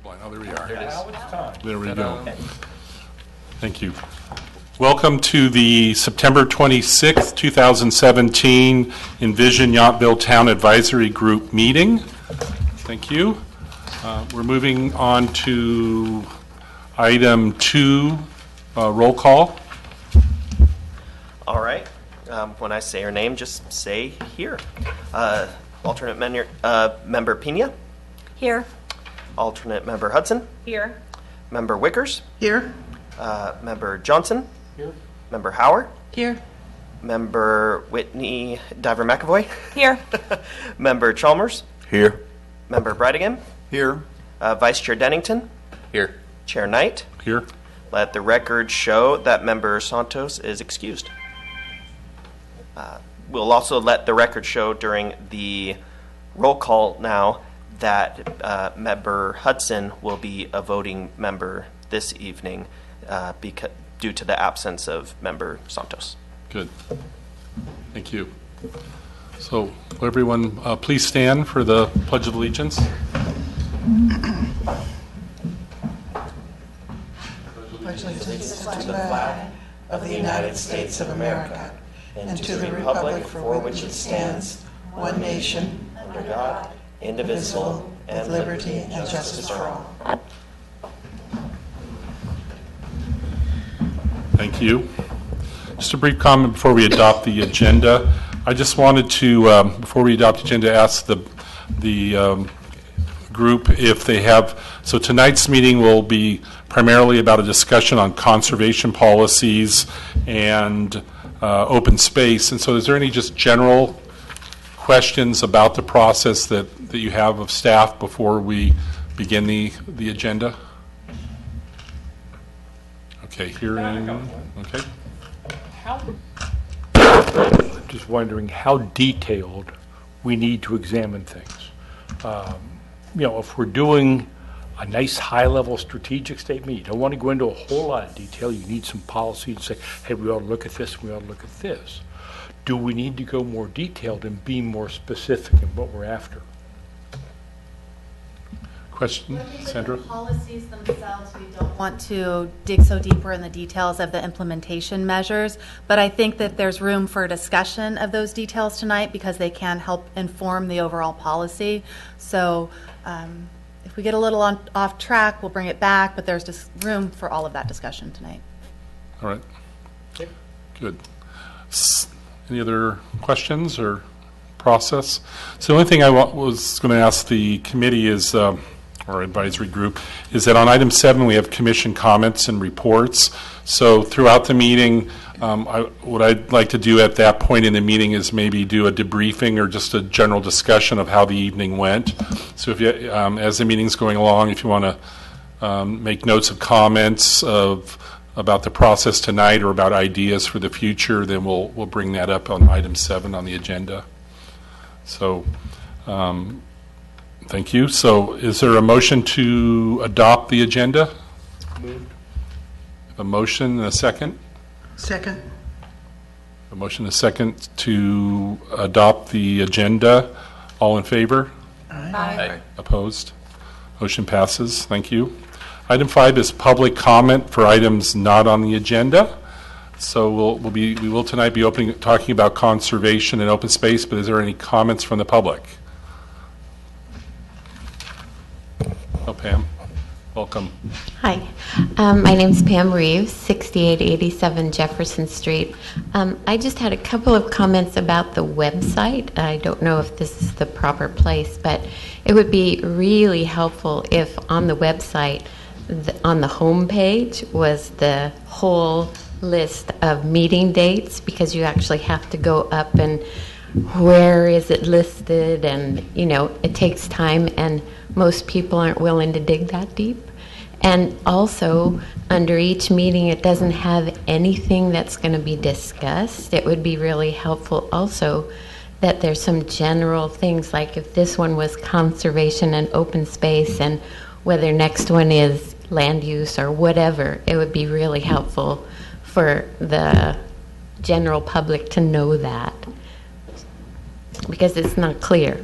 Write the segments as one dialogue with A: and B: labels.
A: blind. Oh, there we are.
B: Now it's time.
A: There we go. Thank you. Welcome to the September 26th, 2017 Envision Yountville Town Advisory Group meeting. Thank you. We're moving on to item 2, roll call.
C: All right. When I say her name, just say here. Alternate member Pena.
D: Here.
C: Alternate member Hudson.
D: Here.
C: Member Wickers.
E: Here.
C: Member Johnson.
B: Here.
C: Member Hauer.
E: Here.
C: Member Whitney Diver McAvoy.
D: Here.
C: Member Chalmers.
F: Here.
C: Member Brightingham.
F: Here.
C: Vice Chair Dennington.
F: Here.
C: Chair Knight.
A: Here.
C: Let the record show that Member Santos is excused. We'll also let the record show during the roll call now that Member Hudson will be a voting member this evening due to the absence of Member Santos.
A: Good. Thank you. So, will everyone please stand for the Pledge of Allegiance?
E: Pledge allegiance to the flag of the United States of America and to the republic for which it stands, one nation, under God, indivisible, with liberty and justice for all.
A: Thank you. Just a brief comment before we adopt the agenda. I just wanted to, before we adopt the agenda, ask the group if they have, so tonight's meeting will be primarily about a discussion on conservation policies and open space. And so is there any just general questions about the process that you have of staff before we begin the agenda? Okay, hearing. Okay.
B: Just wondering how detailed we need to examine things. If we're doing a nice high-level strategic statement, you don't want to go into a whole lot of detail. You need some policy and say, hey, we ought to look at this, we ought to look at this. Do we need to go more detailed and be more specific in what we're after?
A: Question, Sandra?
D: The policies themselves, we don't want to dig so deeper in the details of the implementation measures, but I think that there's room for discussion of those details tonight because they can help inform the overall policy. So if we get a little off track, we'll bring it back, but there's just room for all of that discussion tonight.
A: All right. Okay. Good. Any other questions or process? So the only thing I was going to ask the committee is, our advisory group, is that on item 7 we have commission comments and reports. So throughout the meeting, what I'd like to do at that point in the meeting is maybe do a debriefing or just a general discussion of how the evening went. So if you, as the meeting's going along, if you want to make notes of comments about the process tonight or about ideas for the future, then we'll bring that up on item 7 on the agenda. So thank you. So is there a motion to adopt the agenda?
B: Moved.
A: A motion and a second?
E: Second.
A: A motion and a second to adopt the agenda. All in favor?
E: Aye.
A: Opposed? Motion passes. Thank you. Item 5 is public comment for items not on the agenda. So we will tonight be talking about conservation and open space, but is there any comments from the public? Oh, Pam, welcome.
G: Hi, my name's Pam Reeves, 6887 Jefferson Street. I just had a couple of comments about the website. I don't know if this is the proper place, but it would be really helpful if on the website, on the home page, was the whole list of meeting dates, because you actually have to go up and where is it listed, and it takes time and most people aren't willing to dig that deep. And also under each meeting it doesn't have anything that's going to be discussed. It would be really helpful also that there's some general things, like if this one was conservation and open space and whether next one is land use or whatever. It would be really helpful for the general public to know that, because it's not clear.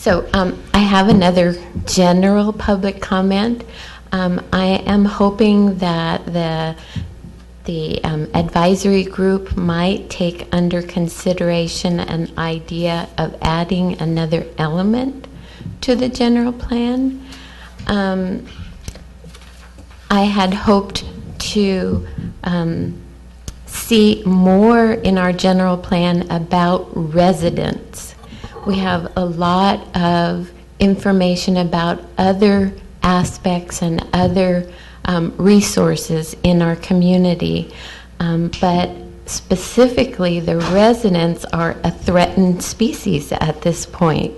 G: So I have another general public comment. I am hoping that the advisory group might take under consideration an idea of adding another element to the general plan. I had hoped to see more in our general plan about residents. We have a lot of information about other aspects and other resources in our community, but specifically the residents are a threatened species at this point.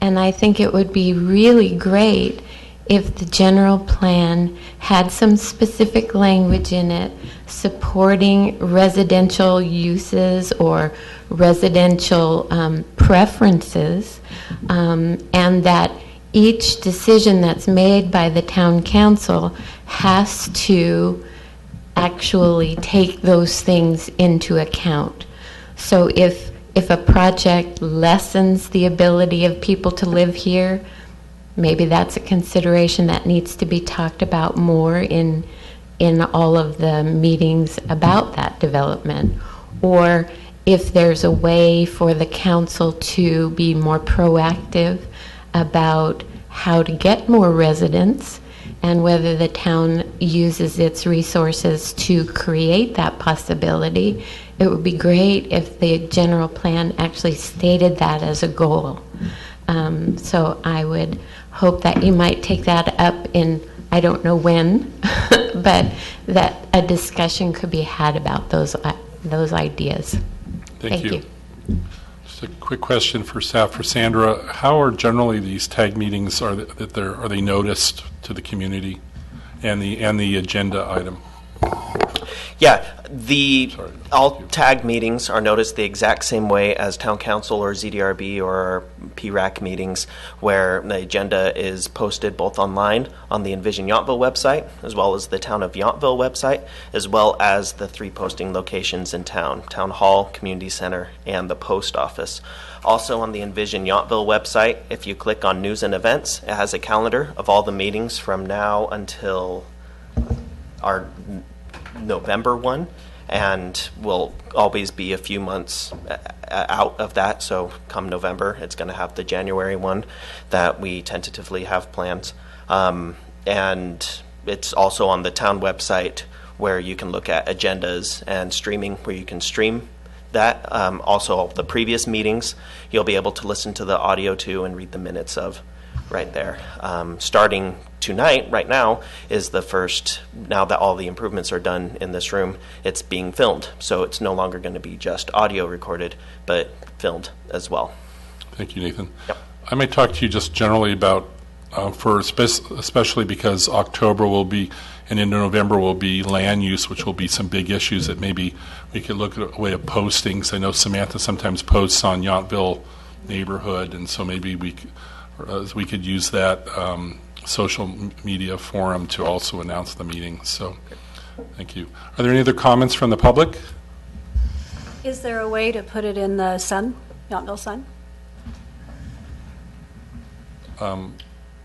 G: And I think it would be really great if the general plan had some specific language in it supporting residential uses or residential preferences, and that each decision that's made by the town council has to actually take those things into account. So if a project lessens the ability of people to live here, maybe that's a consideration that needs to be talked about more in all of the meetings about that development. Or if there's a way for the council to be more proactive about how to get more residents and whether the town uses its resources to create that possibility, it would be great if the general plan actually stated that as a goal. So I would hope that you might take that up in, I don't know when, but that a discussion could be had about those ideas.
A: Thank you. Just a quick question for staff, for Sandra. How are generally these TAG meetings, are they noticed to the community and the agenda item?
C: Yeah, all TAG meetings are noticed the exact same way as Town Council or ZDRB or PRAC meetings, where the agenda is posted both online on the Envision Yountville website, as well as the Town of Yountville website, as well as the 3 posting locations in town: Town Hall, Community Center, and the Post Office. Also on the Envision Yountville website, if you click on News and Events, it has a calendar of all the meetings from now until our November one, and will always be a few months out of that. So come November, it's going to have the January one that we tentatively have planned. And it's also on the town website where you can look at agendas and streaming, where you can stream that. Also, the previous meetings, you'll be able to listen to the audio to and read the minutes of right there. Starting tonight, right now, is the first, now that all the improvements are done in this room, it's being filmed. So it's no longer going to be just audio recorded, but filmed as well.
A: Thank you, Nathan.
C: Yep.
A: I might talk to you just generally about, especially because October will be, and into November will be land use, which will be some big issues that maybe we could look at a way of postings. I know Samantha sometimes posts on Yountville neighborhood, and so maybe we could use that social media forum to also announce the meeting. So thank you. Are there any other comments from the public?
F: Is there a way to put it in the Sun, Yountville Sun?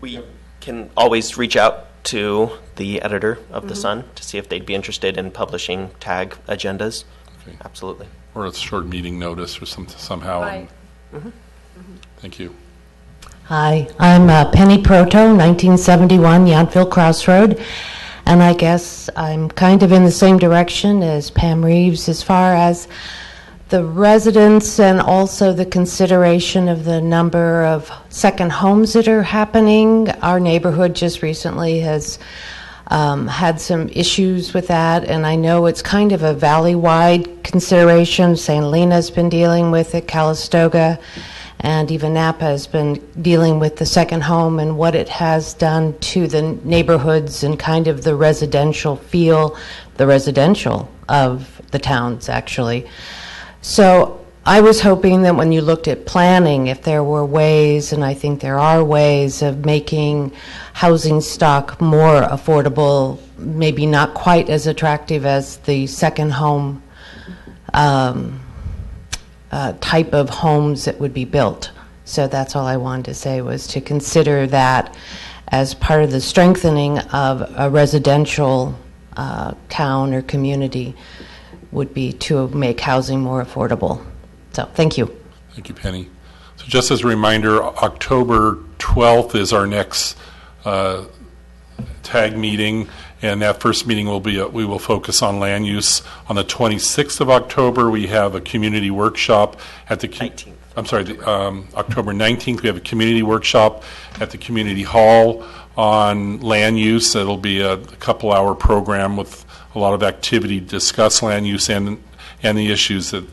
C: We can always reach out to the editor of the Sun to see if they'd be interested in publishing TAG agendas.
A: Okay.
C: Absolutely.
A: Or a short meeting notice or somehow.
F: Right.
A: Thank you.
H: Hi, I'm Penny Proto, 1971, Yountville Crossroad, and I guess I'm kind of in the same direction as Pam Reeves as far as the residents and also the consideration of the number of second homes that are happening. Our neighborhood just recently has had some issues with that, and I know it's kind of a valley-wide consideration. St. Helena's been dealing with it, Calistoga, and even Napa has been dealing with the second home and what it has done to the neighborhoods and kind of the residential feel, the residential of the towns, actually. So I was hoping that when you looked at planning, if there were ways, and I think there are ways, of making housing stock more affordable, maybe not quite as attractive as the second home type of homes that would be built So that's all I wanted to say, was to consider that as part of the strengthening of a residential town or community would be to make housing more affordable. So thank you.
A: Thank you, Penny. So just as a reminder, October 12th is our next TAG meeting, and that first meeting will be, we will focus on land use. On the 26th of October, we have a community workshop at the...
C: 19th.
A: I'm sorry, October 19th, we have a community workshop at the community hall on land use. It'll be a couple-hour program with a lot of activity to discuss land use and the issues that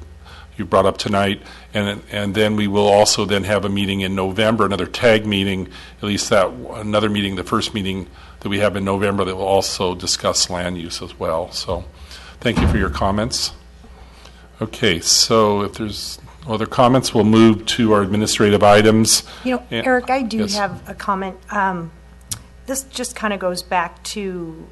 A: you brought up tonight. And then we will also then have a meeting in November, another TAG meeting, at least that another meeting, the first meeting that we have in November, that will also discuss land use as well. So thank you for your comments. Okay, so if there's no other comments, we'll move to our administrative items.
I: You know, Eric, I do
A: Yes.
I: have a comment. This just kind of goes back to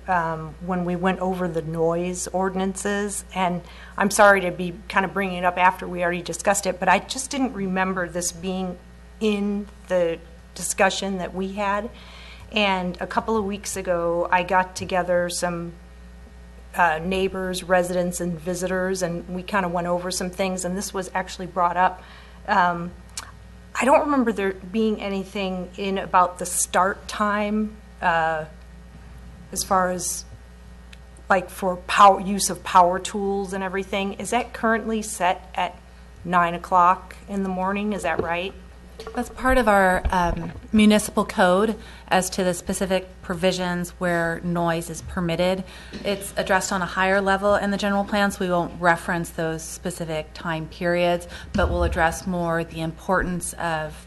I: when we went over the noise ordinances, and I'm sorry to be kind of bringing it up after we already discussed it, but I just didn't remember this being in the discussion that we had. And a couple of weeks ago, I got together some neighbors, residents, and visitors, and we kind of went over some things, and this was actually brought up. I don't remember there being anything in about the start time as far as like for use of power tools and everything. Is that currently set at 9 o'clock in the morning? Is that right?
D: That's part of our municipal code as to the specific provisions where noise is permitted. It's addressed on a higher level in the general plan, so we won't reference those specific time periods, but we'll address more the importance of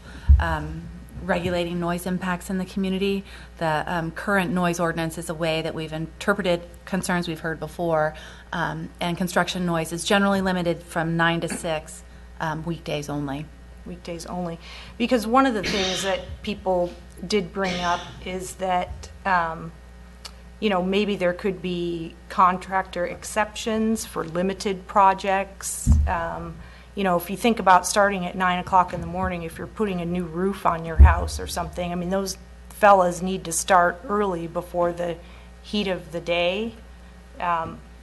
D: regulating noise impacts in the community. The current noise ordinance is a way that we've interpreted concerns we've heard before, and construction noise is generally limited from 9 to 6, weekdays only.
I: Weekdays only. Because one of the things that people did bring up is that, you know, maybe there could be contractor exceptions for limited projects. You know, if you think about starting at 9 o'clock in the morning, if you're putting a new roof on your house or something, I mean, those fellas need to start early before the heat of the day.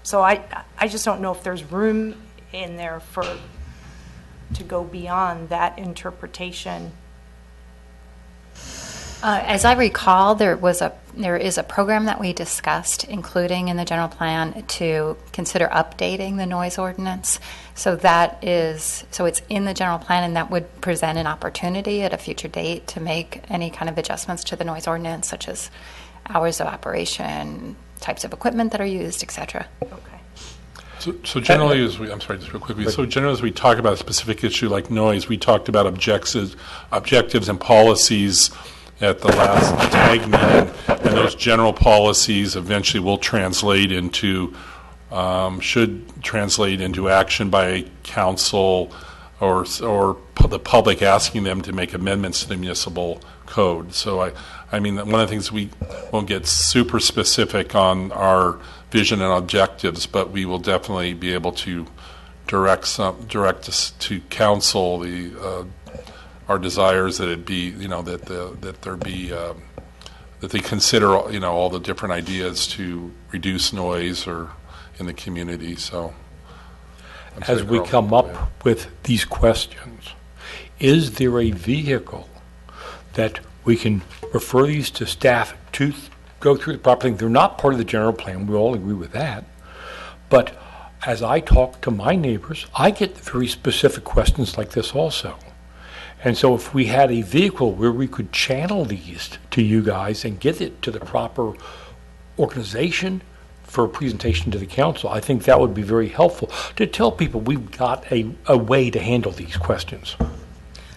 I: So I just don't know if there's room in there to go beyond that interpretation.
J: As I recall, there is a program that we discussed, including in the general plan, to consider updating the noise ordinance. So it's in the general plan, and that would present an opportunity at a future date to make any kind of adjustments to the noise ordinance, such as hours of operation, types of equipment that are used, etc.
I: Okay.
A: So generally, I'm sorry, just real quickly. So generally, as we talk about a specific issue like noise, we talked about objectives and policies at the last TAG meeting, and those general policies eventually will translate into, should translate into action by council or the public, asking them to make amendments to the municipal code. So I mean, one of the things, we won't get super specific on our vision and objectives, but we will definitely be able to direct us to council our desires, that it be, you know, that there be that they consider, you know, all the different ideas to reduce noise or in the community. So
B: as we come up with these questions, is there a vehicle that we can refer these to staff to go through the proper thing? They're not part of the general plan. We all agree with that. But as I talk to my neighbors, I get very specific questions like this also. And so if we had a vehicle where we could channel these to you guys and get it to the proper organization for a presentation to the council, I think that would be very helpful to tell people we've got a way to handle these questions.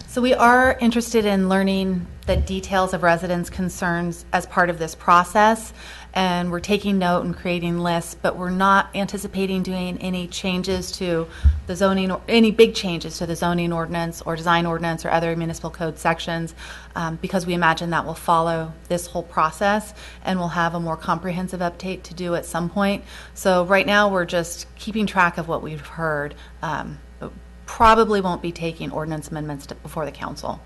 D: So we are interested in learning the details of residents' concerns as part of this process, and we're taking note and creating lists, but we're not anticipating doing any changes to the zoning, or any big changes to the zoning ordinance or design ordinance or other municipal code sections, because we imagine that will follow this whole process, and we'll have a more comprehensive update to do at some point. So right now we're just keeping track of what we've heard, but probably won't be taking ordinance amendments before the council.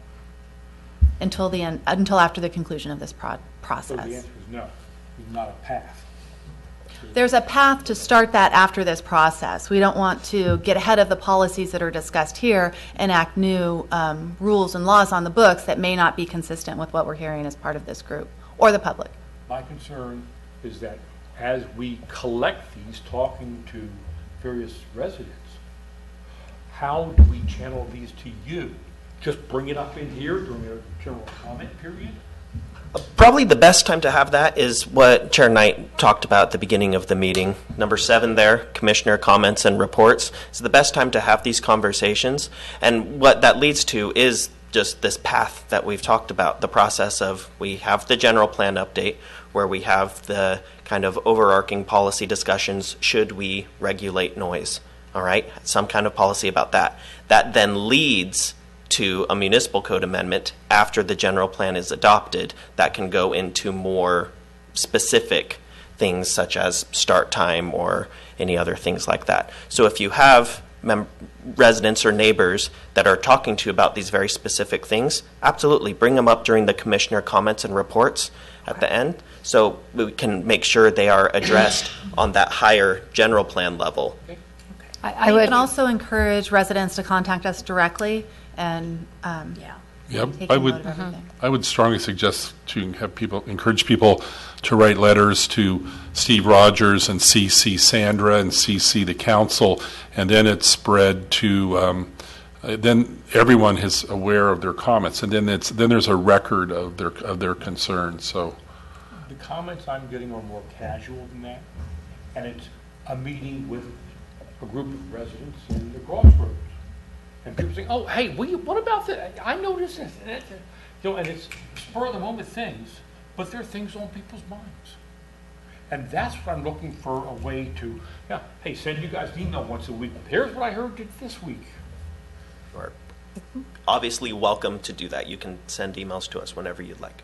D: until the end, until after the conclusion of this
B: So the
D: process.
B: answer is no, there's not a path.
D: There's a path to start that after this process. We don't want to get ahead of the policies that are discussed here and enact new rules and laws on the books that may not be consistent with what we're hearing as part of this group or the public.
B: My concern is that as we collect these, talking to various residents, how do we channel these to you? Just bring it up in here during a general comment period?
C: Probably the best time to have that is what Chair Knight talked about at the beginning of the meeting. Number 7 there, commissioner comments and reports. It's the best time to have these conversations. And what that leads to is just this path that we've talked about, the process of we have the general plan update where we have the kind of overarching policy discussions, should we regulate noise, all right? Some kind of policy about that. That then leads to a municipal code amendment after the general plan is adopted that can go into more specific things such as start time or any other things like that. So if you have residents or neighbors that are talking to you about these very specific things, absolutely bring them up during the commissioner comments and reports at the end so we can make sure they are addressed on that higher general plan level.
J: I
D: You
J: would
D: can also encourage residents to contact us directly and
A: Yep,
D: take
A: I
D: note
A: would,
D: of everything.
A: I would strongly suggest to have people, encourage people to write letters to Steve Rogers and CC Sandra and CC the council, and then it's spread to, then everyone is aware of their comments, and then there's a record of their concerns, so.
B: The comments I'm getting are more casual than that, and it's a meeting with a group of residents in the crossroads. And people saying, oh, hey, what about that? I noticed this. And it's spur of the moment things, but they're things on people's minds. And that's what I'm looking for, a way to, hey, send you guys an email once a week. Here's what I heard this week.
C: You're obviously welcome to do that. You can send emails to us whenever you'd like.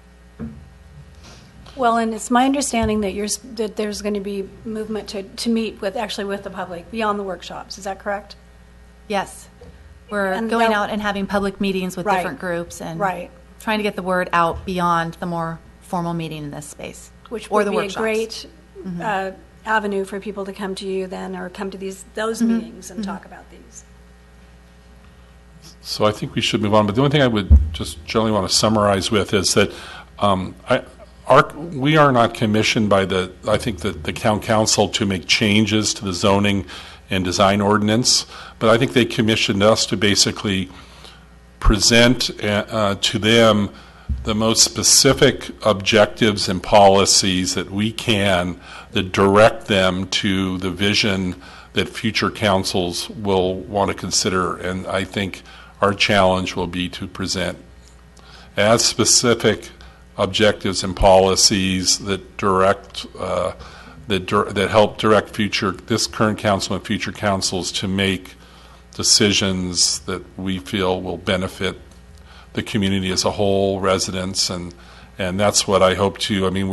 F: Well, and it's my understanding that that there's going to be movement to meet with the public beyond the workshops. Is that correct?
D: Yes. We're
F: And
D: going
F: that-
D: out and having public meetings with
F: Right.
D: different groups and
F: Right.
D: trying to get the word out beyond the more formal meeting in this space.
F: Which
D: or
F: would
D: the
F: be
D: workshops.
F: a great avenue for people to come to you then, or come to those meetings and talk about these.
A: So I think we should move on, but the only thing I would just generally want to summarize with is that we are not commissioned by the town council to make changes to the zoning and design ordinance, but I think they commissioned us to basically present to them the most specific objectives and policies that we can that direct them to the vision that future councils will want to consider. And I think our challenge will be to present as specific objectives and policies that direct that help direct this current council and future councils to make decisions that we feel will benefit the community as a whole, residents, and that's what I hope to. I mean,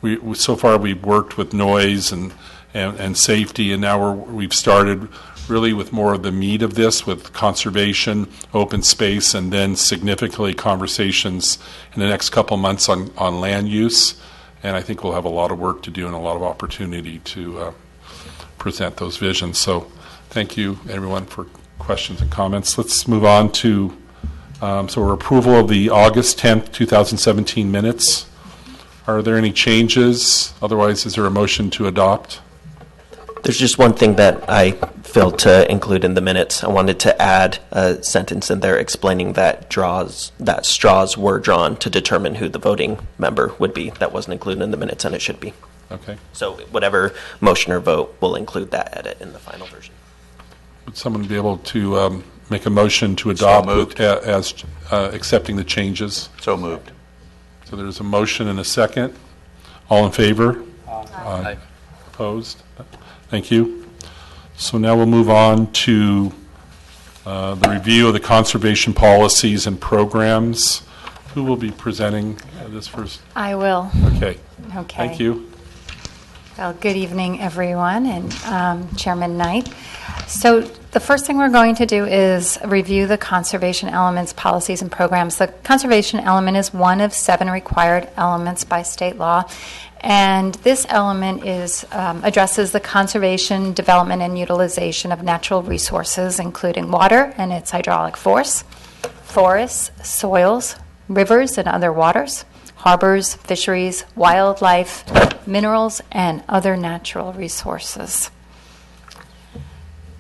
A: we so far we've worked with noise and safety, and now we've started really with more of the meat of this, with conservation, open space, and then significantly conversations in the next couple months on land use. And I think we'll have a lot of work to do and a lot of opportunity to present those visions. So thank you, everyone, for questions and comments. Let's move on to approval of the August 10th, 2017 minutes. Are there any changes? Otherwise, is there a motion to adopt?
C: There's just one thing that I failed to include in the minutes. I wanted to add a sentence in there explaining that straws were drawn to determine who the voting member would be. That wasn't included in the minutes, and it should be.
A: Okay.
C: So whatever motion or vote will include that edit in the final version.
A: Would someone be able to make a motion to adopt as accepting the changes?
K: So moved.
A: So there's a motion and a second. All in favor? Aye. Opposed? Thank you. So now we'll move on to the review of the conservation policies and programs. Who will be presenting this first?
J: I will.
A: Okay.
J: Okay.
A: Thank you.
J: Well, good evening, everyone, and Chairman Knight. So the first thing we're going to do is review the conservation elements, policies, and programs. The conservation element is one of 7 required elements by state law. And this element addresses the conservation, development, and utilization of natural resources, including water and its hydraulic force, forests, soils, rivers and other waters, harbors, fisheries, wildlife, minerals, and other natural resources.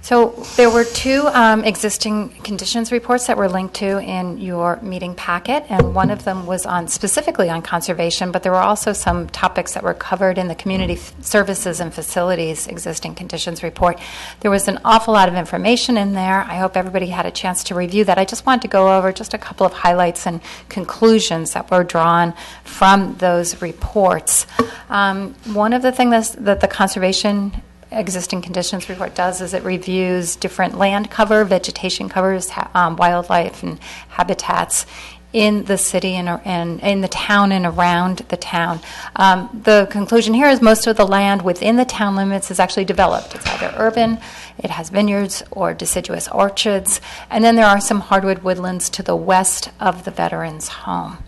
J: So there were 2 existing conditions reports that were linked to in your meeting packet, and one of them was specifically on conservation, but there were also some topics that were covered in the community services and facilities existing conditions report. There was an awful lot of information in there. I hope everybody had a chance to review that. I just wanted to go over just a couple of highlights and conclusions that were drawn from those reports. One of the things that the conservation existing conditions report does is it reviews different land cover, vegetation covers, wildlife and habitats in the city and in the town and around the town. The conclusion here is most of the land within the town limits is actually developed. It's either urban, it has vineyards or deciduous orchards, and then there are some hardwood woodlands to the west of the veterans' home.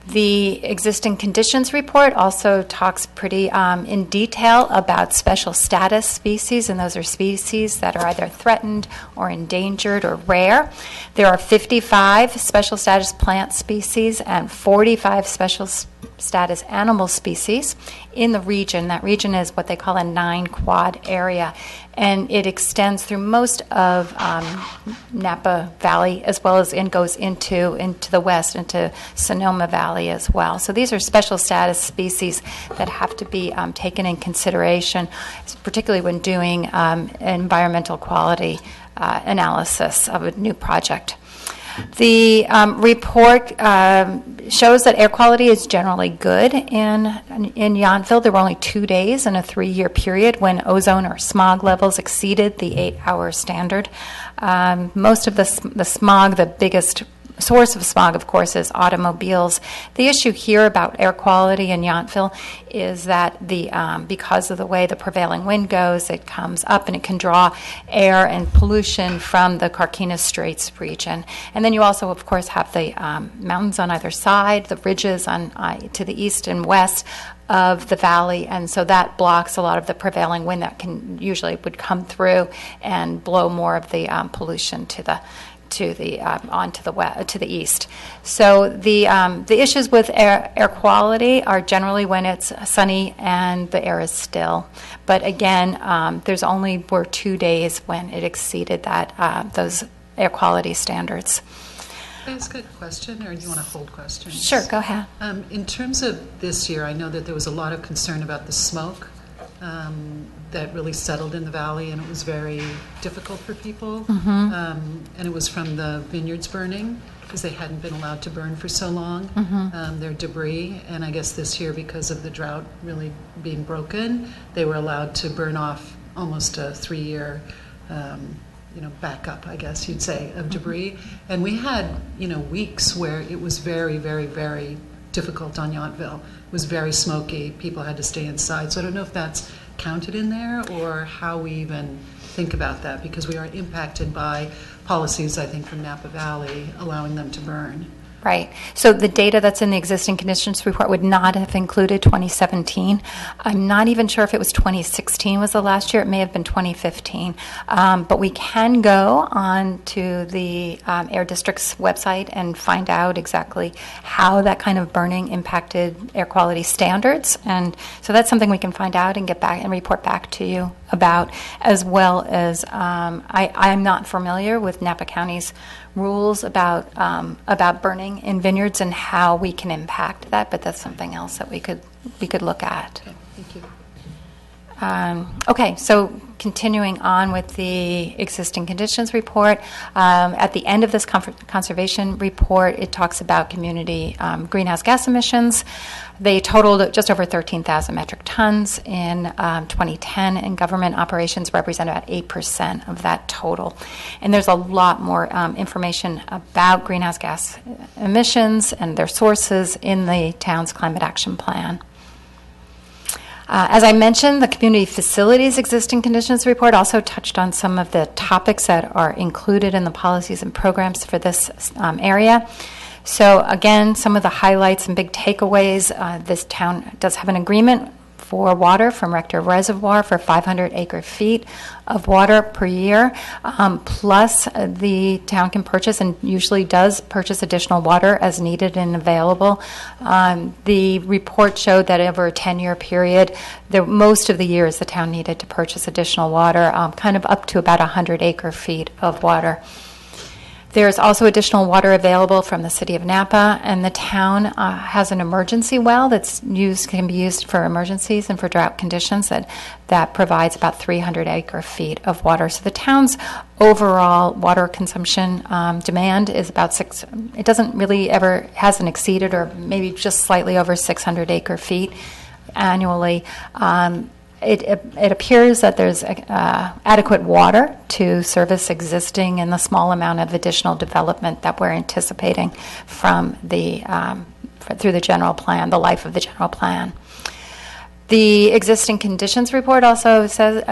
J: The existing conditions report also talks pretty in detail about special status species, and those are species that are either threatened or endangered or rare. There are 55 special status plant species and 45 special status animal species in the region. That region is what they call a 9-quad area, and it extends through most of Napa Valley as well as goes into the west, into Sonoma Valley as well. So these are special status species that have to be taken in consideration, particularly when doing environmental quality analysis of a new project. The report shows that air quality is generally good in Yountville. There were only 2 days in a 3-year period when ozone or smog levels exceeded the 8-hour standard. Most of the smog, the biggest source of smog, of course, is automobiles. The issue here about air quality in Yountville is that because of the way the prevailing wind goes, it comes up and it can draw air and pollution from the Carquinez Straits region. And then you also, of course, have the mountains on either side, the ridges to the east and west of the valley, and so that blocks a lot of the prevailing wind that would come through and blow more of the pollution to the east. So the issues with air quality are generally when it's sunny and the air is still. But again, there's only were 2 days when it exceeded those air quality standards.
K: Can I ask a question, or do you want to hold questions?
J: Sure, go ahead.
K: In terms of this year, I know that there was a lot of concern about the smoke that really settled in the valley, and it was very difficult for people. And it was from the vineyards burning, because they hadn't been allowed to burn for so long, their debris. And I guess this year, because of the drought really being broken, they were allowed to burn off almost a 3-year backup, I guess you'd say, of debris. And we had, weeks where it was very, very, very difficult on Yountville. It was very smoky. People had to stay inside. So I don't know if that's counted in there or how we even think about that, because we are impacted by policies, I think, from Napa Valley allowing them to burn.
J: Right. So the data that's in the existing conditions report would not have included 2017. I'm not even sure if it was 2016 was the last year. It may have been 2015. But we can go on to the Air District's website and find out exactly how that kind of burning impacted air quality standards. And so that's something we can find out and get back and report back to you about, as well as I'm not familiar with Napa County's rules about burning in vineyards and how we can impact that, but that's something else that we could look at.
K: Okay, thank you.
J: Okay, so continuing on with the existing conditions report, at the end of this conservation report, it talks about community greenhouse gas emissions. They totaled just over 13,000 metric tons in 2010, and government operations represent about 8% of that total. And there's a lot more information about greenhouse gas emissions and their sources in the town's climate action plan. As I mentioned, the Community Facilities Existing Conditions Report also touched on some of the topics that are included in the policies and programs for this area. So again, some of the highlights and big takeaways, this town does have an agreement for water from Rector Reservoir for 500 acre-feet of water per year, plus the town can purchase and usually does purchase additional water as needed and available. The report showed that over a 10-year period, most of the years the town needed to purchase additional water, kind of up to about 100 acre-feet of water. There's also additional water available from the city of Napa, and the town has an emergency well can be used for emergencies and for drought conditions that provides about 300 acre-feet of water. So the town's overall water consumption demand is about it doesn't really hasn't exceeded or maybe just slightly over 600 acre-feet annually. It appears that there's adequate water to service existing and the small amount of additional development that we're anticipating from through the general plan, the life of the general plan. The existing conditions report also says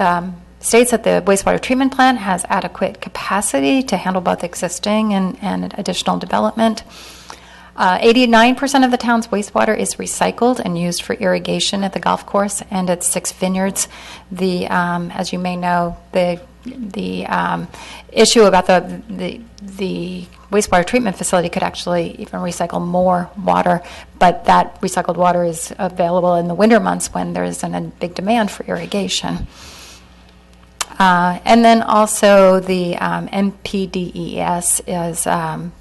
J: states that the wastewater treatment plant has adequate capacity to handle both existing and additional development. 89% of the town's wastewater is recycled and used for irrigation at the golf course and at 6 vineyards. As you may know, the issue about the wastewater treatment facility could actually even recycle more water, but that recycled water is available in the winter months when there isn't a big demand for irrigation. And then also the MPDES is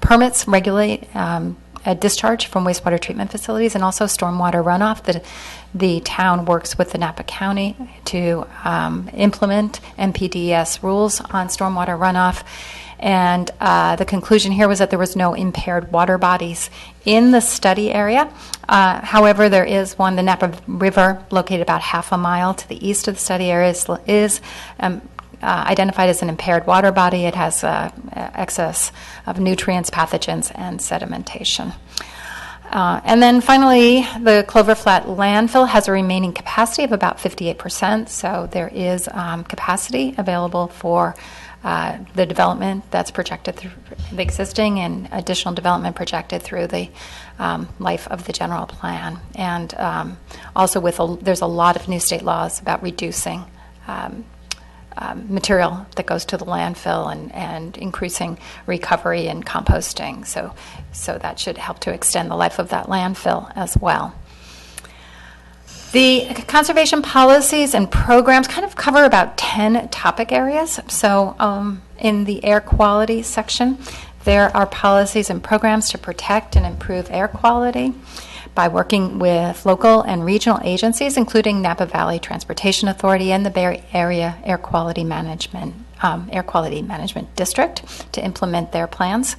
J: permits regulate a discharge from wastewater treatment facilities and also stormwater runoff. The town works with the Napa County to implement MPDES rules on stormwater runoff. And the conclusion here was that there was no impaired water bodies in the study area. However, there is one, the Napa River, located about half a mile to the east of the study area, is identified as an impaired water body. It has excess of nutrients, pathogens, and sedimentation. And then finally, the Clover Flat landfill has a remaining capacity of about 58%, so there is capacity available for the development that's projected through the existing and additional development projected through the life of the general plan. And also there's a lot of new state laws about reducing material that goes to the landfill and increasing recovery and composting. So that should help to extend the life of that landfill as well. The conservation policies and programs kind of cover about 10 topic areas. So in the air quality section, there are policies and programs to protect and improve air quality by working with local and regional agencies, including Napa Valley Transportation Authority and the Bay Area Air Quality Management District to implement their plans.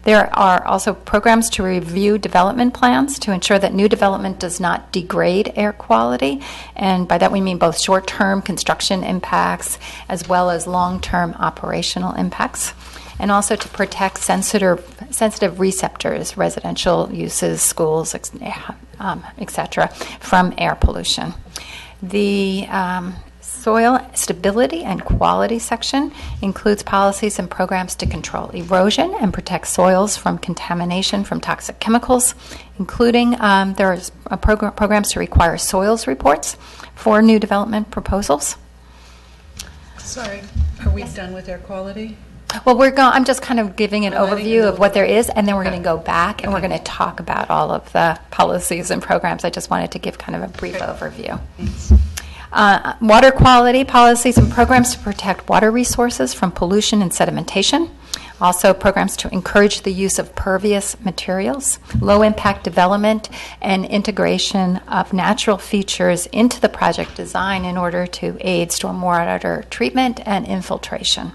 J: There are also programs to review development plans to ensure that new development does not degrade air quality, and by that we mean both short-term construction impacts as well as long-term operational impacts, and also to protect sensitive receptors, residential uses, schools, etc., from air pollution. The soil stability and quality section includes policies and programs to control erosion and protect soils from contamination from toxic chemicals, including there are programs to require soils reports for new development proposals.
K: Sorry, are we done with air quality?
J: Well, I'm just kind of giving an overview of what there is, and then we're going to go back and we're going to talk about all of the policies and programs. I just wanted to give kind of a brief overview.
K: Thanks.
J: Water quality policies and programs to protect water resources from pollution and sedimentation. Also programs to encourage the use of pervious materials, low-impact development, and integration of natural features into the project design in order to aid stormwater treatment and infiltration.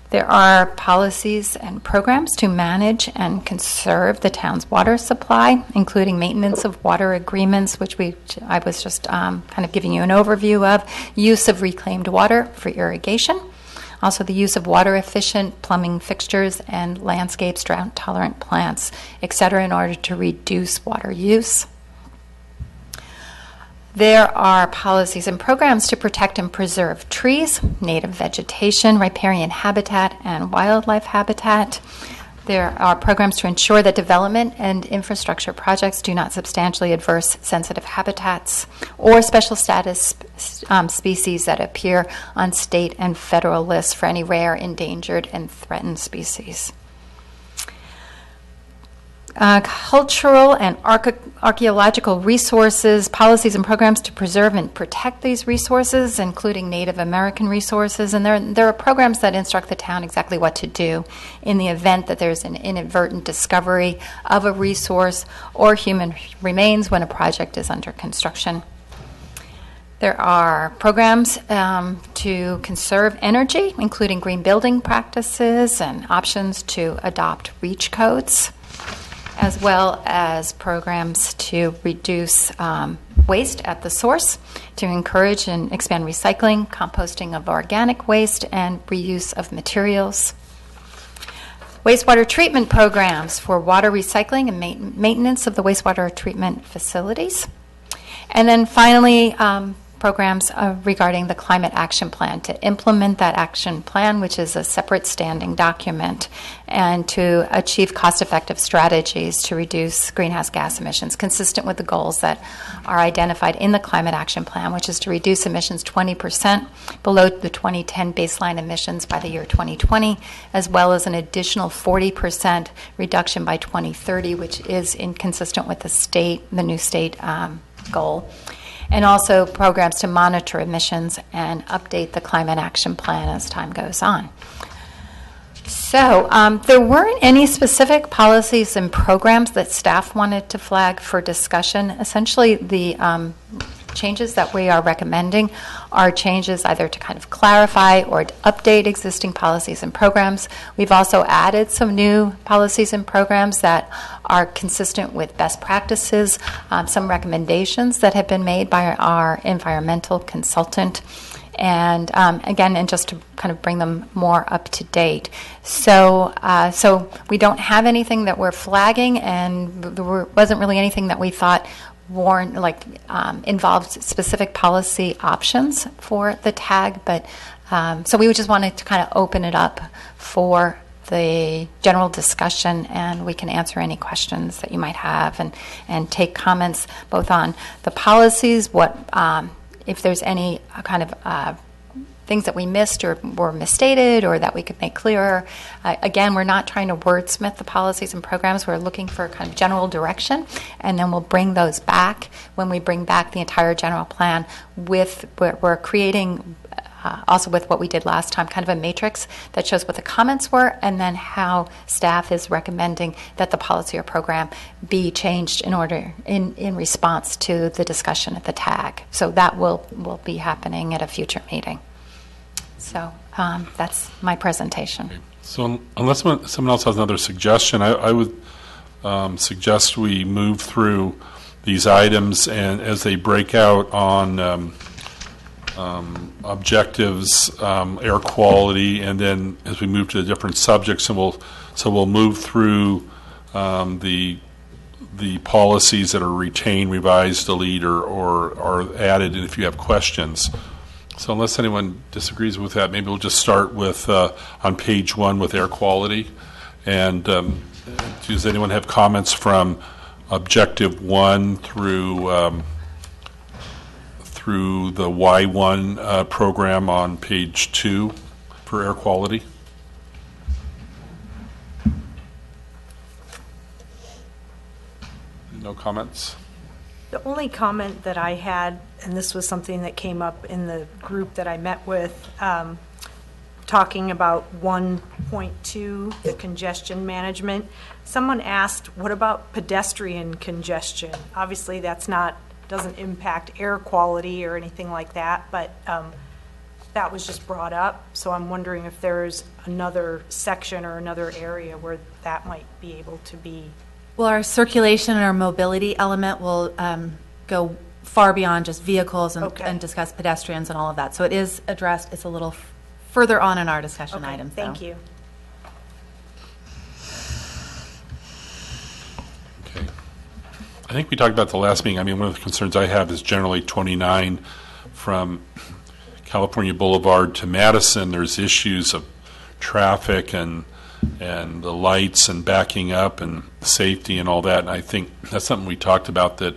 J: There are policies and programs to manage and conserve the town's water supply, including maintenance of water agreements, which I was just kind of giving you an overview of, use of reclaimed water for irrigation, also the use of water-efficient plumbing fixtures and landscapes, drought-tolerant plants, etc., in order to reduce water use. There are policies and programs to protect and preserve trees, native vegetation, riparian habitat, and wildlife habitat. There are programs to ensure that development and infrastructure projects do not substantially adverse sensitive habitats or special status species that appear on state and federal lists for any rare, endangered, and threatened species. Cultural and archaeological resources, policies and programs to preserve and protect these resources, including Native American resources. And there are programs that instruct the town exactly what to do in the event that there's an inadvertent discovery of a resource or human remains when a project is under construction. There are programs to conserve energy, including green building practices and options to adopt REACH codes, as well as programs to reduce waste at the source, to encourage and expand recycling, composting of organic waste, and reuse of materials. Wastewater treatment programs for water recycling and maintenance of the wastewater treatment facilities. And then finally, programs regarding the Climate Action Plan, to implement that action plan, which is a separate standing document, and to achieve cost-effective strategies to reduce greenhouse gas emissions consistent with the goals that are identified in the Climate Action Plan, which is to reduce emissions 20% below the 2010 baseline emissions by the year 2020, as well as an additional 40% reduction by 2030, which is inconsistent with the new state goal. And also programs to monitor emissions and update the Climate Action Plan as time goes on. So there weren't any specific policies and programs that staff wanted to flag for discussion. Essentially, the changes that we are recommending are changes either to kind of clarify or to update existing policies and programs. We've also added some new policies and programs that are consistent with best practices, some recommendations that have been made by our environmental consultant, and again, and just to kind of bring them more up to date. So we don't have anything that we're flagging, and there wasn't really anything that we thought involved specific policy options for the tag, but so we just wanted to kind of open it up for the general discussion, and we can answer any questions that you might have and take comments both on the policies, if there's any kind of things that we missed or were misstated or that we could make clearer. Again, we're not trying to wordsmith the policies and programs. We're looking for kind of general direction, and then we'll bring those back when we bring back the entire general plan. We're creating, also with what we did last time, kind of a matrix that shows what the comments were and then how staff is recommending that the policy or program be changed in response to the discussion at the tag. So that will be happening at a future meeting. So that's my presentation.
A: So unless someone else has another suggestion, I would suggest we move through these items, and as they break out on objectives, air quality, and then as we move to the different subjects, and we'll move through the policies that are retained, revised, delete, or are added, and if you have questions. So unless anyone disagrees with that, maybe we'll just start with on page 1 with air quality. And does anyone have comments from objective 1 through the Y1 program on page 2 for air quality? No comments?
I: The only comment that I had, and this was something that came up in the group that I met with, talking about 1.2, the congestion management. Someone asked, what about pedestrian congestion? Obviously, doesn't impact air quality or anything like that, but that was just brought up. So I'm wondering if there's another section or another area where that might be able to be.
D: Well, our circulation and our mobility element will go far beyond just vehicles and discuss pedestrians and all of that. So it is addressed. It's a little further on in our discussion items.
I: Thank you.
A: Okay. I think we talked about the last meeting. I mean, one of the concerns I have is generally 29 from California Boulevard to Madison. There's issues of traffic and the lights and backing up and safety and all that. And I think that's something we talked about that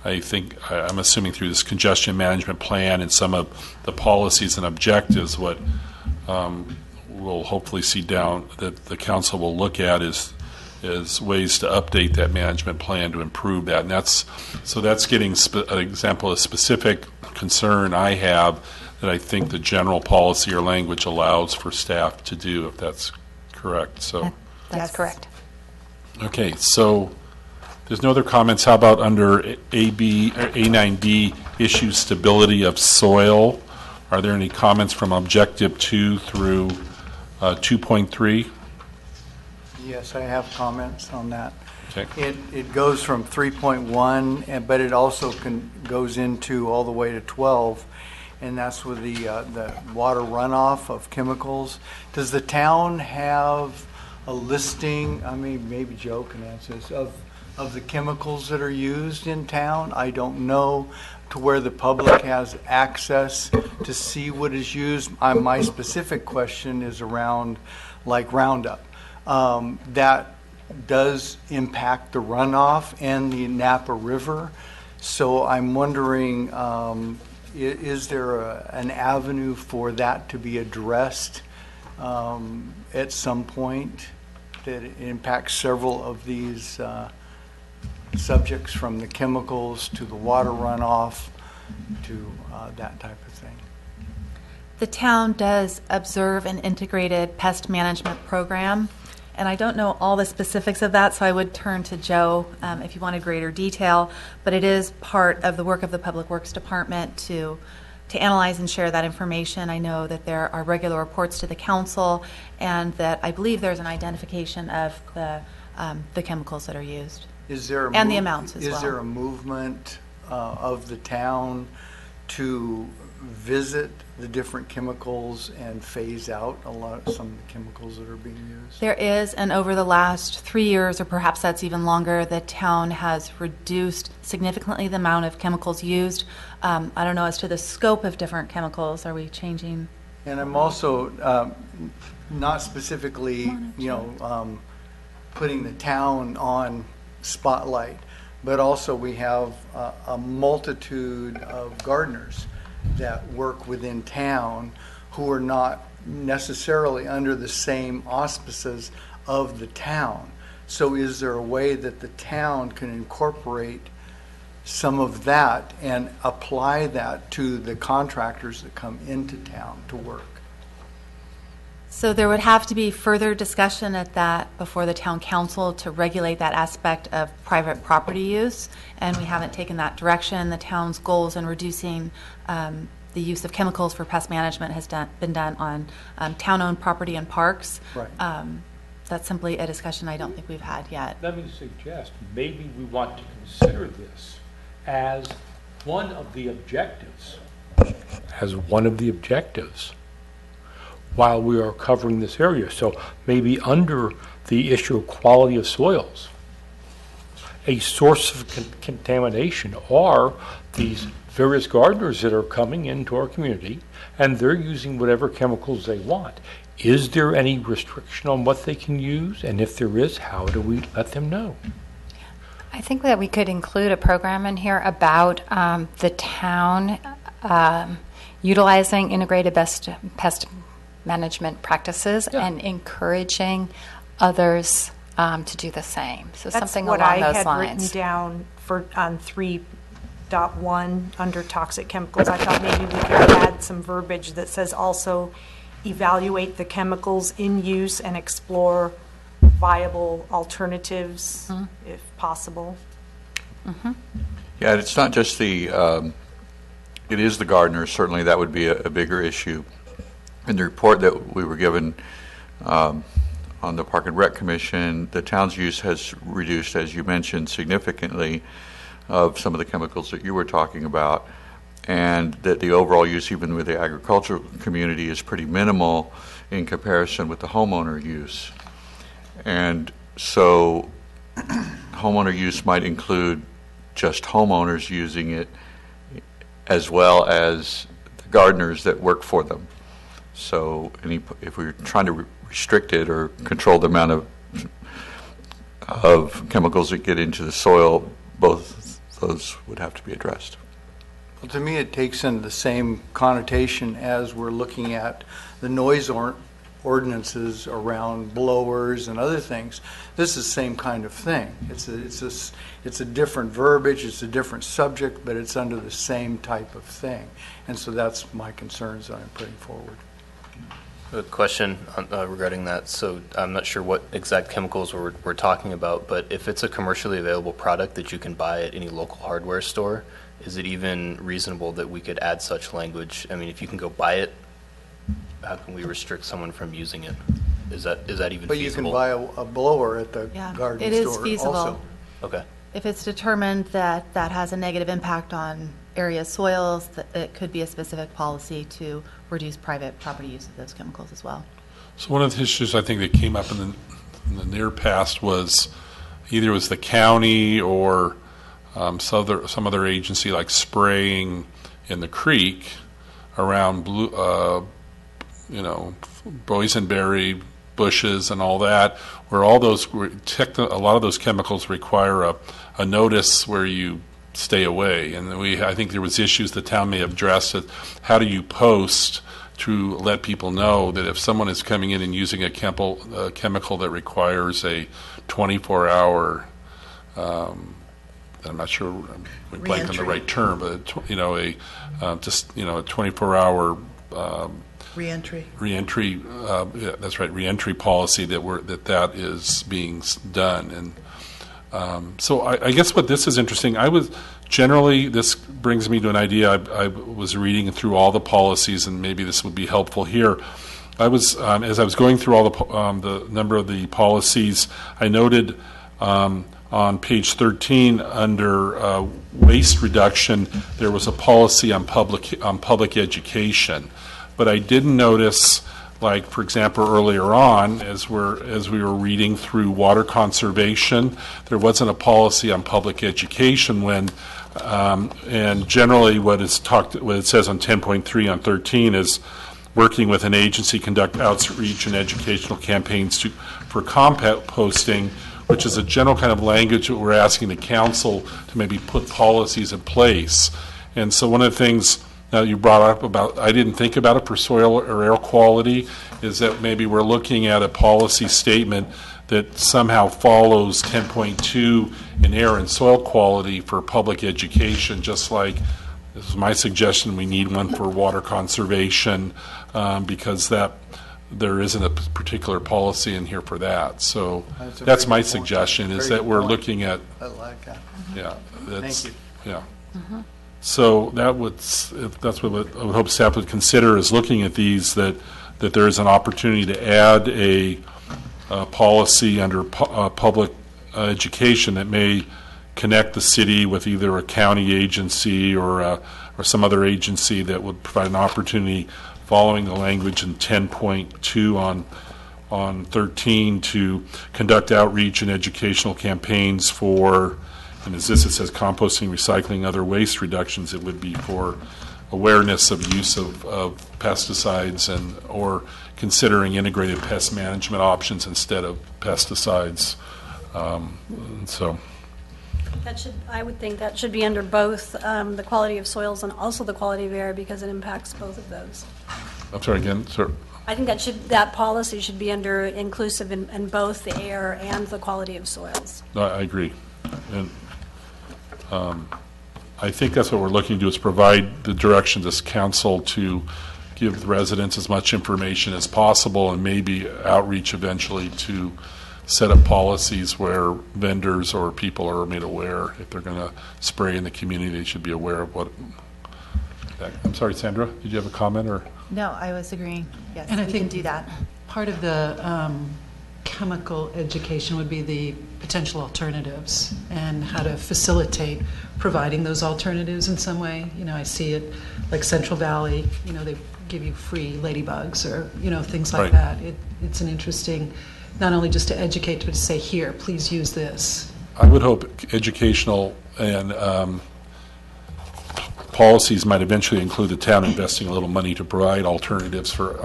A: I'm assuming through this congestion management plan and some of the policies and objectives, what we'll hopefully see down that the council will look at is ways to update that management plan to improve that. And that's getting an example of specific concern I have that I think the general policy or language allows for staff to do, if that's correct. So
J: That's correct.
A: okay, so there's no other comments. How about under AB or A9B, issue stability of soil? Are there any comments from objective 2 through 2.3?
L: Yes, I have comments on that.
A: Okay.
L: It goes from 3.1, but it also goes into all the way to 12, and that's with the water runoff of chemicals. Does the town have a listing? I mean, maybe Joe can answer this, of the chemicals that are used in town. I don't know to where the public has access to see what is used. My specific question is around like Roundup. That does impact the runoff and the Napa River. So I'm wondering, is there an avenue for that to be addressed at some point that impacts several of these subjects, from the chemicals to the water runoff to that type of thing?
D: The town does observe an integrated pest management program, and I don't know all the specifics of that, so I would turn to Joe if you wanted greater detail, but it is part of the work of the Public Works Department to analyze and share that information. I know that there are regular reports to the council, and that I believe there's an identification of the chemicals that are used.
L: Is there
D: and the amounts as well.
L: Is there a movement of the town to visit the different chemicals and phase out some of the chemicals that are being used?
D: There is, and over the last 3 years, or perhaps that's even longer, the town has reduced significantly the amount of chemicals used. I don't know as to the scope of different chemicals. Are we changing?
L: And I'm also not specifically, putting the town on spotlight, but also we have a multitude of gardeners that work within town who are not necessarily under the same auspices of the town. So is there a way that the town can incorporate some of that and apply that to the contractors that come into town to work?
D: So there would have to be further discussion at that before the town council to regulate that aspect of private property use, and we haven't taken that direction. The town's goals in reducing the use of chemicals for pest management has been done on town-owned property and parks.
L: Right.
D: That's simply a discussion I don't think we've had yet.
B: Let me suggest maybe we want to consider this as one of the objectives. While we are covering this area. So maybe under the issue of quality of soils, a source of contamination are these various gardeners that are coming into our community, and they're using whatever chemicals they want. Is there any restriction on what they can use? And if there is, how do we let them know?
J: I think that we could include a program in here about the town utilizing integrated pest management practices and encouraging others to do the same. So
I: That's
J: something
I: what
J: along
I: I
J: those
I: had
J: lines.
I: written down on 3.1 under toxic chemicals. I thought maybe we could add some verbiage that says also evaluate the chemicals in use and explore viable alternatives if possible.
M: Yeah, it's not just it is the gardeners. Certainly that would be a bigger issue. In the report that we were given on the Park and Rec Commission, the town's use has reduced, as you mentioned, significantly of some of the chemicals that you were talking about, and that the overall use, even with the agricultural community, is pretty minimal in comparison with the homeowner use. And so homeowner use might include just homeowners using it, as well as the gardeners that work for them. So if we're trying to restrict it or control the amount of chemicals that get into the soil, both those would have to be addressed.
L: Well, to me, it takes in the same connotation as we're looking at the noise ordinances around blowers and other things. This is the same kind of thing. It's a different verbiage, it's a different subject, but it's under the same type of thing. And so that's my concerns that I'm putting forward.
N: A question regarding that. So I'm not sure what exact chemicals we're talking about, but if it's a commercially available product that you can buy at any local hardware store, is it even reasonable that we could add such language? I mean, if you can go buy it, how can we restrict someone from using it? Is that even
L: but
N: feasible?
L: But you can buy a blower at the garden store.
D: It is feasible.
L: Also.
N: Okay.
D: If it's determined that that has a negative impact on area soils, that it could be a specific policy to reduce private property use of those chemicals as well.
A: So one of the issues I think that came up in the near past was either it was the county or some other agency, like spraying in the creek around boysenberry bushes and all that, where all those a lot of those chemicals require a notice where you stay away. And I think there was issues the town may have addressed. How do you post to let people know that if someone is coming in and using a chemical that requires a 24-hour, I'm not sure I'm blank on the right term, but a 24-hour
E: reentry.
A: That's right, reentry policy that is being done. And so I guess what this is interesting. This brings me to an idea. I was reading through all the policies, and maybe this would be helpful here. As I was going through all the number of the policies, I noted on page 13 under waste reduction, there was a policy on public education. But I didn't notice, like, for example, earlier on, as we were reading through water conservation, there wasn't a policy on public education and generally what it says on 10.3 on 13 is working with an agency, conduct outreach and educational campaigns for composting, which is a general kind of language that we're asking the council to maybe put policies in place. And so one of the things that you brought up about, I didn't think about it for soil or air quality, is that maybe we're looking at a policy statement that somehow follows 10.2 in air and soil quality for public education, just like, this is my suggestion, we need one for water conservation, because there isn't a particular policy in here for that. So that's my suggestion, is that we're looking at.
L: I like that.
A: Yeah.
L: Thank you.
A: Yeah. Mm-hmm. So that's what I would hope staff would consider, is looking at these, that there is an opportunity to add a policy under public education that may connect the city with either a county agency or some other agency that would provide an opportunity, following the language in 10.2 on 13, to conduct outreach and educational campaigns for, and as it says, composting, recycling, other waste reductions, it would be for awareness of use of pesticides or considering integrated pest management options instead of pesticides.
F: I would think that should be under both the quality of soils and also the quality of air, because it impacts both of those.
A: I'm sorry, again, sir.
F: I think that policy should be inclusive in both the air and the quality of soils.
A: I agree. And I think that's what we're looking to do, is provide the direction to this council to give the residents as much information as possible, and maybe outreach eventually to set up policies where vendors or people are made aware. If they're going to spray in the community, they should be aware of what. I'm sorry, Sandra, did you have a comment? Or
D: No, I was agreeing. Yes,
K: and I
D: we
K: think
D: can do that.
K: Part of the chemical education would be the potential alternatives and how to facilitate providing those alternatives in some way. I see it like Central Valley, they give you free ladybugs or, things like that. It's an interesting, not only just to educate, but to say, here, please use this.
A: I would hope educational and policies might eventually include the town investing a little money to provide alternatives for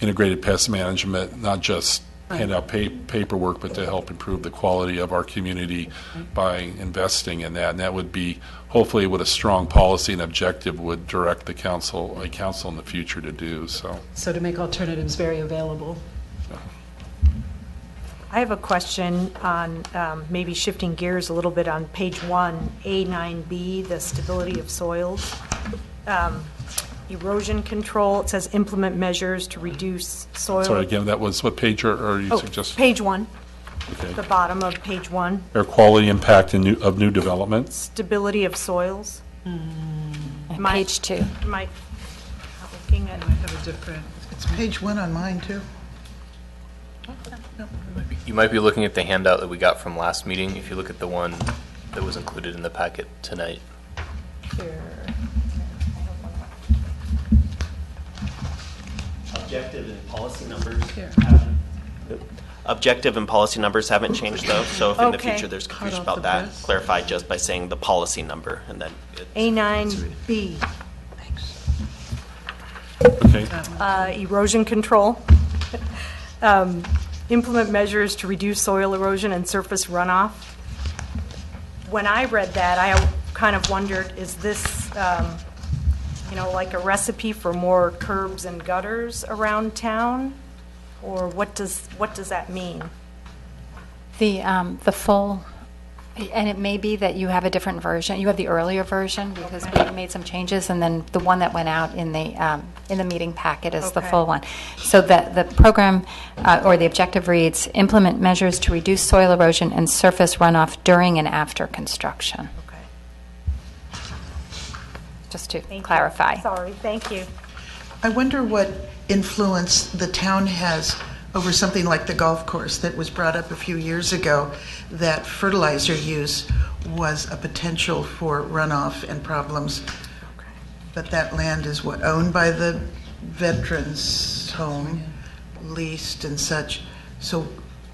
A: integrated pest management, not just hand out paperwork, but to help improve the quality of our community by investing in that. And that would be, hopefully, what a strong policy and objective would direct the council in the future to do. So
K: to make alternatives very available.
I: I have a question on maybe shifting gears a little bit on page 1, A9B, the stability of soils. Erosion control, it says implement measures to reduce soil.
A: Sorry, again, that was what page are you suggesting?
I: Page 1,
A: Okay.
I: the bottom of page 1.
A: Air quality impact of new developments.
I: Stability of soils.
J: Page 2.
I: Am I not looking at?
K: I have a different.
E: It's page 1 on mine, too.
N: You might be looking at the handout that we got from last meeting, if you look at the one that was included in the packet tonight.
C: Objective and policy numbers Objective and policy numbers haven't changed, though, so if in the future there's confusion about that, clarify just by saying the policy number, and then
I: A9B.
A: Okay.
I: Erosion control. Implement measures to reduce soil erosion and surface runoff. When I read that, I kind of wondered, is this, like a recipe for more curbs and gutters around town? Or what does that mean?
J: The full, and it may be that you have a different version. You have the earlier version because we made some changes, and then the one that went out in the meeting packet is the full one. So the program or the objective reads: implement measures to reduce soil erosion and surface runoff during and after construction.
I: Okay.
J: Just to clarify.
I: Sorry, thank you.
E: I wonder what influence the town has over something like the golf course that was brought up a few years ago, that fertilizer use was a potential for runoff and problems. Okay. But that land is owned by the veterans' home, leased and such. So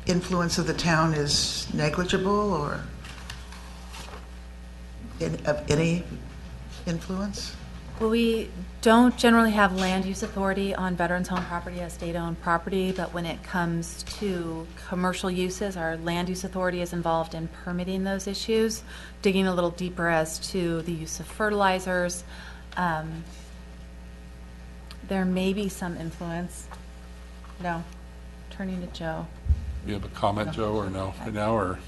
E: influence of the town is negligible or of any influence?
D: Well, we don't generally have land use authority on veterans' home property as state-owned property, but when it comes to commercial uses, our land use authority is involved in permitting those issues, digging a little deeper as to the use of fertilizers. There may be some influence. No. Turning to Joe.
A: You have a comment, Joe, or no? Right now, or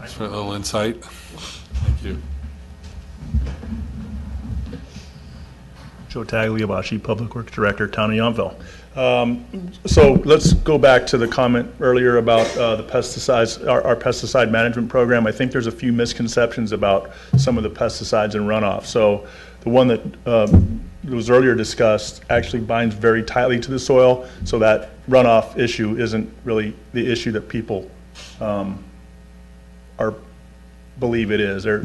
A: just for a little insight? Thank you.
O: Joe Tagliavashi, Public Works Director, Town of Yountville. So let's go back to the comment earlier about the pesticides, our pesticide management program. I think there's a few misconceptions about some of the pesticides and runoff. So the one that was earlier discussed actually binds very tightly to the soil, so that runoff issue isn't really the issue that people believe it is. There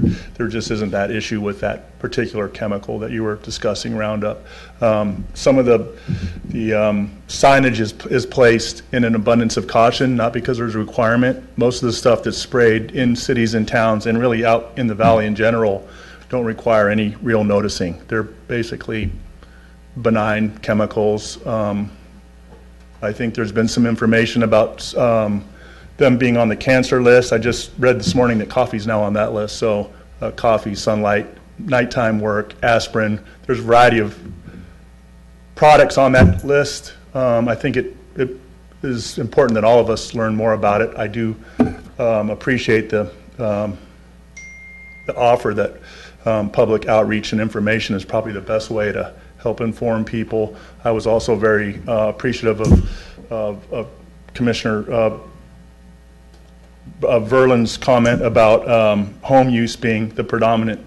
O: just isn't that issue with that particular chemical that you were discussing, Roundup. Some of the signage is placed in an abundance of caution, not because there's a requirement. Most of the stuff that's sprayed in cities and towns and really out in the valley in general don't require any real noticing. They're basically benign chemicals. I think there's been some information about them being on the cancer list. I just read this morning that coffee's now on that list. So coffee, sunlight, nighttime work, aspirin. There's a variety of products on that list. I think it is important that all of us learn more about it. I do appreciate the offer that public outreach and information is probably the best way to help inform people. I was also very appreciative of Commissioner Verlin's comment about home use being the predominant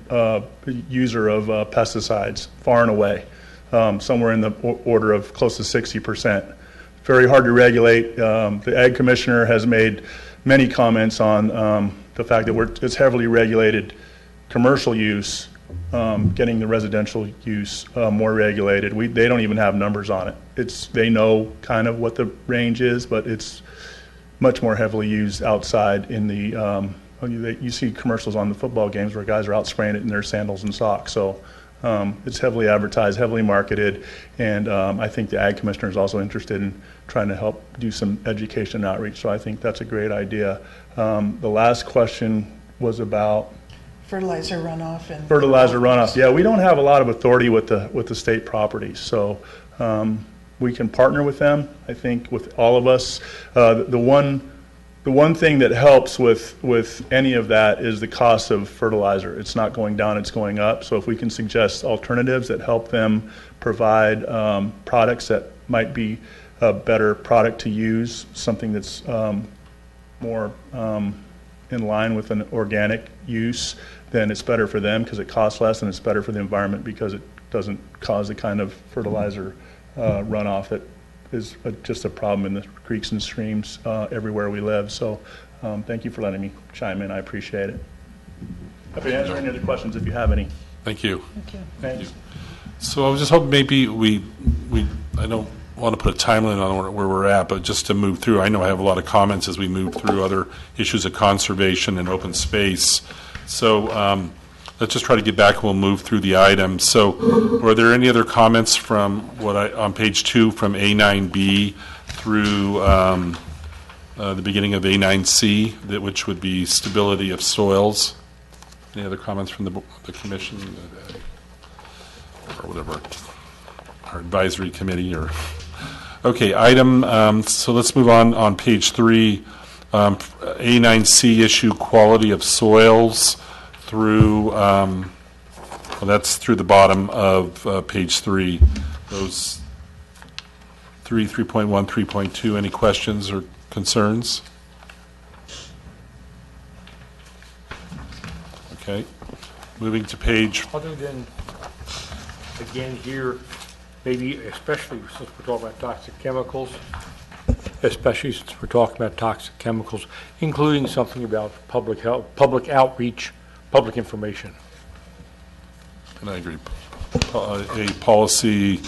O: user of pesticides, far and away, somewhere in the order of close to 60%. Very hard to regulate. The Ag Commissioner has made many comments on the fact that it's heavily regulated commercial use, getting the residential use more regulated. They don't even have numbers on it. They know kind of what the range is, but it's much more heavily used outside in the, you see commercials on the football games where guys are out spraying it in their sandals and socks. So it's heavily advertised, heavily marketed, and I think the Ag Commissioner is also interested in trying to help do some education and outreach. So I think that's a great idea. The last question was about
E: Fertilizer runoff and...
O: fertilizer runoff. Yeah, we don't have a lot of authority with the state properties, so we can partner with them, I think, with all of us. The one thing that helps with any of that is the cost of fertilizer. It's not going down, it's going up. So if we can suggest alternatives that help them provide products that might be a better product to use, something that's more in line with an organic use, then it's better for them because it costs less, and it's better for the environment because it doesn't cause the kind of fertilizer runoff that is just a problem in the creeks and streams everywhere we live. So thank you for letting me chime in. I appreciate it. Happy to answer any other questions if you have any.
A: Thank you.
E: Thank you.
O: Thanks.
A: So I was just hoping maybe I don't want to put a time limit on where we're at, but just to move through, I know I have a lot of comments as we move through other issues of conservation and open space. So let's just try to get back and we'll move through the items. So were there any other comments from on page 2 from A9B through the beginning of A9C, which would be stability of soils? Any other comments from the commission or whatever, our advisory committee? Or okay, so let's move on page 3, A9C issue, quality of soils, through that's through the bottom of page 3. Those 3.1, 3.2. Any questions or concerns? Okay, moving to page.
B: Other than, again here, maybe especially since we're talking about toxic chemicals, including something about public health, public outreach, public information.
A: And I agree. A policy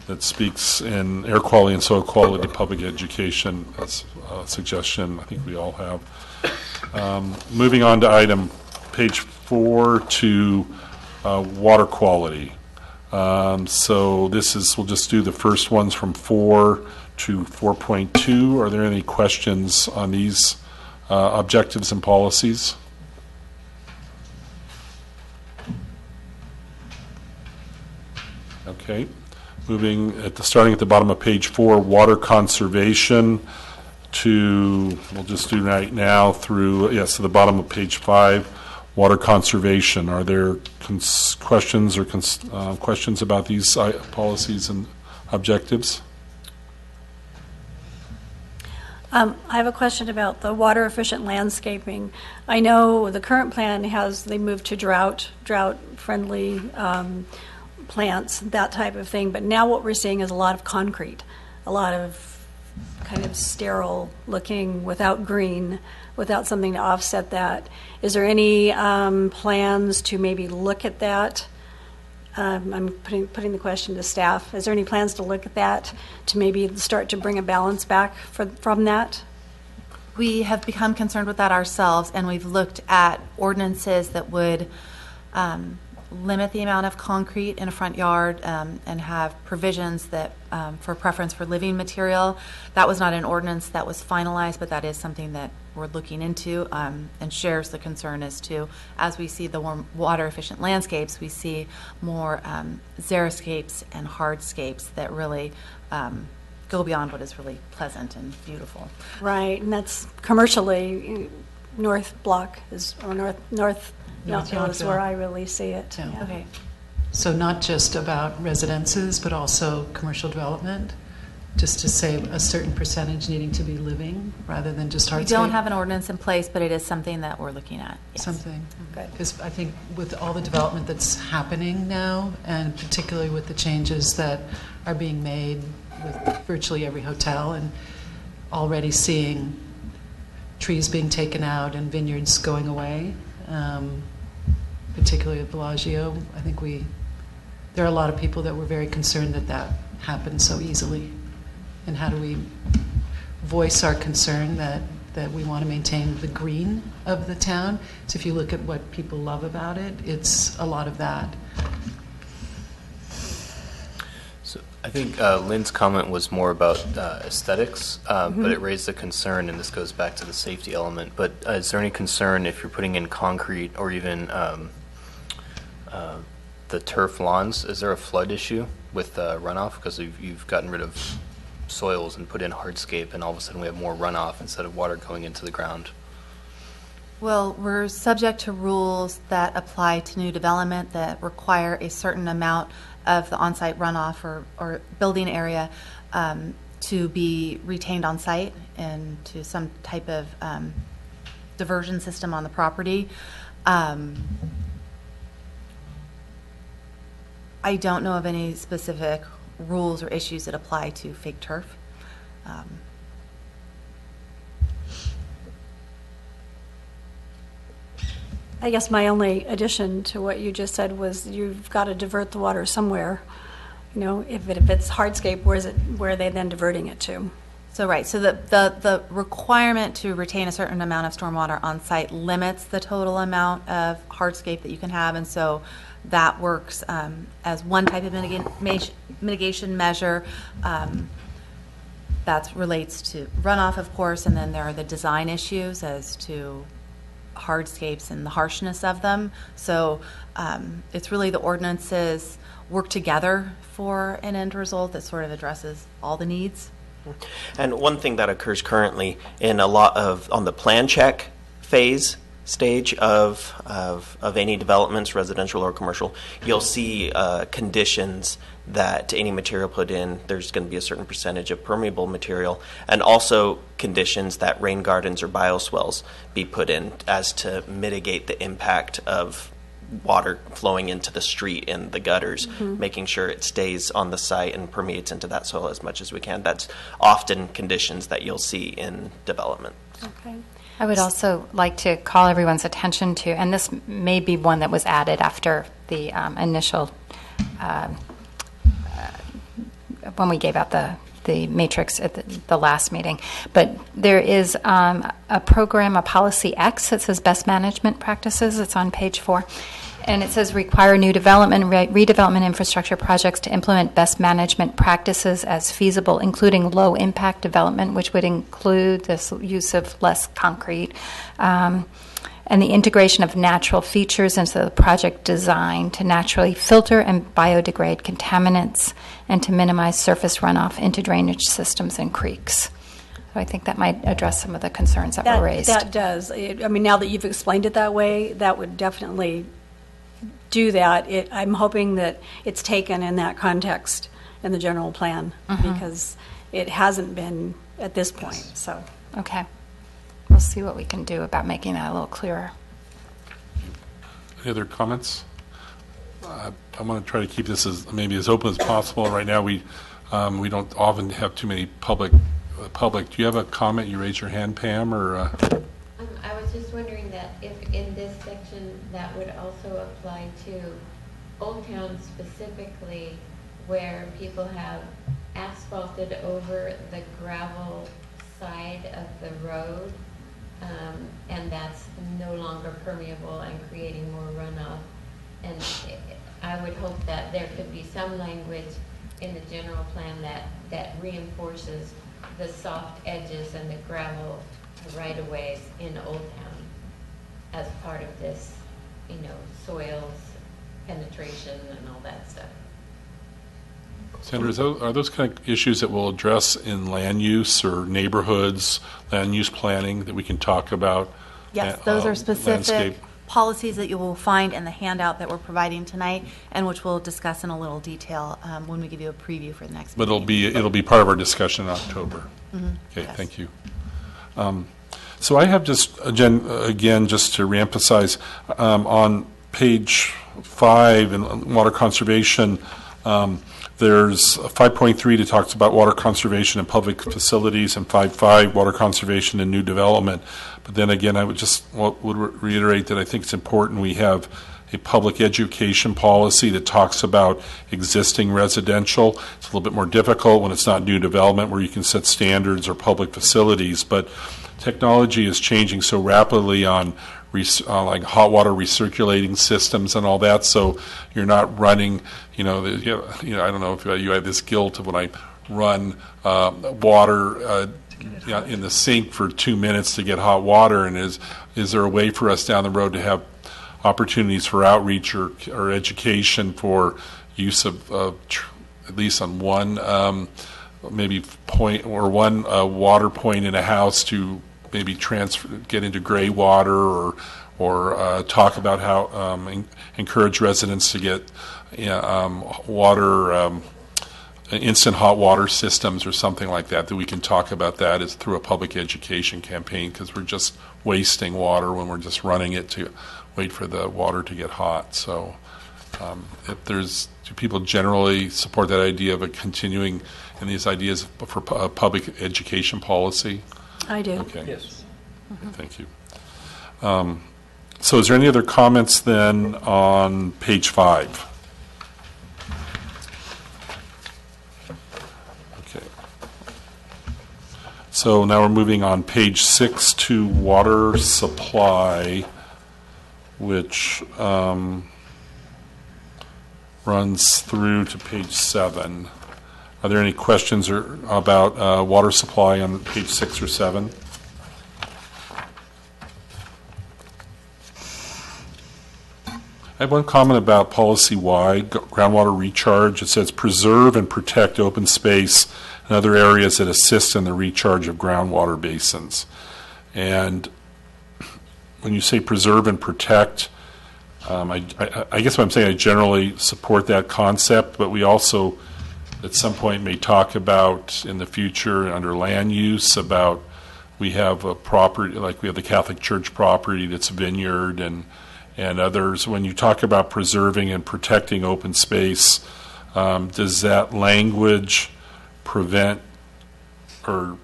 A: that speaks in air quality and soil quality, public education, that's a suggestion I think we all have. Moving on to page 4 to water quality. So we'll just do the first ones from 4 to 4.2. Are there any questions on these objectives and policies? Okay, starting at the bottom of page 4, water conservation we'll just do right now through, to the bottom of page 5, water conservation. Are there questions or questions about these policies and objectives?
F: I have a question about the water efficient landscaping. I know the current plan they moved to drought friendly plants, that type of thing, but now what we're seeing is a lot of concrete, a lot of kind of sterile looking, without green, without something to offset that. Is there any plans to maybe look at that? I'm putting the question to staff. Is there any plans to look at that to maybe start to bring a balance back from that?
D: We have become concerned with that ourselves, and we've looked at ordinances that would limit the amount of concrete in a front yard and have provisions that for preference for living material. That was not an ordinance that was finalized, but that is something that we're looking into and shares the concern as we see the water efficient landscapes, we see more xeriscapes and hardscapes that really go beyond what is really pleasant and beautiful.
F: Right, and that's commercially, North Block is, or North Yountville is where I really see it.
K: Yeah.
F: Yeah.
D: Okay.
K: So not just about residences, but also commercial development, just to say a certain percentage needing to be living rather than just hardscape?
D: We don't have an ordinance in place, but it is something that we're looking at. Yes.
K: Something.
F: Good.
K: Because I think with all the development that's happening now, and particularly with the changes that are being made with virtually every hotel, and already seeing trees being taken out and vineyards going away, particularly at Bellagio, I think there are a lot of people that were very concerned that happened so easily. And how do we voice our concern that that we want to maintain the green of the town. So if you look at what people love about it, it's a lot of that.
N: So I think Lynn's comment was more about aesthetics, but it raised a concern, and this goes back to the safety element. But is there any concern if you're putting in concrete or even the turf lawns? Is there a flood issue with runoff? Because you've gotten rid of soils and put in hardscape, and all of a sudden we have more runoff instead of water going into the ground.
D: Well, we're subject to rules that apply to new development that require a certain amount of the on-site runoff or building area to be retained on site and to some type of diversion system on the property. I don't know of any specific rules or issues that apply to fake turf.
F: I guess my only addition to what you just said was you've got to divert the water somewhere. You know, if it's hardscape, where are they then diverting it to?
D: So right, so the requirement to retain a certain amount of stormwater on site limits the total amount of hardscape that you can have, and so that works as one type of mitigation measure. That relates to runoff, of course, and then there are the design issues as to hardscapes and the harshness of them. So it's really the ordinances work together for an end result that sort of addresses all the needs.
C: And one thing that occurs currently in a lot of, on the plan check phase stage of any developments, residential or commercial, you'll see conditions that any material put in, there's going to be a certain percentage of permeable material, and also conditions that rain gardens or bioswales be put in as to mitigate the impact of water flowing into the street and the gutters, making sure it stays on the site and permeates into that soil as much as we can. That's often conditions that you'll see in development.
F: Okay.
J: I would also like to call everyone's attention to, and this may be one that was added after the initial, when we gave out the matrix at the last meeting, but there is a program, a policy X that says best management practices. It's on page 4. And it says require new development, redevelopment infrastructure projects to implement best management practices as feasible, including low impact development, which would include the use of less concrete, and the integration of natural features into the project design to naturally filter and biodegrade contaminants and to minimize surface runoff into drainage systems and creeks. So I think that might address some of the concerns that were raised.
F: That does. I mean, now that you've explained it that way, that would definitely do that. I'm hoping that it's taken in that context in the general plan, because it hasn't been at this point. So
J: okay. We'll see what we can do about making that a little clearer.
A: Any other comments? I want to try to keep this as maybe as open as possible. Right now, we don't often have too many public. Do you have a comment? You raised your hand, Pam, or?
G: I was just wondering that if in this section that would also apply to Old Town specifically, where people have asphalted over the gravel side of the road, and that's no longer permeable and creating more runoff. And I would hope that there could be some language in the general plan that reinforces the soft edges and the gravel right-of-ways in Old Town as part of this, soils penetration and all that stuff.
A: Sandra, are those kind of issues that we'll address in land use or neighborhoods, land use planning that we can talk about?
D: Yes, those are specific
A: landscape
D: policies that you will find in the handout that we're providing tonight, and which we'll discuss in a little detail when we give you a preview for the next
A: But
D: meeting.
A: it'll be part of our discussion in October. Okay,
D: Yes.
A: thank you. So I have just, again, just to reemphasize, on page 5 in water conservation, there's 5.3 that talks about water conservation in public facilities, and 5.5 water conservation in new development. But then again, I would reiterate that I think it's important we have a public education policy that talks about existing residential. It's a little bit more difficult when it's not new development where you can set standards or public facilities, but technology is changing so rapidly on like hot water recirculating systems and all that, so you're not running, I don't know if you have this guilt of when I run water in the sink for 2 minutes to get hot water, and is there a way for us down the road to have opportunities for outreach or education for use of at least on one maybe point or one water point in a house to maybe get into gray water or talk about how encourage residents to get water instant hot water systems or something like that we can talk about that as through a public education campaign, because we're just wasting water when we're just running it to wait for the water to get hot. So do people generally support that idea of a continuing in these ideas for public education policy?
F: I do.
A: Okay.
B: Yes.
A: Okay, thank you. So is there any other comments then on page 5? Okay. So now we're moving on page 6 to water supply, which runs through to page 7. Are there any questions about water supply on page 6 or 7? I have one comment about policy Y, groundwater recharge. It says preserve and protect open space and other areas that assist in the recharge of groundwater basins. And when you say preserve and protect, I guess what I'm saying, I generally support that concept, but we also at some point may talk about in the future under land use about we have a property, like we have the Catholic Church property that's vineyard and others. When you talk about preserving and protecting open space, does that language prevent or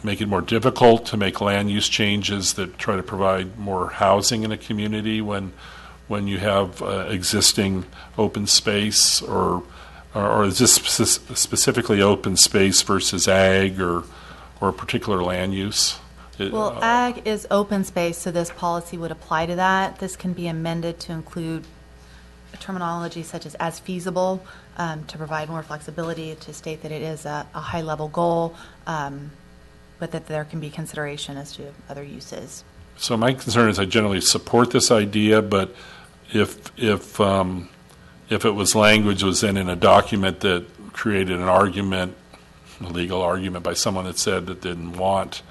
A: make it more difficult to make land use changes that try to provide more housing in a community when you have existing open space, or is this specifically open space versus ag or a particular land use?
D: Well, ag is open space, so this policy would apply to that. This can be amended to include a terminology such as feasible, to provide more flexibility, to state that it is a high-level goal, but that there can be consideration as to other uses.
A: So my concern is I generally support this idea, but if it was language was then in a document that created an argument, a legal argument by someone that said that didn't want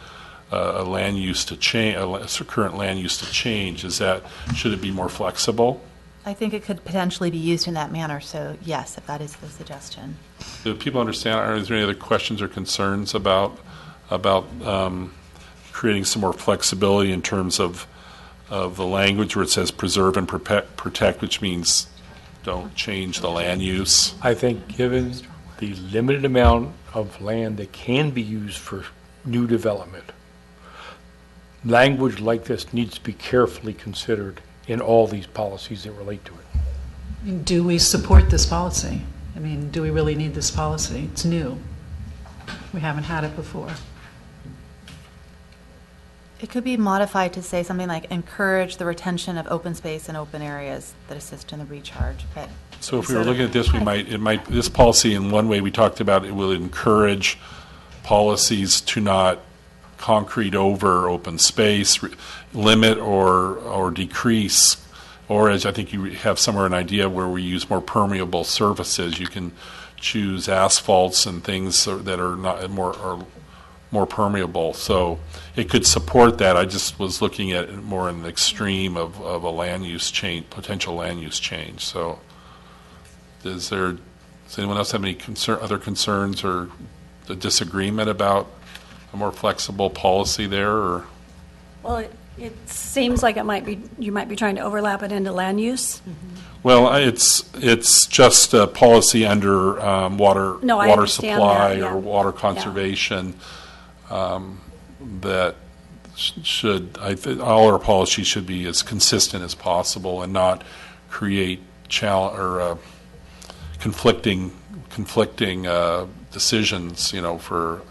A: a land use to change, a current land use to change, should it be more flexible?
D: I think it could potentially be used in that manner, so yes, if that is the suggestion.
A: Do people understand? Is there any other questions or concerns about creating some more flexibility in terms of the language where it says preserve and protect, which means don't change the land use?
B: I think given the limited amount of land that can be used for new development, language like this needs to be carefully considered in all these policies that relate to it.
K: Do we support this policy? I mean, do we really need this policy? It's new. We haven't had it before.
D: It could be modified to say something like encourage the retention of open space and open areas that assist in the recharge. But
A: so if we were looking at this, this policy in one way we talked about it will encourage policies to not concrete over open space, limit or decrease, or as I think you have somewhere an idea where we use more permeable surfaces. You can choose asphalts and things that are not more permeable. So it could support that. I just was looking at it more in the extreme of a land use change, potential land use change. So does anyone else have any other concerns or a disagreement about a more flexible policy there? Or?
F: Well, it seems like you might be trying to overlap it into land use.
K: Mm-hmm.
A: Well, it's just a policy under water supply
F: that, yeah.
A: or water conservation that all our policies should be as consistent as possible and not create conflicting decisions, for,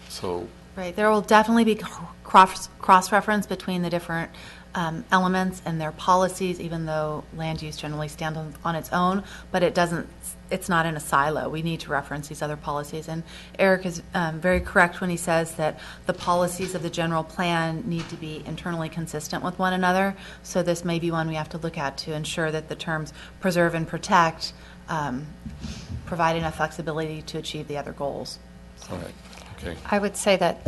A: so.
D: Right, there will definitely be cross-reference between the different elements and their policies, even though land use generally stands on its own, but it's not in a silo. We need to reference these other policies. And Eric is very correct when he says that the policies of the general plan need to be internally consistent with one another. So this may be one we have to look at to ensure that the terms preserve and protect provide enough flexibility to achieve the other goals.
A: All right. Okay.
J: I would say that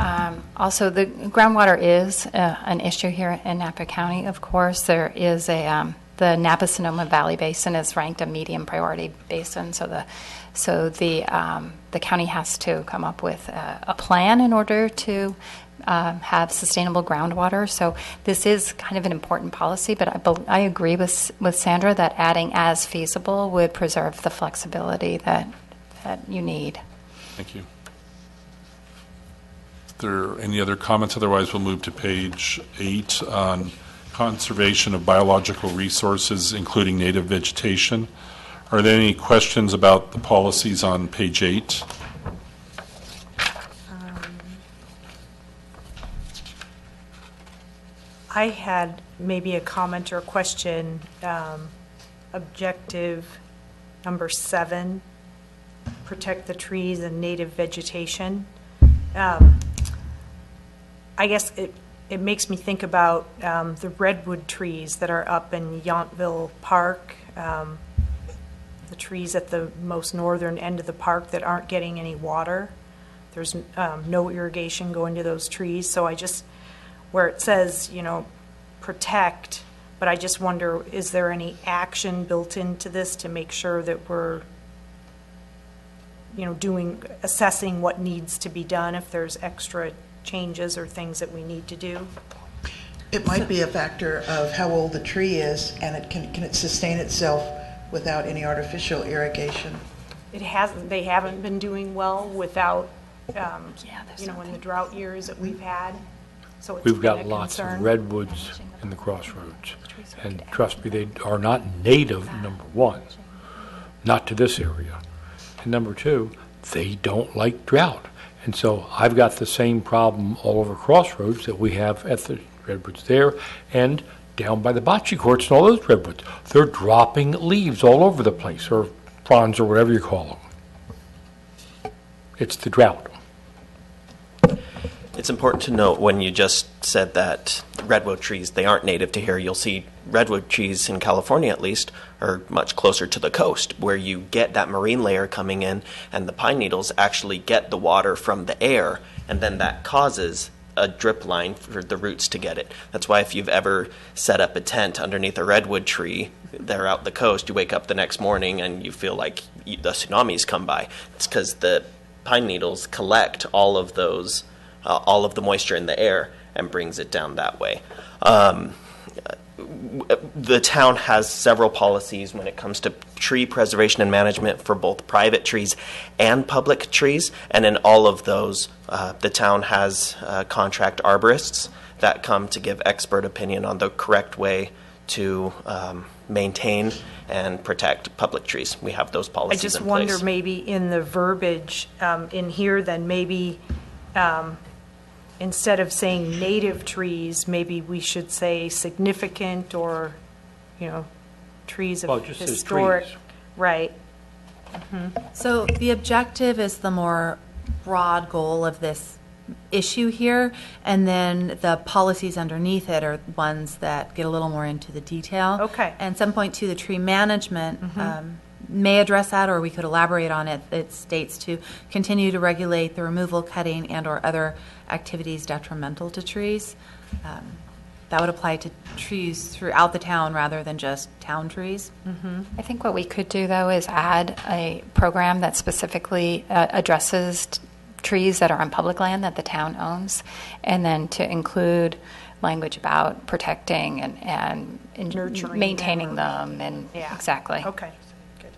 J: also the groundwater is an issue here in Napa County, of course. There is the Napa-Sonoma Valley Basin is ranked a medium priority basin, so the county has to come up with a plan in order to have sustainable groundwater. So this is kind of an important policy, but I agree with Sandra that adding as feasible would preserve the flexibility that you need.
A: Thank you. There any other comments? Otherwise, we'll move to page 8 on conservation of biological resources, including native vegetation. Are there any questions about the policies on page 8?
I: I had maybe a comment or a question. Objective number 7, protect the trees and native vegetation. I guess it makes me think about the redwood trees that are up in Yountville Park, the trees at the most northern end of the park that aren't getting any water. There's no irrigation going to those trees. So where it says, protect, but I just wonder, is there any action built into this to make sure that we're, assessing what needs to be done if there's extra changes or things that we need to do?
E: It might be a factor of how old the tree is, and can it sustain itself without any artificial irrigation?
I: They haven't been doing well without, in the drought years that we've had. So it's
B: We've got
I: been a
B: lots
I: concern.
B: of redwoods in the crossroads. And trust me, they are not native, number one, not to this area. And number two, they don't like drought. And so I've got the same problem all over Crossroads that we have at the redwoods there and down by the bocce courts and all those redwoods. They're dropping leaves all over the place, or fronds, or whatever you call them. It's the drought.
C: It's important to note when you just said that redwood trees, they aren't native to here. You'll see redwood trees in California, at least, are much closer to the coast, where you get that marine layer coming in, and the pine needles actually get the water from the air, and then that causes a drip line for the roots to get it. That's why if you've ever set up a tent underneath a redwood tree there out the coast, you wake up the next morning and you feel like the tsunamis come by. It's because the pine needles collect all of the moisture in the air and brings it down that way. The town has several policies when it comes to tree preservation and management for both private trees and public trees, and in all of those, the town has contract arborists that come to give expert opinion on the correct way to maintain and protect public trees. We have those policies in place.
I: I just wonder, maybe in the verbiage in here, then maybe instead of saying native trees, maybe we should say significant, or, trees of
B: just says
I: historic.
B: trees.
I: Right.
D: So the objective is the more broad goal of this issue here, and then the policies underneath it are ones that get a little more into the detail.
I: Okay.
D: And 7.2, the tree management, may address that, or we could elaborate on it. It states to continue to regulate the removal, cutting, and or other activities detrimental to trees. That would apply to trees throughout the town rather than just town trees.
J: I think what we could do, though, is add a program that specifically addresses trees that are on public land that the town owns, and then to include language about protecting and
I: Nurturing
J: maintaining
I: them.
J: them.
I: Yeah.
J: Exactly.
I: Okay. Good.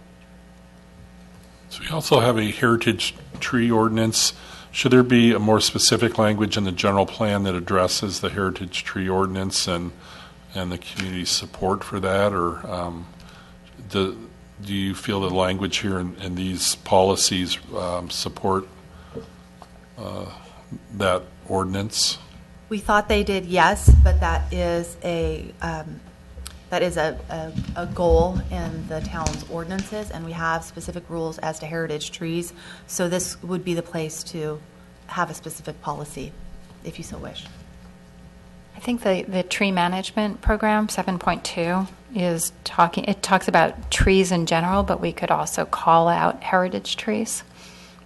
A: So we also have a heritage tree ordinance Should there be a more specific language in the general plan that addresses the heritage tree ordinance and the community support for that, or do you feel the language here in these policies support that ordinance?
D: We thought they did, yes, but that is a goal in the town's ordinances, and we have specific rules as to heritage trees. So this would be the place to have a specific policy, if you so wish.
J: I think the tree management program, 7.2, it talks about trees in general, but we could also call out heritage trees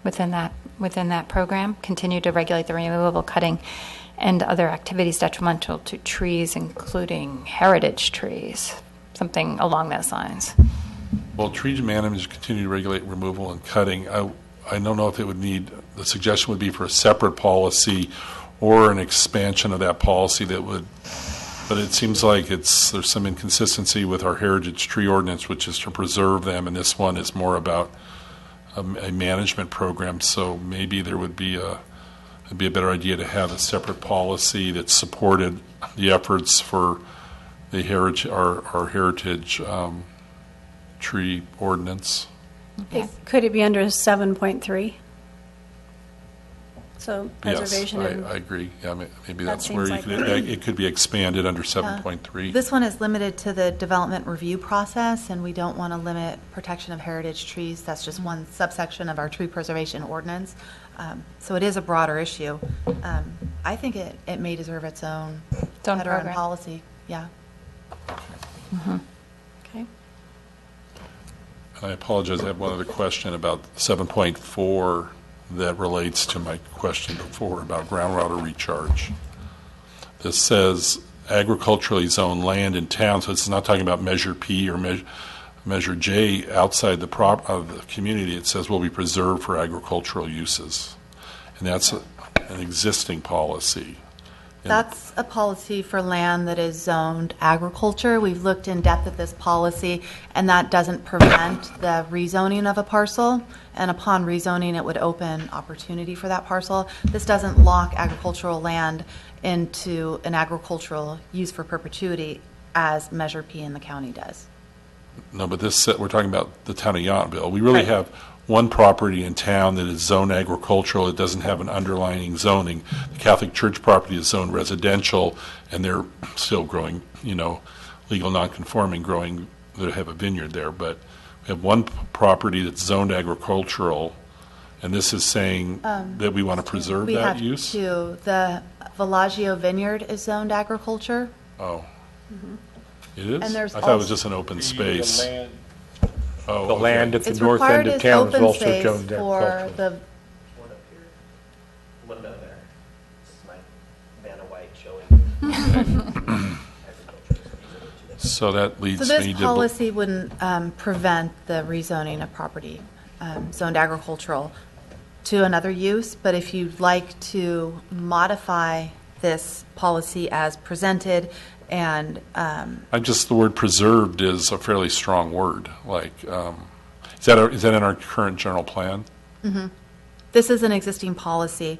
J: within that program, continue to regulate the removal, cutting, and other activities detrimental to trees, including heritage trees, something along those lines.
A: Well, tree management continue to regulate removal and cutting. I don't know if it would need, the suggestion would be for a separate policy or an expansion of that policy that would, but it seems like there's some inconsistency with our heritage tree ordinance, which is to preserve them, and this one is more about a management program. So maybe there would be it'd be a better idea to have a separate policy that supported the efforts for the our heritage tree ordinance.
F: Could it be under 7.3? So preservation.
A: Yes,
F: and
A: I agree. Yeah, maybe
F: That
A: that's where
F: seems
A: it could be expanded under 7.3.
D: This one is limited to the development review process, and we don't want to limit protection of heritage trees. That's just one subsection of our tree preservation ordinance. So it is a broader issue. I think it may deserve its own header and
J: program.
D: policy. Yeah.
F: Okay.
A: And I apologize, I have one other question about 7.4 that relates to my question before about groundwater recharge. This says agriculturally zoned land in town, so it's not talking about Measure P or Measure J outside of the community. It says will be preserved for agricultural uses. And that's an existing policy.
D: That's a policy for land that is zoned agriculture. We've looked in depth at this policy, and that doesn't prevent the rezoning of a parcel. And upon rezoning, it would open opportunity for that parcel. This doesn't lock agricultural land into an agricultural use for perpetuity as Measure P in the county does.
A: No, but we're talking about the town of Yountville. We really have one property in town that is zoned agricultural. It doesn't have an underlying zoning. The Catholic Church property is zoned residential, and they're still growing, legal non-conforming, growing, they have a vineyard there. But we have one property that's zoned agricultural, and this is saying that we want to preserve that use?
D: We have two. The Villaggio Vineyard is zoned agriculture.
A: Oh. It is?
D: And there's
A: I thought it was just an open space. Oh,
B: The
A: okay.
B: land at the
D: It's
B: north
D: required
B: end of
D: as
B: town is
D: open
B: also
D: space
B: zoned
D: for
B: agricultural.
D: the
C: One up here, one down there. This is my Vanna White showing.
A: So that leads
D: So
A: me
D: this
A: to...
D: policy wouldn't prevent the rezoning of property zoned agricultural to another use, but if you'd like to modify this policy as presented and...
A: the word preserved is a fairly strong word. Is that in our current general plan?
D: Mm-hmm. This is an existing policy.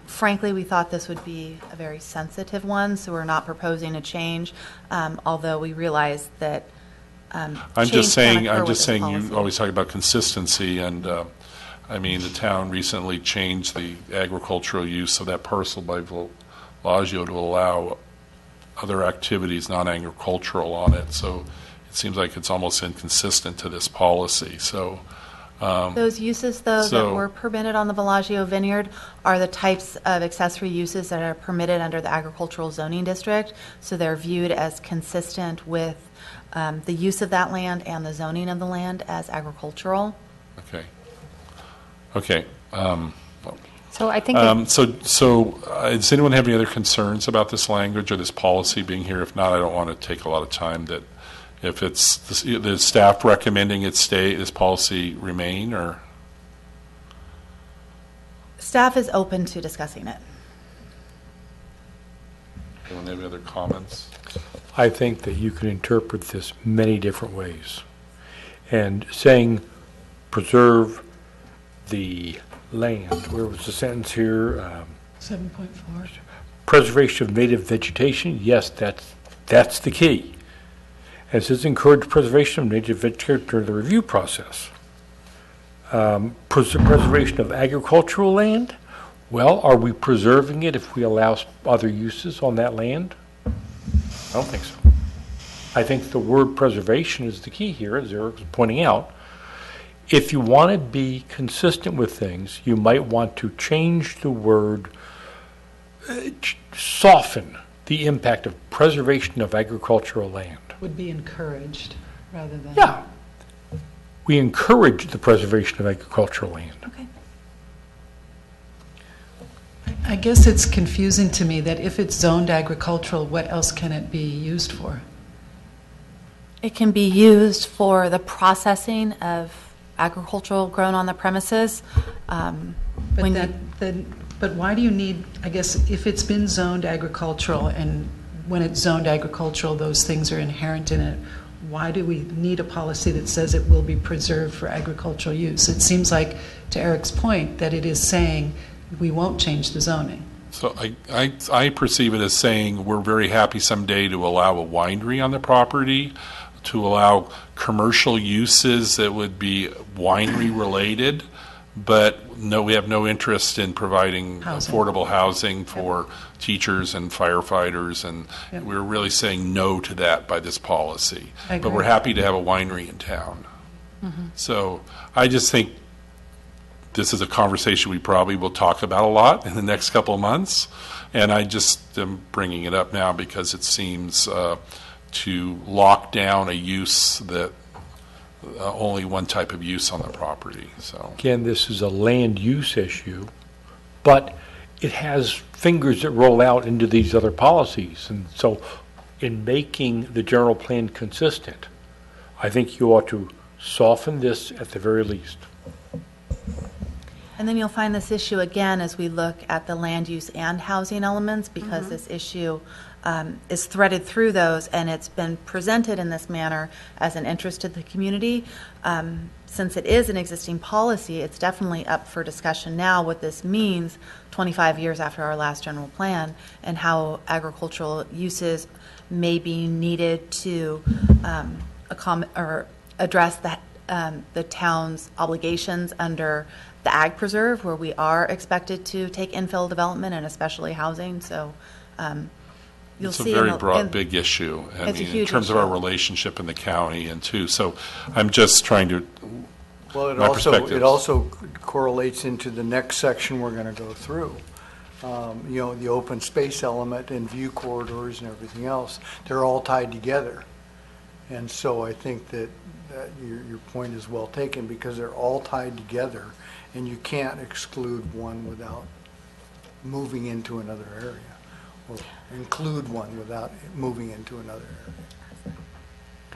D: Frankly, we thought this would be a very sensitive one, so we're not proposing a change, although we realize that
A: I'm
D: change
A: just
D: can
A: saying,
D: occur with this
A: you
D: policy.
A: always talk about consistency, and the town recently changed the agricultural use of that parcel by Villaggio to allow other activities, non-agricultural, on it. So it seems like it's almost inconsistent to this policy. So
D: those uses, though, that were permitted on the Villaggio Vineyard are the types of accessory uses that are permitted under the agricultural zoning district. So they're viewed as consistent with the use of that land and the zoning of the land as agricultural.
A: Okay.
J: So I think
A: does anyone have any other concerns about this language or this policy being here? If not, I don't want to take a lot of time. That if it's the staff recommending this policy remain, or
D: Staff is open to discussing it.
A: anyone have any other comments?
B: I think that you can interpret this many different ways. And saying preserve the land. Where was the sentence here?
K: 7.4.
B: Preservation of native vegetation, yes, that's the key. And it says encourage preservation of native vegetation during the review process. Preservation of agricultural land, well, are we preserving it if we allow other uses on that land? I don't think so. I think the word preservation is the key here, as Eric was pointing out. If you want to be consistent with things, you might want to change the word, soften the impact of preservation of agricultural land.
K: Would be encouraged rather than.
B: Yeah. We encourage the preservation of agricultural land.
K: Okay. I guess it's confusing to me that if it's zoned agricultural, what else can it be used for?
D: It can be used for the processing of agricultural grown on the premises.
K: But why do you need, I guess, if it's been zoned agricultural and when it's zoned agricultural, those things are inherent in it, why do we need a policy that says it will be preserved for agricultural use? It seems like, to Eric's point, that it is saying we won't change the zoning.
A: So I perceive it as saying we're very happy someday to allow a winery on the property, to allow commercial uses that would be winery related, but no, we have no interest in providing affordable housing for teachers and firefighters, and we're really saying no to that by this policy. But we're happy to have a winery in town. So I just think this is a conversation we probably will talk about a lot in the next couple of months, and I just am bringing it up now because it seems to lock down a use that only one type of use on the property. So
B: again, this is a land use issue, but it has fingers that roll out into these other policies. And so in making the general plan consistent, I think you ought to soften this at the very least.
D: And then you'll find this issue again as we look at the land use and housing elements, because this issue is threaded through those, and it's been presented in this manner as an interest to the community. Since it is an existing policy, it's definitely up for discussion now what this means 25 years after our last general plan, and how agricultural uses may be needed to address the town's obligations under the Ag Preserve, where we are expected to take infill development and especially housing. So you'll see
A: it's a very broad, big issue. I mean, in terms of our relationship in the county, and too. So I'm just trying to.
L: Well, it also correlates into the next section we're going to go through. The open space element and view corridors and everything else, they're all tied together. And so I think that your point is well taken, because they're all tied together, and you can't exclude one without moving into another area, or include one without moving into another area.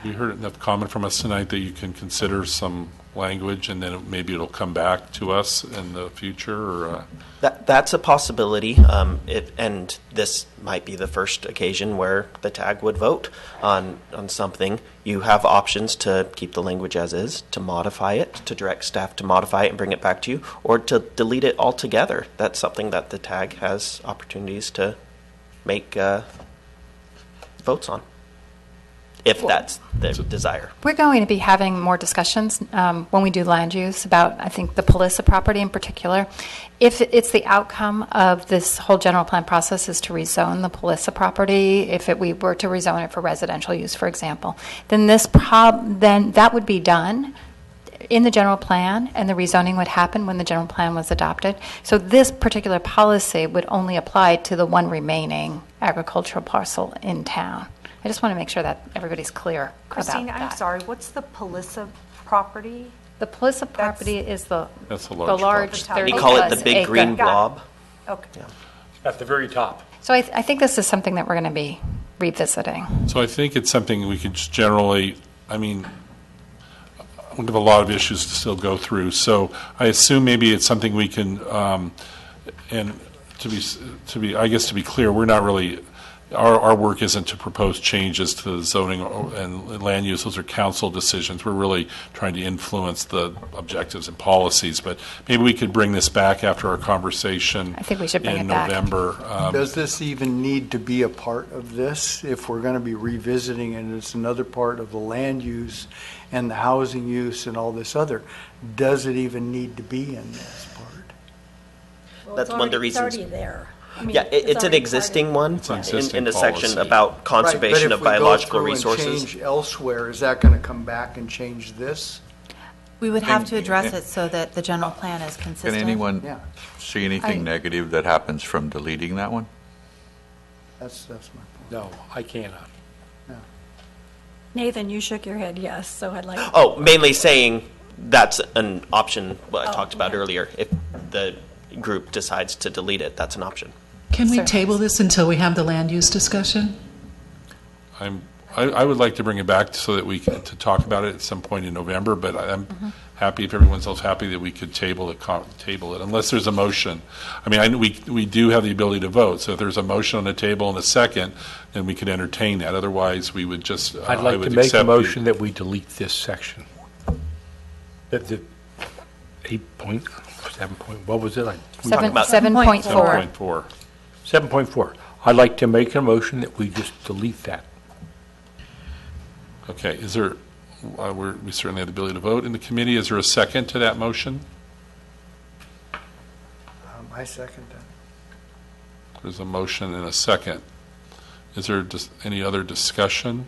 A: You heard enough comment from us tonight that you can consider some language, and then maybe it'll come back to us in the future? Or
C: That's a possibility, and this might be the first occasion where the TAG would vote on something. You have options to keep the language as is, to modify it, to direct staff to modify it and bring it back to you, or to delete it altogether. That's something that the TAG has opportunities to make votes on, if that's the desire.
J: We're going to be having more discussions when we do land use about, I think, the Palissa property in particular. If it's the outcome of this whole general plan process is to rezone the Palissa property, if we were to rezone it for residential use, for example, then then that would be done in the general plan, and the rezoning would happen when the general plan was adopted. So this particular policy would only apply to the one remaining agricultural parcel in town. I just want to make sure that everybody's clear
I: Christine,
J: about that.
I: I'm sorry, what's the Palissa property?
J: The Palissa property is the large 30
C: We call it the big green blob.
I: Okay.
C: Yeah.
B: At the very top.
J: So I think this is something that we're going to be revisiting.
A: So I think it's something we could just generally, we have a lot of issues to still go through. So I assume maybe it's something we can, and to be clear, we're not really our work isn't to propose changes to the zoning and land use. Those are council decisions. We're really trying to influence the objectives and policies, but maybe we could bring this back after our conversation.
J: I think we should bring
A: in
J: it back.
A: November.
L: Does this even need to be a part of this if we're going to be revisiting and it's another part of the land use and the housing use and all this other? Does it even need to be in this part?
I: Well,
C: That's one of the reasons.
I: It's already there. I mean,
C: Yeah, it's an
I: already
C: existing one
A: It's an existing
C: in the section
A: policy.
C: about conservation of biological
L: Right, but if we go through
C: resources.
L: and change elsewhere, is that going to come back and change this?
D: We would have to address it so that the general plan is
M: Can
D: consistent.
M: anyone
L: Yeah.
M: see anything negative that happens from deleting that one?
L: That's my point.
B: No, I cannot.
F: Nathan, you shook your head yes, so I'd like.
C: Oh, mainly saying that's an option, what I talked about
F: okay.
C: earlier. If the group decides to delete it, that's an option.
K: Can we
J: Certainly.
K: table this until we have the land use discussion?
A: I would like to bring it back so that we can to talk about it at some point in November, but I'm happy, if everyone else happy, that we could table it, unless there's a motion. I mean, we do have the ability to vote, so if there's a motion on the table in a second, then we could entertain that. Otherwise, we would just,
B: I'd
A: I
B: like
A: would
B: to make a
A: accept the-
B: motion that we delete this section. The 7 point, what was it? We talked about
J: 7.4.
A: 7.4.
B: 7.4. I'd like to make a motion that we just delete that.
A: Okay, is there, we certainly have the ability to vote in the committee. Is there a second to that motion?
L: I second that.
A: There's a motion and a second. Is there any other discussion?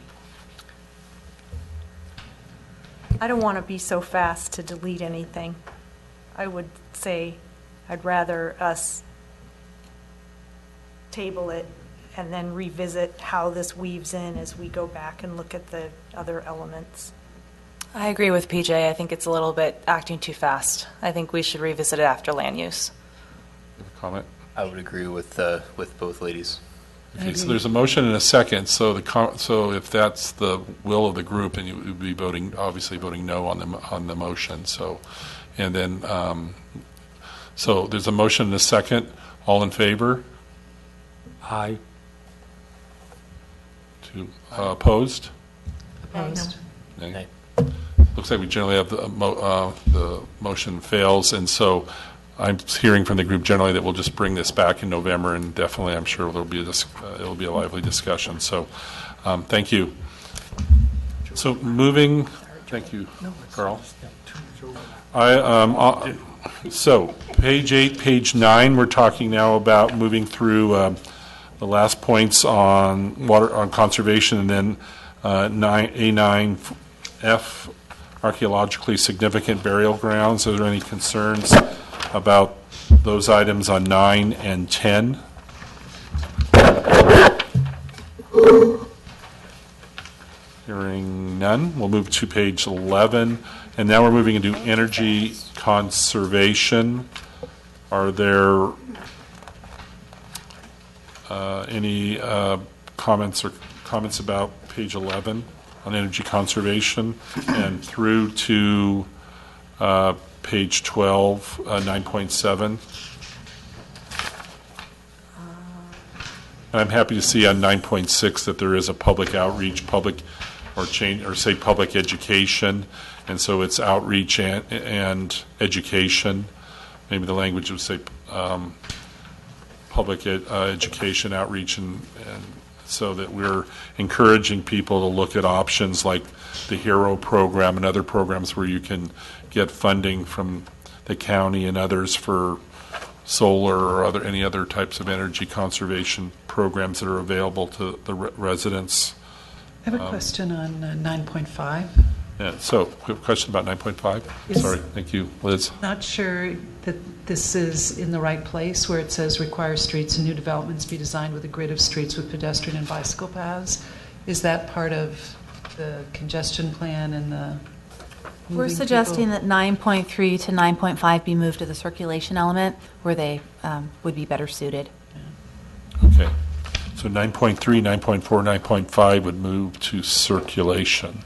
I: I don't want to be so fast to delete anything. I would say I'd rather us table it and then revisit how this weaves in as we go back and look at the other elements.
P: I agree with PJ. I think it's a little bit acting too fast. I think we should revisit it after land use.
A: You have a comment?
N: I would agree with both ladies.
A: Okay, so there's a motion and a second, so so if that's the will of the group, and you would be obviously voting no on the motion, so, and then, so there's a motion and a second, all in favor?
B: Aye.
A: Opposed?
K: Opposed?
A: Nay. Looks like we generally have the motion fails, and so I'm hearing from the group generally that we'll just bring this back in November, and definitely I'm sure it'll be a lively discussion. So, thank you. So moving, thank you, Carl. So page 8, page 9, we're talking now about moving through the last points on water, on conservation, and then A9F, archaeologically significant burial grounds. Are there any concerns about those items on 9 and 10? Hearing none, we'll move to page 11, and now we're moving into energy conservation. Are there any comments about page 11 on energy conservation and through to page 12, 9.7? I'm happy to see on 9.6 that there is a public outreach, public education, and so it's outreach and education. Maybe the language would say public education, outreach, and so that we're encouraging people to look at options like the HERO program and other programs where you can get funding from the county and others for solar or any other types of energy conservation programs that are available to the residents.
K: I have a question on 9.5.
A: Yeah, so we have a question about 9.5.
K: Yes.
A: Sorry, thank you, Liz.
K: Not sure that this is in the right place where it says require streets and new developments be designed with a grid of streets with pedestrian and bicycle paths. Is that part of the congestion plan and the
D: We're
K: moving
D: suggesting
K: people?
D: that 9.3 to 9.5 be moved to the circulation element where they would be better suited.
A: Okay. So 9.3, 9.4, 9.5 would move to circulation.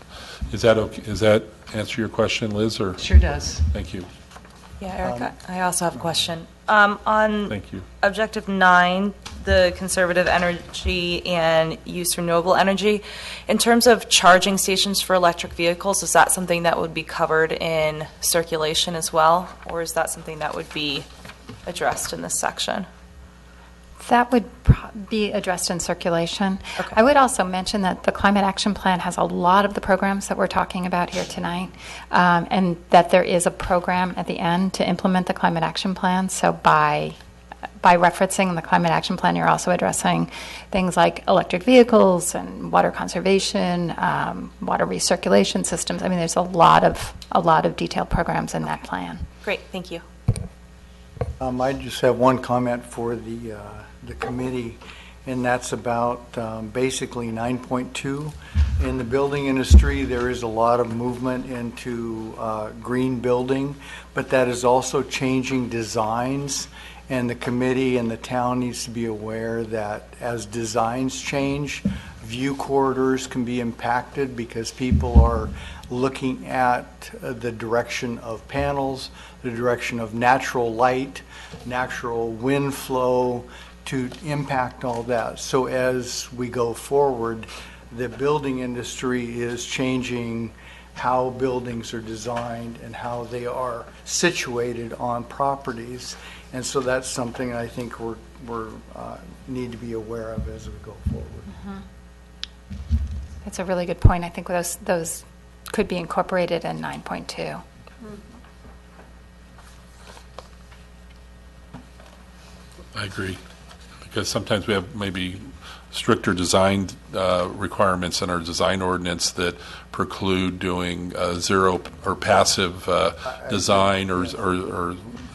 A: Is that okay? Does that answer your question, Liz? Or
K: Sure does.
A: Thank you.
P: Yeah, Erica, I also have a question. On
A: Thank you.
P: Objective 9, the conservative energy and use renewable energy. In terms of charging stations for electric vehicles, is that something that would be covered in circulation as well, or is that something that would be addressed in this section?
J: That would be addressed in circulation.
P: Okay.
J: I would also mention that the Climate Action Plan has a lot of the programs that we're talking about here tonight, and that there is a program at the end to implement the Climate Action Plan. So by referencing the Climate Action Plan, you're also addressing things like electric vehicles and water conservation, water recirculation systems. I mean, there's a lot of detailed programs in that plan.
P: Great, thank you.
L: I just have one comment for the committee, and that's about basically 9.2. In the building industry, there is a lot of movement into green building, but that is also changing designs, and the committee and the town needs to be aware that as designs change, view corridors can be impacted because people are looking at the direction of panels, the direction of natural light, natural wind flow, to impact all that. So as we go forward, the building industry is changing how buildings are designed and how they are situated on properties. And so that's something I think we're need to be aware of as we go forward.
J: Mm-hmm. That's a really good point. I think those could be incorporated in 9.2.
A: I agree, because sometimes we have maybe stricter design requirements in our design ordinance that preclude doing zero or passive design or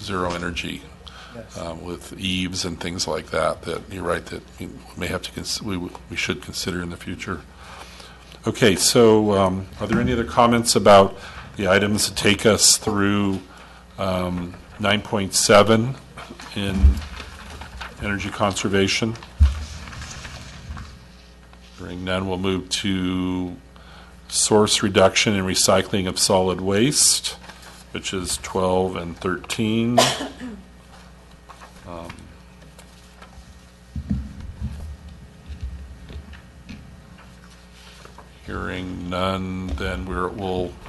A: zero energy.
L: Yes.
A: With eaves and things like that. That you're right, that we may have to we should consider in the future. Okay, so are there any other comments about the items that take us through 9.7 in energy conservation? Hearing none, we'll move to source reduction and recycling of solid waste, which is 12 and 13. Hearing none, then we're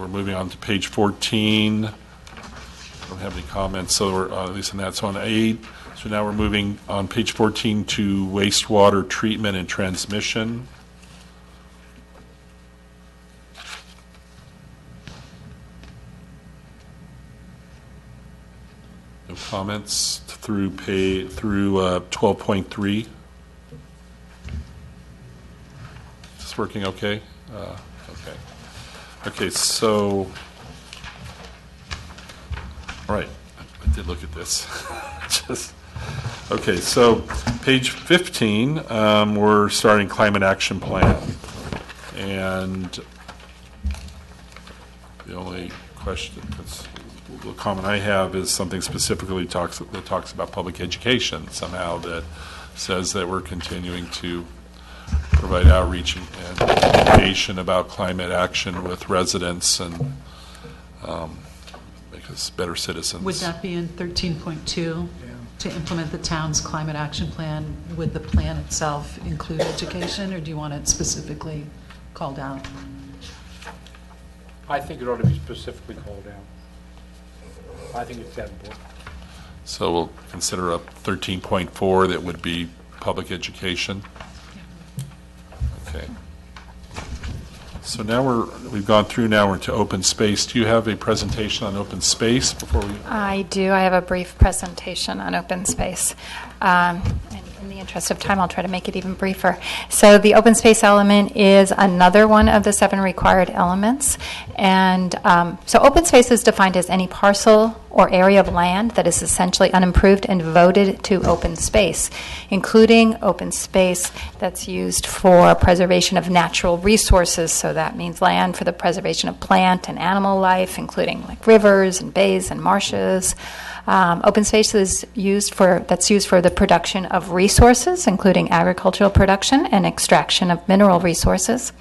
A: moving on to page 14. Don't have any comments, so we're at least on that. So on 8. So now we're moving on page 14 to wastewater treatment and transmission. No comments through 12.3. Is this working okay? Okay. Okay, so, all right, I did look at this. Okay, so page 15, we're starting climate action plan. And the only the comment I have is something specifically talks about public education somehow, that says that we're continuing to provide outreach and education about climate action with residents and make us better citizens.
K: Would that be in 13.2 to implement the town's climate action plan? Would the plan itself include education, or do you want it specifically called out?
B: I think it ought to be specifically called out. I think it's that important.
A: So we'll consider a 13.4 that would be public education. Okay. So now we've gone through, now we're into open space. Do you have a presentation on open space before we?
J: I do. I have a brief presentation on open space. And in the interest of time, I'll try to make it even briefer. So the open space element is another one of the 7 required elements. And so open space is defined as any parcel or area of land that is essentially unimproved and devoted to open space, including open space that's used for preservation of natural resources. So that means land for the preservation of plant and animal life, including like rivers and bays and marshes. Open space is used for the production of resources, including agricultural production and extraction of mineral resources.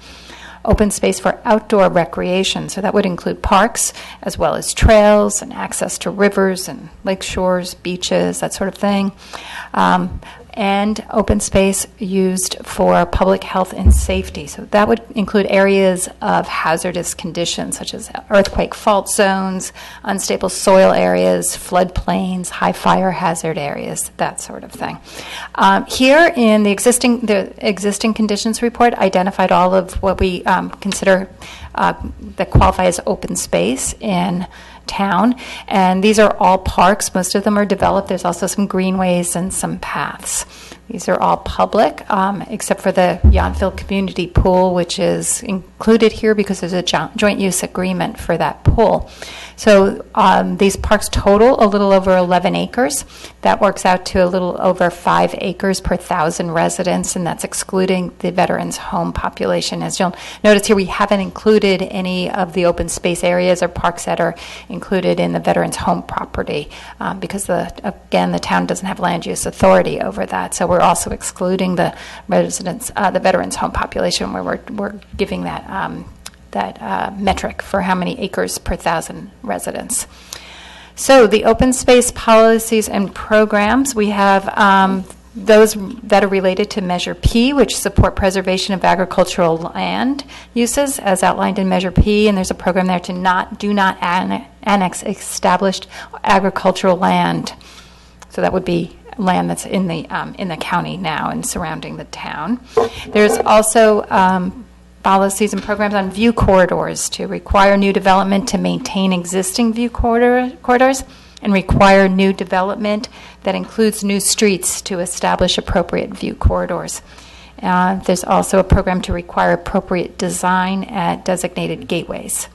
J: Open space for outdoor recreation, so that would include parks as well as trails and access to rivers and lake shores, beaches, that sort of thing. and open space used for public health and safety. So that would include areas of hazardous conditions such as earthquake fault zones, unstable soil areas, floodplains, high fire hazard areas, that sort of thing. Here in the existing conditions report identified all of what we consider that qualify as open space in town, and these are all parks. Most of them are developed. There's also some greenways and some paths. These are all public, except for the Yountville Community Pool, which is included here because there's a joint use agreement for that pool. So these parks total a little over 11 acres. That works out to a little over 5 acres per 1,000 residents, and that's excluding the veterans' home population. As you'll notice here, we haven't included any of the open space areas or parks that are included in the veterans' home property because, again, the town doesn't have land use authority over that. So we're also excluding the residents, the veterans' home population, where we're giving that metric for how many acres per 1,000 residents. So the open space policies and programs, we have those that are related to Measure P, which support preservation of agricultural land uses as outlined in Measure P, and there's a program there to do not annex established agricultural land. So that would be land that's in the county now and surrounding the town. There's also policies and programs on view corridors to require new development to maintain existing view corridors and require new development that includes new streets to establish appropriate view corridors. There's also a program to require appropriate design at designated gateways.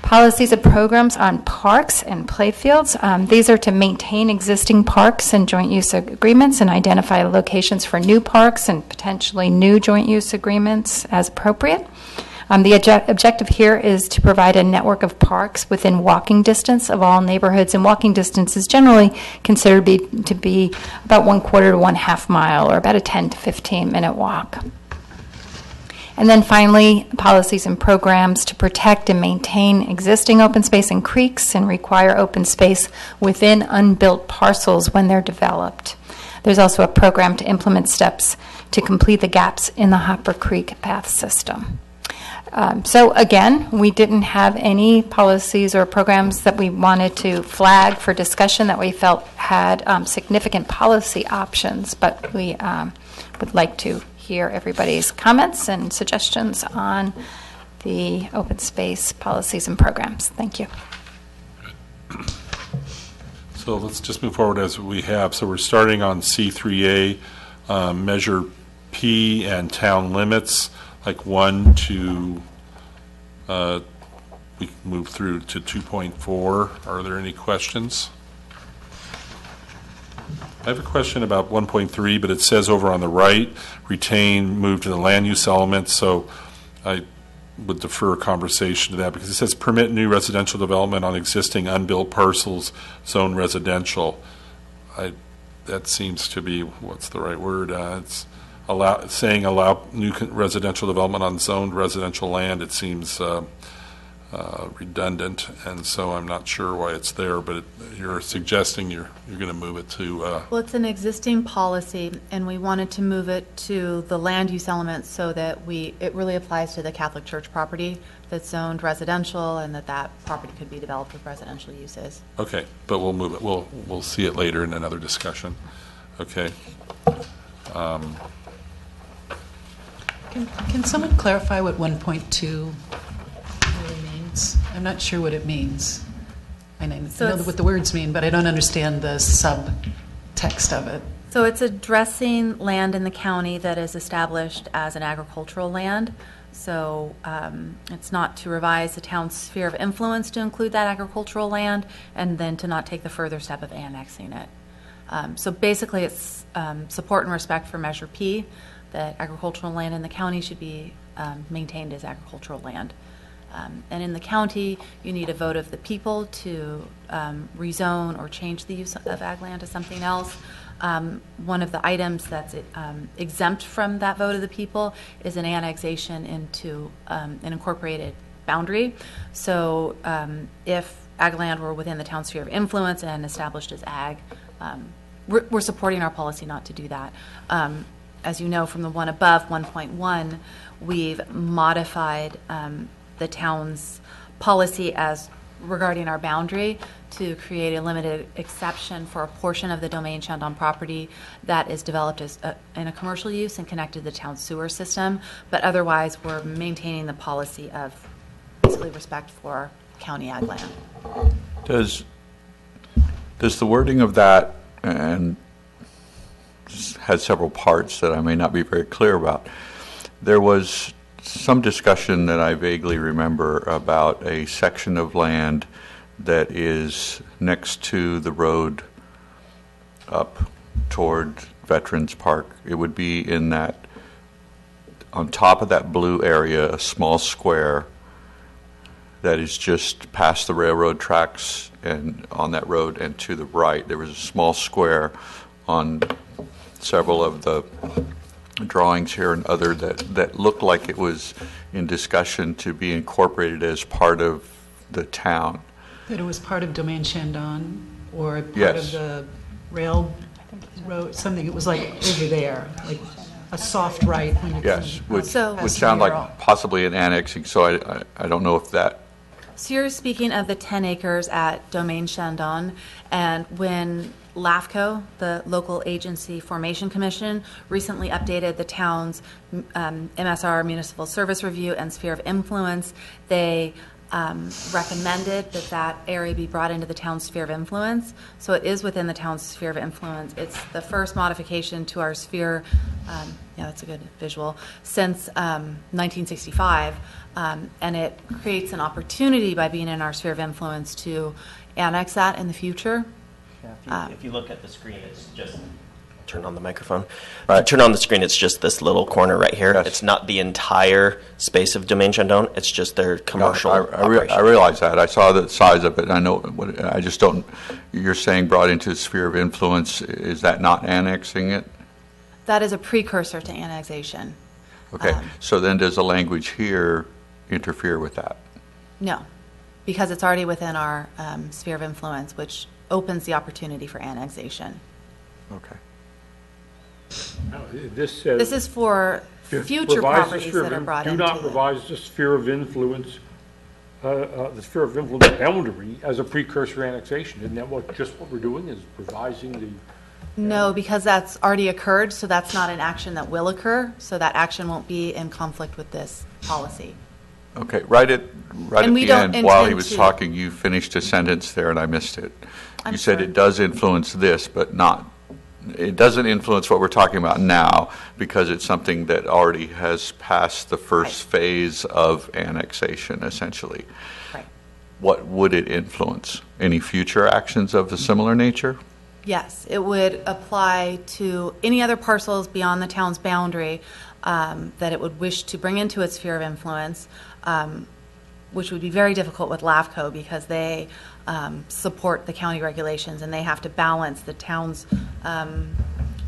J: Policies and programs on parks and playfields. These are to maintain existing parks and joint use agreements and identify locations for new parks and potentially new joint use agreements as appropriate. The objective here is to provide a network of parks within walking distance of all neighborhoods, and walking distance is generally considered to be about 1/4 to 1/2 mile, or about a 10 to 15 minute walk. And then finally, policies and programs to protect and maintain existing open space and creeks and require open space within unbuilt parcels when they're developed. There's also a program to implement steps to complete the gaps in the Hopper Creek path system. So again, we didn't have any policies or programs that we wanted to flag for discussion that we felt had significant policy options, but we would like to hear everybody's comments and suggestions on the open space policies and programs. Thank you.
A: So let's just move forward as we have. So we're starting on C3A, Measure P and town limits, like 1 to, we can move through to 2.4. Are there any questions? I have a question about 1.3, but it says over on the right, retain, move to the land use element, so I would defer conversation to that because it says permit new residential development on existing unbuilt parcels, zone residential. That seems to be, what's the right word? It's saying allow new residential development on zoned residential land. It seems redundant, and so I'm not sure why it's there, but you're suggesting you're going to move it to...
D: Well, it's an existing policy, and we wanted to move it to the land use element so that it really applies to the Catholic Church property that's zoned residential, and that property could be developed with residential uses.
A: Okay, but we'll move it. We'll see it later in another discussion. Okay.
K: Can someone clarify what 1.2 really means? I'm not sure what it means. I know what the words mean, but I don't understand the subtext of it.
D: So it's addressing land in the county that is established as an agricultural land. So it's not to revise the town's sphere of influence to include that agricultural land, and then to not take the further step of annexing it. So basically it's support and respect for Measure P, that agricultural land in the county should be maintained as agricultural land. And in the county, you need a vote of the people to rezone or change the use of ag land to something else. One of the items that's exempt from that vote of the people is an annexation into an incorporated boundary. So if ag land were within the town sphere of influence and established as ag, we're supporting our policy not to do that. As you know, from the one above, 1.1, we've modified the town's policy as regarding our boundary to create a limited exception for a portion of the Domaine Chandon property that is developed as in a commercial use and connected to the town's sewer system. But otherwise, we're maintaining the policy of basically respect for county ag land.
M: Does the wording of that, and has several parts that I may not be very clear about, there was some discussion that I vaguely remember about a section of land that is next to the road up toward Veterans Park. It would be in that, on top of that blue area, a small square that is just past the railroad tracks, and on that road and to the right there was a small square on several of the drawings here and other that looked like it was in discussion to be incorporated as part of the town.
K: That it was part of Domaine Chandon or part
M: Yes.
K: of the railroad, something, it was like over there, like a soft right when you
M: Yes,
K: come
M: would
K: past
M: sound
K: the mural.
M: like possibly an annexing, so I don't know if that.
D: So you're speaking of the 10 acres at Domaine Chandon, and when LAFCO, the Local Agency Formation Commission, recently updated the town's MSR, Municipal Service Review, and Sphere of Influence, they recommended that that area be brought into the town's sphere of influence. So it is within the town's sphere of influence. It's the first modification to our sphere, yeah, that's a good visual, since 1965. And it creates an opportunity by being in our sphere of influence to annex that in the future.
C: If you look at the screen, it's just turn on the microphone. If you turn on the screen, it's just this little corner right here.
M: Yes.
C: It's not the entire space of Domaine Chandon. It's just their commercial operation.
M: I realize that. I saw the size of it. I know. I just don't. You're saying brought into the sphere of influence. Is that not annexing it?
D: That is a precursor to annexation.
M: Okay. So then, does the language here interfere with that?
D: No, because it's already within our sphere of influence, which opens the opportunity for annexation.
M: Okay.
B: Now, this says.
D: This is for future
B: Provides the
D: properties
B: sphere
D: that are
B: of-
D: brought
B: Do
D: into
B: not
D: it.
B: revise the sphere of influence, the sphere of influence boundary as a precursor to annexation. Isn't that what we're doing, is revising the?
D: No, because that's already occurred, so that's not an action that will occur, so that action won't be in conflict with this policy.
M: Okay. Right at
D: And we
M: the
D: don't
M: end, while he
D: intend
M: was
D: to-
M: talking, you finished a sentence there, and I missed it.
D: I'm
M: You said
D: sorry.
M: it does influence this, but not. It doesn't influence what we're talking about now because it's something that already has passed the first phase of annexation, essentially.
D: Right.
M: What would it influence? Any future actions of a similar nature?
D: Yes, it would apply to any other parcels beyond the town's boundary that it would wish to bring into its sphere of influence, which would be very difficult with LAFCO because they support the county regulations and they have to balance the town's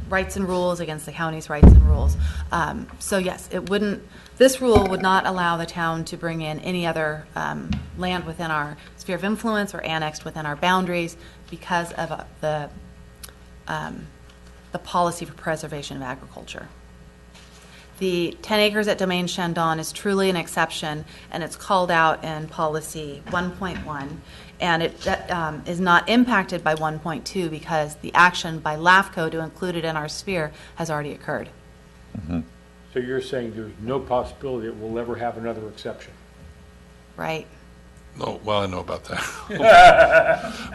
D: rights and rules against the county's rights and rules. So yes, it wouldn't. This rule would not allow the town to bring in any other land within our sphere of influence or annexed within our boundaries because of the policy for preservation of agriculture. The 10 acres at Domaine Chandon is truly an exception, and it's called out in policy 1.1, and it is not impacted by 1.2 because the action by LAFCO to include it in our sphere has already occurred.
M: Mm-hmm.
B: So you're saying there's no possibility it will ever have another exception?
D: Right.
A: Oh, well, I know about that.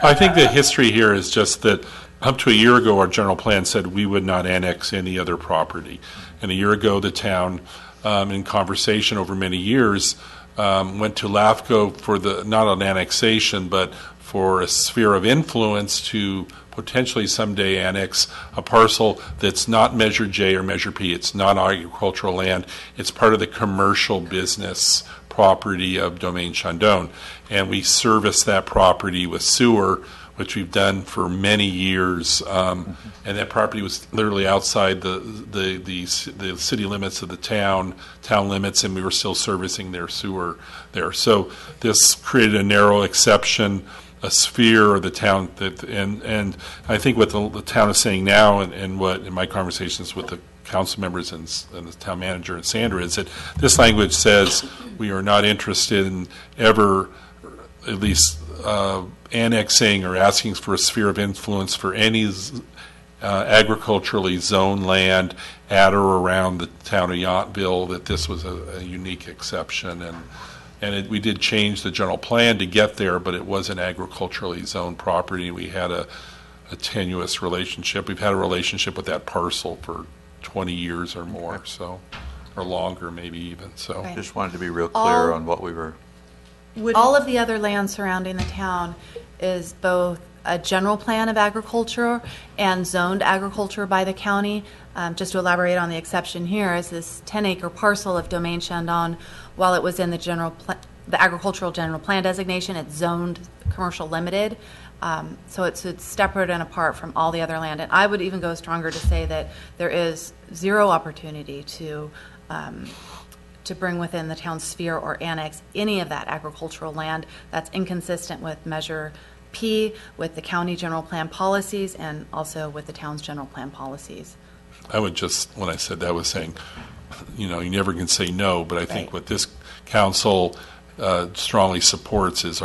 A: I think the history here is just that up to a year ago, our general plan said we would not annex any other property. And a year ago, the town, in conversation over many years, went to LAFCO for not an annexation, but for a sphere of influence to potentially someday annex a parcel that's not Measure J or Measure P. It's not agricultural land. It's part of the commercial business property of Domaine Chandon. And we service that property with sewer, which we've done for many years. And that property was literally outside the city limits of the town limits, and we were still servicing their sewer there. So this created a narrow exception a sphere of the town that, and I think what the town is saying now, and what in my conversations with the council members and the town manager and Sandra, is that this language says we are not interested in ever, at least annexing or asking for a sphere of influence for any agriculturally zoned land at or around the town of Yountville, that this was a unique exception. And we did change the general plan to get there, but it was an agriculturally zoned property. We had a tenuous relationship. We've had a relationship with that parcel for 20 years or more, so, or longer maybe even. So
D: Right.
M: Just wanted to be real clear on what we were.
D: All of the other land surrounding the town is both a general plan of agriculture and zoned agriculture by the county. Just to elaborate on the exception here, is this 10-acre parcel of Domaine Chandon, while it was in the agricultural general plan designation, it's zoned commercial limited. So it's separate and apart from all the other land. And I would even go stronger to say that there is zero opportunity to bring within the town sphere or annex any of that agricultural land. That's inconsistent with Measure P, with the county general plan policies, and also with the town's general plan policies.
A: I would just, when I said that, I was saying, you know, you never can say no, but I think what this council strongly supports is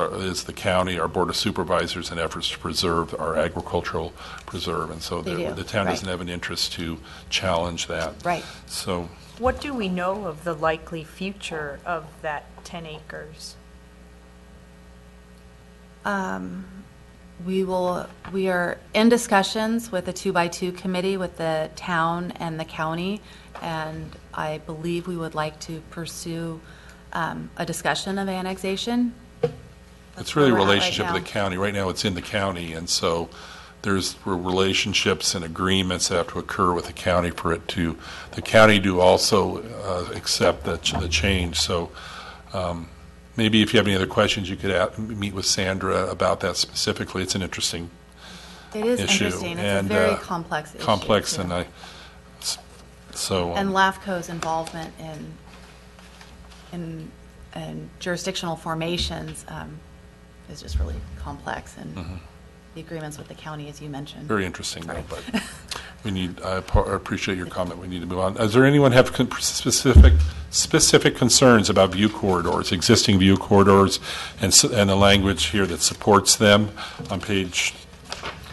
A: the county, our Board of Supervisors, and efforts to preserve our agricultural preserve. And so the town doesn't have an interest to challenge that.
D: Right.
A: So
I: What do we know of the likely future of that 10 acres?
D: We are in discussions with a 2x2 committee with the town and the county, and I believe we would like to pursue a discussion of annexation.
A: it's really a
D: where we're at
A: relationship
D: right
A: with the county. Right now, it's in the county, and so there's relationships and agreements that have to occur with the county for it to, the county to also accept the change. So maybe if you have any other questions, you could meet with Sandra about that specifically. It's an interesting
D: It is
A: issue.
D: interesting. It's
A: And,
D: a very complex issue.
A: complex,
D: too.
A: and
D: And LAFCO's involvement in jurisdictional formations is just really complex, and the agreements with the county, as you mentioned.
A: Very interesting, though, but I appreciate your comment. We need to move on. Does there anyone have specific concerns about view corridors, existing view corridors, and the language here that supports them on page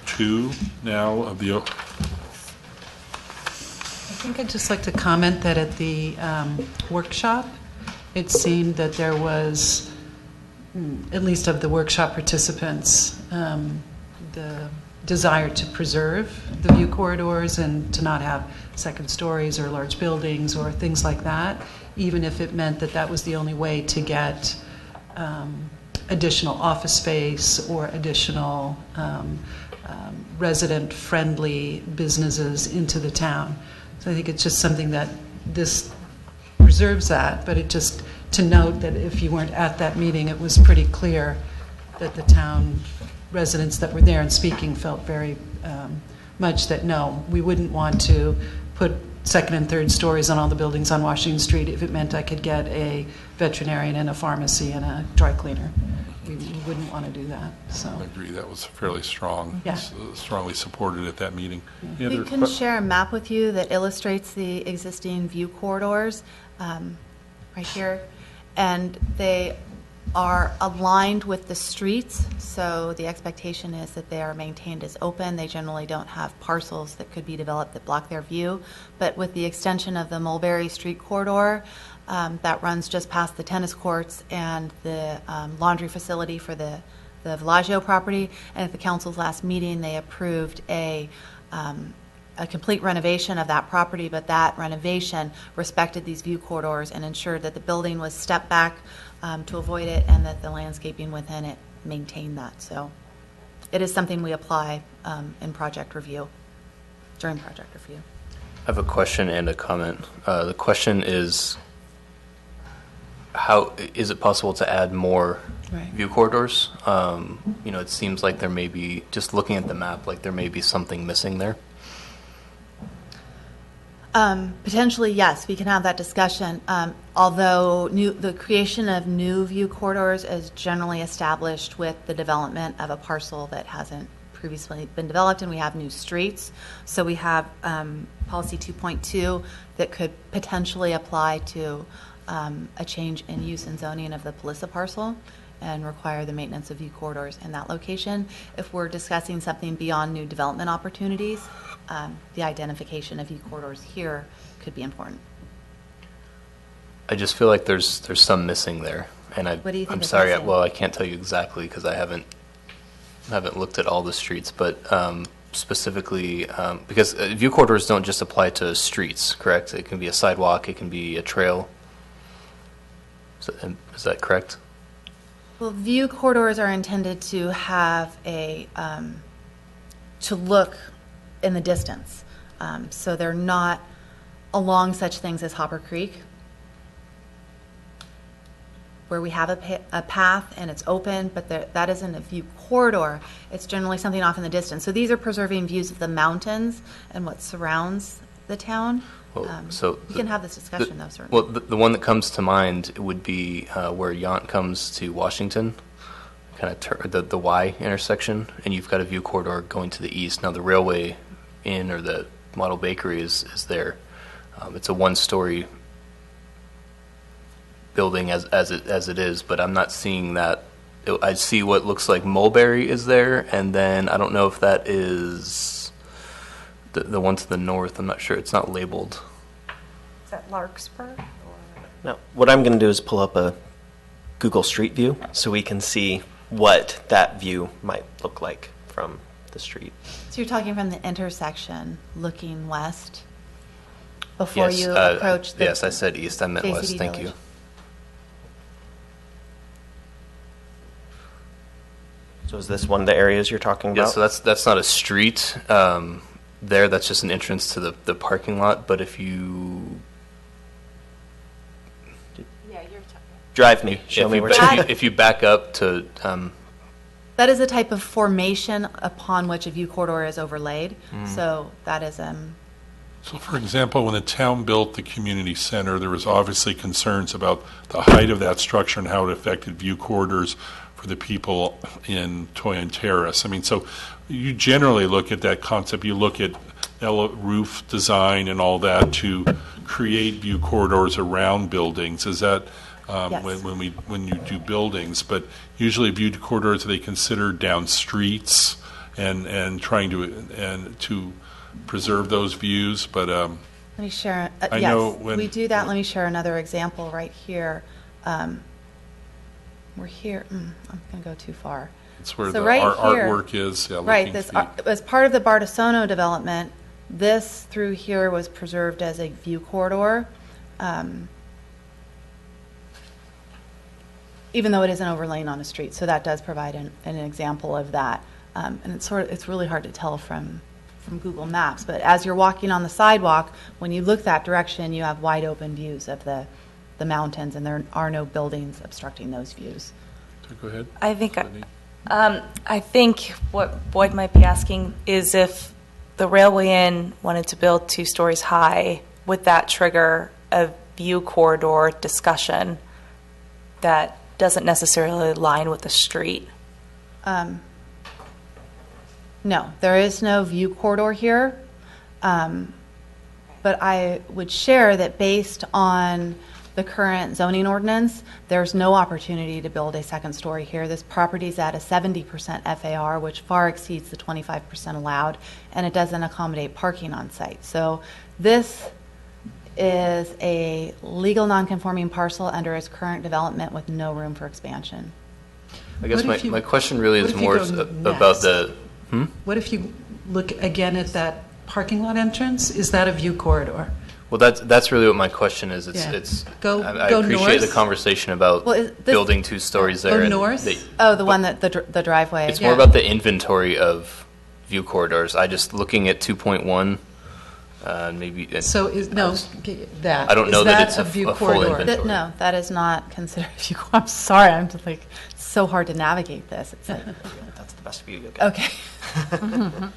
A: 2 now of the...
K: I think I'd just like to comment that at the workshop, it seemed that there was, at least of the workshop participants, the desire to preserve the view corridors and to not have second stories or large buildings or things like that, even if it meant that that was the only way to get additional office space or additional resident-friendly businesses into the town. So I think it's just something that this preserves that, but it just, to note that if you weren't at that meeting, it was pretty clear that the town residents that were there and speaking felt very much that, no, we wouldn't want to put second and third stories on all the buildings on Washington Street if it meant I could get a veterinarian and a pharmacy and a dry cleaner. We wouldn't want to do that. So
A: I agree. That was fairly strong, strongly supported at that meeting.
D: We can share a map with you that illustrates the existing view corridors right here, and they are aligned with the streets, so the expectation is that they are maintained as open. They generally don't have parcels that could be developed that block their view, but with the extension of the Mulberry Street corridor that runs just past the tennis courts and the laundry facility for the Villaggio property, and at the council's last meeting, they approved a complete renovation of that property, but that renovation respected these view corridors and ensured that the building was stepped back to avoid it, and that the landscaping within it maintained that. So it is something we apply in project review, during project review.
N: I have a question and a comment. The question is, how is it possible to add more view corridors? It seems like there may be, just looking at the map, like there may be something missing there.
D: Potentially, yes, we can have that discussion. Although the creation of new view corridors is generally established with the development of a parcel that hasn't previously been developed, and we have new streets. So we have policy 2.2 that could potentially apply to a change in use and zoning of the Palissa parcel and require the maintenance of view corridors in that location. If we're discussing something beyond new development opportunities, the identification of view corridors here could be important.
N: I just feel like there's some missing there, and
D: What do you think
N: I'm
D: is
N: sorry.
D: missing?
N: Well, I can't tell you exactly because I haven't looked at all the streets, but specifically because view corridors don't just apply to streets, correct? It can be a sidewalk, it can be a trail. Is that correct?
D: Well, view corridors are intended to have to look in the distance. So they're not along such things as Hopper Creek, where we have a path and it's open, but that isn't a view corridor. It's generally something off in the distance. So these are preserving views of the mountains and what surrounds the town.
N: Well,
D: we can have this discussion, though, certainly.
N: Well, the one that comes to mind would be where Yount comes to Washington, kind of the Y intersection, and you've got a view corridor going to the east. Now, the Railway Inn or the Model Bakery is there. It's a one-story building as it is, but I'm not seeing that. I see what looks like Mulberry is there, and then I don't know if that is the one to the north. I'm not sure. It's not labeled.
I: Is that Larkspur?
C: Now, what I'm going to do is pull up a Google Street View so we can see what that view might look like from the street.
D: So you're talking from the intersection looking west before
N: Yes,
D: you approach the...
N: Yes, I said east. I meant
D: JCD
N: west. Thank
D: Village.
N: you.
C: So is this one of the areas you're talking about?
N: Yeah, so that's not a street. There, that's just an entrance to the parking lot. But if you
C: Drive me. Show me where
N: if you back up to
D: That is a type of formation upon which a view corridor is overlaid. So that is
A: So for example, when the town built the community center, there was obviously concerns about the height of that structure and how it affected view corridors for the people in Toyon Terrace. I mean, so you generally look at that concept, you look at roof design and all that to create view corridors around buildings. Is that
D: Yes.
A: when you do buildings? But usually view corridors, are they considered down streets and trying to preserve those views? But
D: Let me share.
A: I
D: Yes,
A: know when-
D: we do that. Let me share another example right here. We're here. I'm going to go too far.
A: it's where
D: So
A: the
D: right here-
A: artwork is. Yeah,
D: Right.
A: looking
D: This
A: feet.
D: as part of the Bartisono development, this through here was preserved as a view corridor, even though it isn't overlaying on a street. So that does provide an example of that. And it's really hard to tell from Google Maps. But as you're walking on the sidewalk, when you look that direction, you have wide open views of the mountains, and there are no buildings obstructing those views.
A: So go ahead.
P: I think what Boyd might be asking is if the Railway Inn wanted to build 2 stories high, would that trigger a view corridor discussion that doesn't necessarily align with the street?
D: No, there is no view corridor here. But I would share that based on the current zoning ordinance, there's no opportunity to build a second story here. This property is at a 70% FAR, which far exceeds the 25% allowed, and it doesn't accommodate parking on site. So this is a legal non-conforming parcel under its current development with no room for expansion.
N: I guess
K: What if
N: my question really
K: what
N: is
K: if you
N: more
K: go
N: about the.
K: What if you look again at that parking lot entrance? Is that a view corridor?
N: Well, that's really what my question is.
K: Yeah.
N: I
K: Go
N: appreciate the
K: north.
N: conversation about
D: Well, this-
N: building 2 stories there.
K: Go
N: and
K: north?
D: The one that the driveway.
N: It's more about the inventory of view corridors. I just looking at 2.1, maybe.
K: So that.
N: I don't know
K: is
N: that it's
K: a view
N: a full
K: corridor.
N: inventory.
D: No, that is not considered a view corridor. I'm sorry, I'm just like, it's so hard to navigate this. It's like,
C: That's the best view you'll get.
D: okay.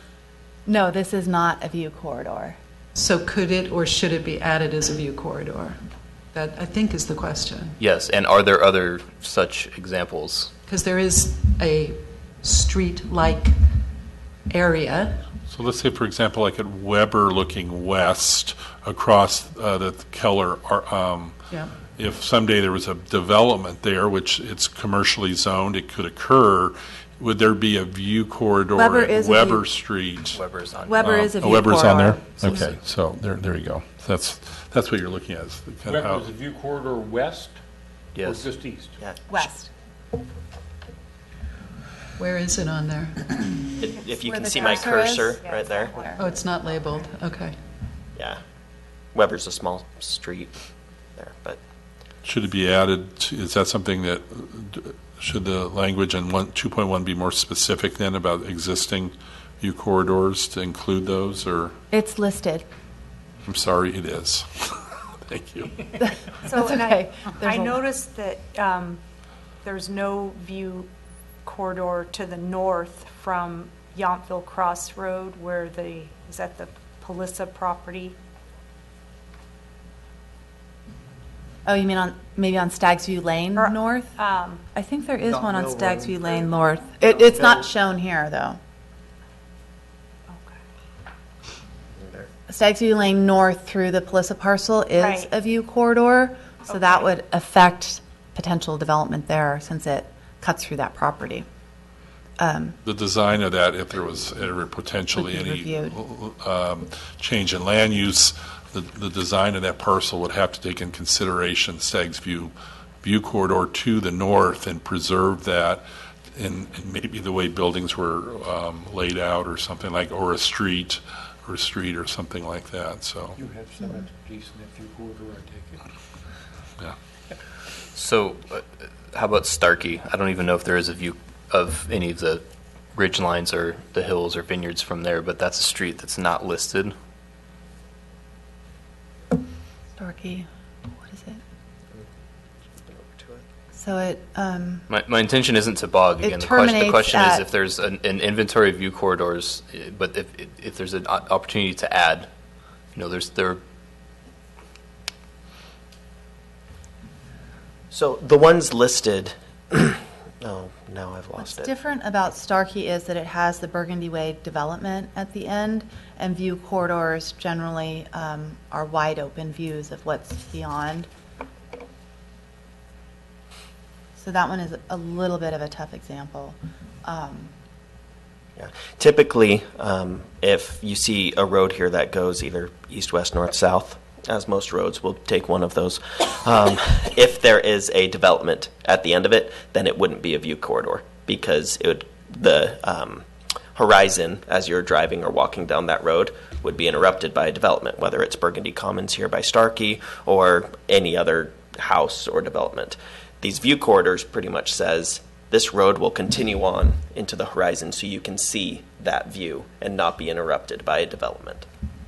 D: No, this is not a view corridor.
K: So could it or should it be added as a view corridor? That, I think, is the question.
N: Yes, and are there other such examples?
K: Because there is a street-like area.
A: So let's say, for example, like at Weber looking west across the Keller,
K: Yeah.
A: if someday there was a development there, which it's commercially zoned, it could occur, would there be a view corridor
D: Weber
A: at
D: is a
A: Weber
D: view-
A: Street?
N: Weber's on.
D: Weber is a view
A: Weber's on there?
D: corridor.
A: Okay, so there you go. That's what you're looking at. Is the kind of
B: Weber
A: how-
B: is a view corridor west
N: Yes.
B: or just east?
C: Yeah.
D: West.
K: Where is it on there?
C: If you
D: Where
C: can
D: the
C: see my
D: cursor is?
C: cursor right there.
K: Oh, it's not labeled. Okay.
C: Yeah. Weber's a small street there, but
A: Should it be added, is that something that, should the language in 2.1 be more specific then about existing view corridors to include those, or,
D: It's listed.
A: I'm sorry, it is. Thank you.
I: So,
D: That's
I: and
D: okay.
I: I
D: There's a-
I: noticed that there's no view corridor to the north from Yountville Crossroad where is that the Palissa property?
D: Oh, you mean maybe on Stag's View Lane
I: Or,
D: North? I think there is
L: Not
D: one on
L: Mill
D: Stag's
L: Road.
D: View Lane North. It's not shown here, though. Stag's View Lane North through the Palissa parcel is
I: Right.
D: a view corridor, so that
I: Okay.
D: would affect potential development there since it cuts through that property.
A: The design of that, if there was ever potentially
D: Would be
A: any
D: reviewed.
A: change in land use, the design of that parcel would have to take in consideration Stag's View corridor to the north and preserve that, and maybe the way buildings were laid out or something like, or a street or something like that, so,
B: You have some expertise in that view corridor, I take it.
A: yeah.
N: So, how about Starkey? I don't even know if there is a view of any of the ridge lines or the hills or vineyards from there, but that's a street that's not listed.
D: Starkey, what is it? So it,
N: My intention isn't to bog
D: It
N: again. The question
D: terminates
N: is
D: at-
N: if there's an inventory of view corridors, but if there's an opportunity to add, there.
C: so the ones listed. Oh, now I've
D: what's
C: lost it.
D: different about Starkey is that it has the Burgundy Way development at the end, and view corridors generally are wide open views of what's beyond. So that one is a little bit of a tough example.
C: Yeah. Typically, if you see a road here that goes either east, west, north, south, as most roads will take one of those, if there is a development at the end of it, then it wouldn't be a view corridor because the horizon as you're driving or walking down that road would be interrupted by a development, whether it's Burgundy Commons here by Starkey or any other house or development. These view corridors pretty much says this road will continue on into the horizon so you can see that view and not be interrupted by a development.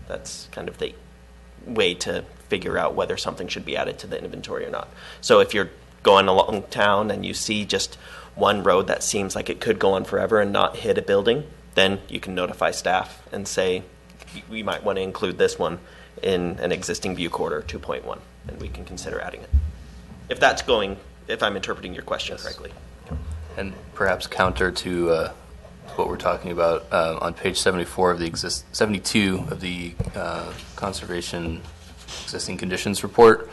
C: That's kind of the way to figure out whether something should be added to the inventory or not. So if you're going along town and you see just one road that seems like it could go on forever and not hit a building, then you can notify staff and say, we might want to include this one in an existing view corridor 2.1, and we can consider adding it. If I'm interpreting your question correctly.
N: And perhaps counter to what we're talking about on page 74 of the 72 of the conservation existing conditions report,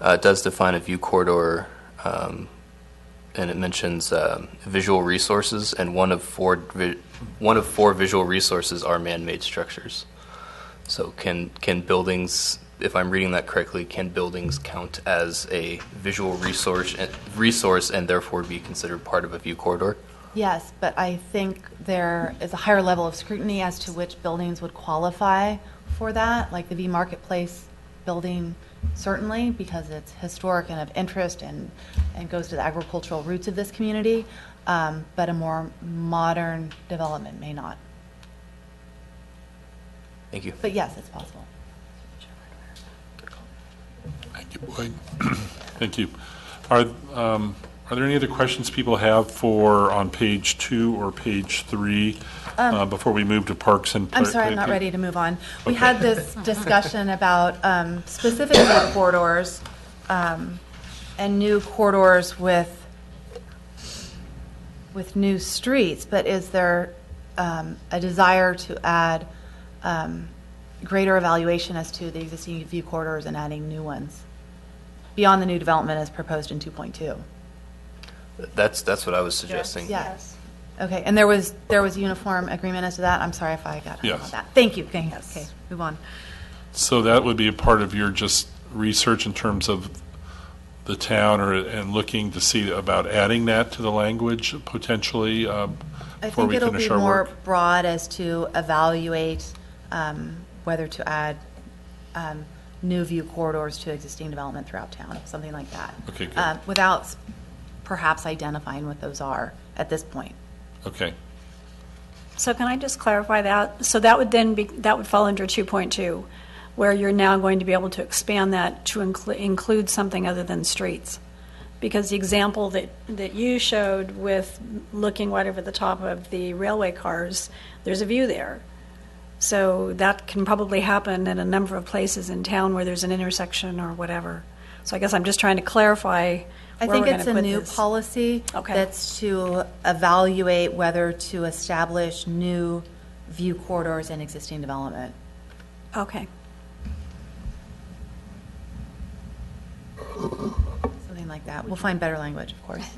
N: it does define a view corridor, and it mentions visual resources, and one of four visual resources are man-made structures. So can buildings, if I'm reading that correctly, can buildings count as a visual resource and therefore be considered part of a view corridor?
D: Yes, but I think there is a higher level of scrutiny as to which buildings would qualify for that, like the V Marketplace building, certainly, because it's historic and of interest and goes to the agricultural roots of this community, but a more modern development may not.
N: Thank you.
D: But yes, it's possible.
A: Thank you, Boyd. Thank you. Are Are there any other questions people have on page 2 or page 3 before we move to parks and?
D: I'm sorry, I'm not ready to move on. We had this discussion about specific new corridors and new corridors with new streets, but is there a desire to add greater evaluation as to the existing view corridors and adding new ones beyond the new development as proposed in 2.2?
N: That's what I was suggesting.
D: Yes. Okay, and there was uniform agreement as to that? I'm sorry if I got hung up on that. Thank you. Okay, okay, move on.
A: So that would be a part of your just research in terms of the town and looking to see about adding that to the language potentially
D: I
A: before
D: think
A: we
D: it'll
A: finish
D: be
A: our
D: more
A: work?
D: broad as to evaluate whether to add new view corridors to existing development throughout town, something like that.
A: Okay, good.
D: Without perhaps identifying what those are at this point.
A: Okay.
F: So can I just clarify that? So that would fall under 2.2, where you're now going to be able to expand that to include something other than streets. Because the example that you showed with looking right over the top of the railway cars, there's a view there. So that can probably happen in a number of places in town where there's an intersection or whatever. So I guess I'm just trying to clarify
D: I
F: where
D: think
F: we're
D: it's
F: gonna
D: a
F: put
D: new
F: this.
D: policy
F: Okay.
D: that's to evaluate whether to establish new view corridors in existing development.
F: Okay.
D: Something like that. We'll find better language, of course.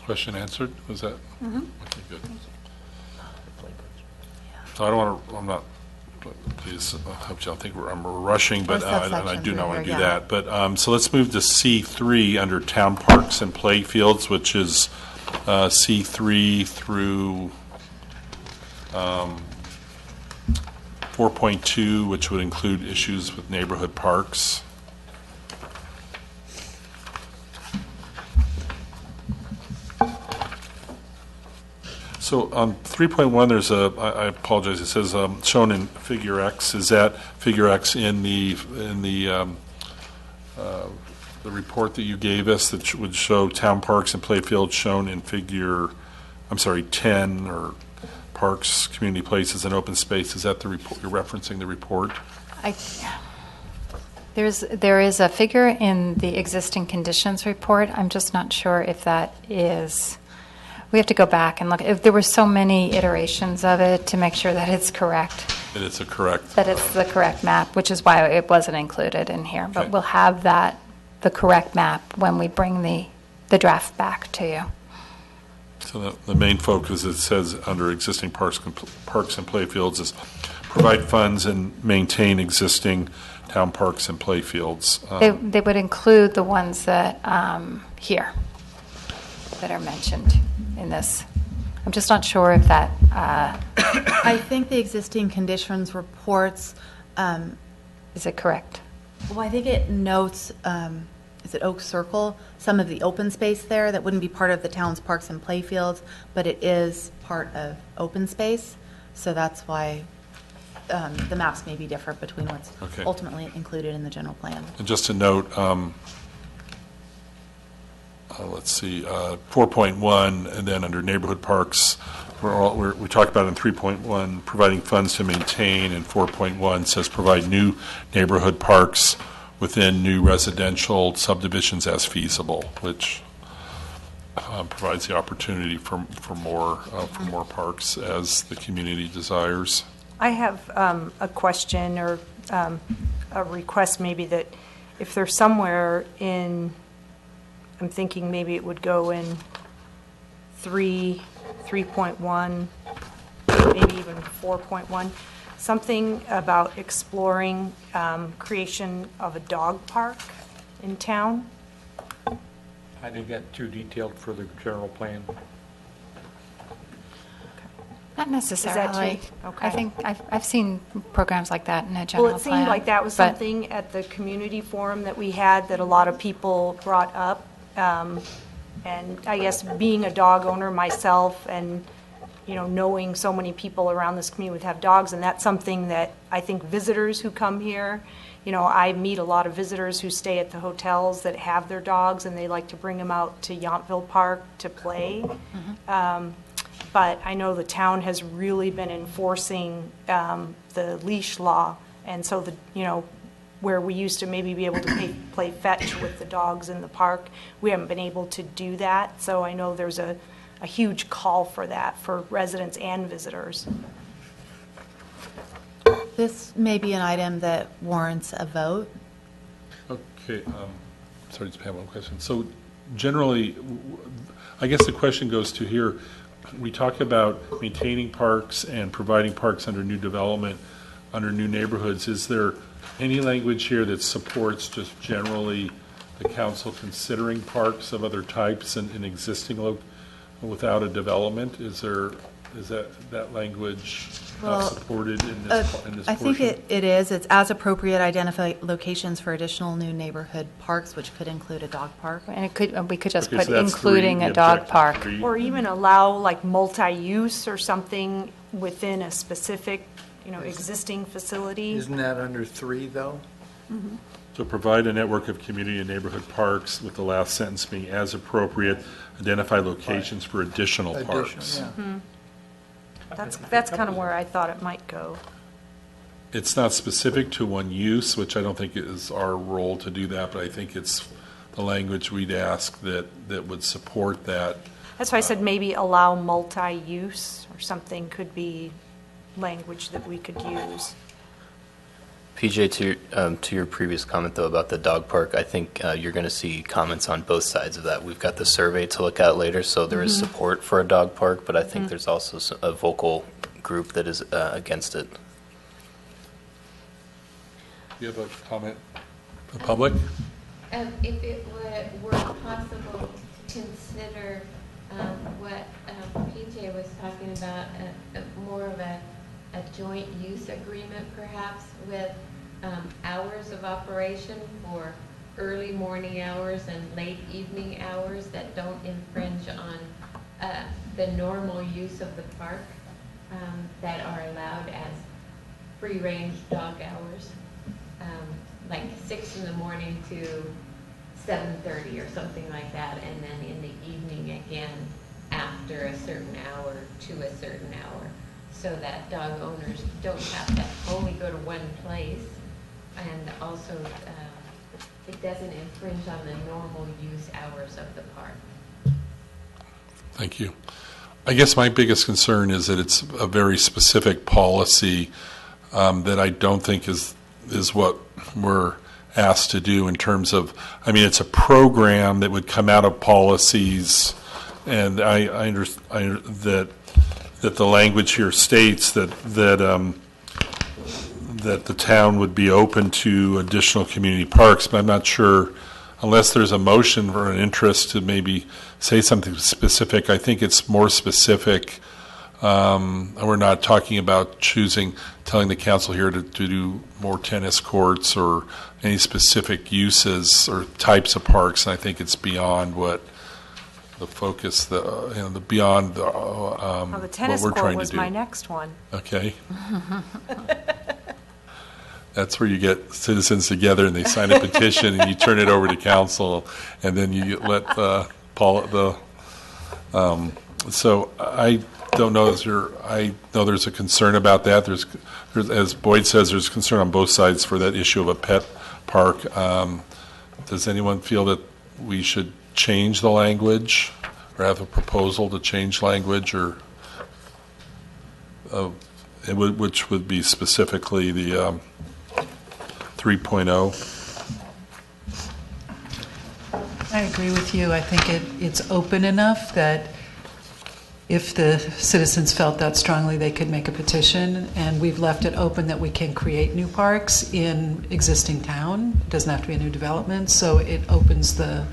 A: Question answered? Was that?
F: Mm-hmm.
A: Okay, good. So I don't want to, I'm not, please, I hope you don't think we're rushing, but, and I do not want to do that. But, so let's move to C3 under town parks and play fields, which is C3 through 4.2, which would include issues with neighborhood parks. So on 3.1, there's I apologize, it says shown in figure X. Is that figure X in the report that you gave us that would show town parks and playfields shown in figure, 10, or parks, community places, and open space? Is that the report, you're referencing the report?
J: There is a figure in the existing conditions report. I'm just not sure if that is. We have to go back and look. If there were so many iterations of it to make sure that it's correct.
A: That it's a correct.
J: That it's the correct map, which is why it wasn't included in here. But
A: Okay.
J: we'll have the correct map when we bring the draft back to you.
A: So the main focus, it says under existing parks and playfields, is provide funds and maintain existing town parks and playfields.
J: They would include the ones that here that are mentioned in this. I'm just not sure if that.
D: I think the existing conditions reports.
J: Is it correct?
D: Well, I think it notes, is it Oak Circle, some of the open space there that wouldn't be part of the town's parks and playfields, but it is part of open space. So that's why the maps may be different between what's ultimately included in the general plan.
A: And just to note, let's see, 4.1, and then under neighborhood parks, we talked about in 3.1 providing funds to maintain, and 4.1 says provide new neighborhood parks within new residential subdivisions as feasible, which provides the opportunity for more parks as the community desires.
I: I have a question or a request maybe that if there's somewhere in, I'm thinking maybe it would go in 3.1, maybe even 4.1, something about exploring creation of a dog park in town.
B: I think that's too detailed for the general plan.
J: Not necessarily.
I: Okay.
J: I think I've seen programs like that in a general plan.
I: Well, it seemed like that was
J: but-
I: something at the community forum that we had that a lot of people brought up. And I guess being a dog owner myself and, knowing so many people around this community would have dogs, and that's something that I think visitors who come here, I meet a lot of visitors who stay at the hotels that have their dogs, and they like to bring them out to Yountville Park to play. But I know the town has really been enforcing the leash law, and so where we used to maybe be able to play fetch with the dogs in the park, we haven't been able to do that. So I know there's a huge call for that for residents and visitors.
D: This may be an item that warrants a vote.
A: Okay, sorry, just have one question. So generally, I guess the question goes to here, we talk about maintaining parks and providing parks under new development, under new neighborhoods. Is there any language here that supports just generally the council considering parks of other types in existing without a development? Is that language not supported in this portion?
D: I think it is. It's as appropriate, identify locations for additional new neighborhood parks, which could include a dog park.
J: And we could just
A: Okay,
J: put
A: so that's
J: including
A: three,
J: a dog
A: objective
J: park.
A: three.
I: Or even allow like multi-use or something within a specific, existing facility.
L: Isn't that under 3, though?
A: So provide a network of community and neighborhood parks, with the last sentence being as appropriate, identify locations for additional parks.
L: Yeah.
I: That's kind of where I thought it might go.
A: It's not specific to one use, which I don't think is our role to do that, but I think it's the language we'd ask that would support that.
I: That's why I said maybe allow multi-use or something could be language that we could use.
N: PJ, to your previous comment, though, about the dog park, I think you're going to see comments on both sides of that. We've got the survey to look at later, so there is support for a dog park, but I think there's also a vocal group that is against it.
A: Do you have a comment? The public?
G: If it were possible to consider what PJ was talking about, more of a joint use agreement perhaps with hours of operation for early morning hours and late evening hours that don't infringe on the normal use of the park that are allowed as free-range dog hours, like 6 in the morning to 7:30 or something like that, and then in the evening again after a certain hour to a certain hour, so that dog owners don't have to only go to one place, and also it doesn't infringe on the normal use hours of the park.
A: Thank you. I guess my biggest concern is that it's a very specific policy that I don't think is what we're asked to do in terms of, it's a program that would come out of policies, and I understand that the language here states that the town would be open to additional community parks, but I'm not sure, unless there's a motion or an interest to maybe say something specific. I think it's more specific. We're not talking about telling the council here to do more tennis courts or any specific uses or types of parks, and I think it's beyond what the focus, beyond
I: The
A: what
I: tennis
A: we're
I: court
A: trying to
I: was
A: do.
I: my next one.
A: Okay. That's where you get citizens together and they sign a petition and you turn it over to council, and then you let so I don't know, I know there's a concern about that. There's, as Boyd says, there's concern on both sides for that issue of a pet park. Does anyone feel that we should change the language or have a proposal to change language, or which would be specifically the 3.0?
K: I agree with you. I think it's open enough that if the citizens felt that strongly, they could make a petition, and we've left it open that we can create new parks in existing town. It doesn't have to be a new development, so it opens the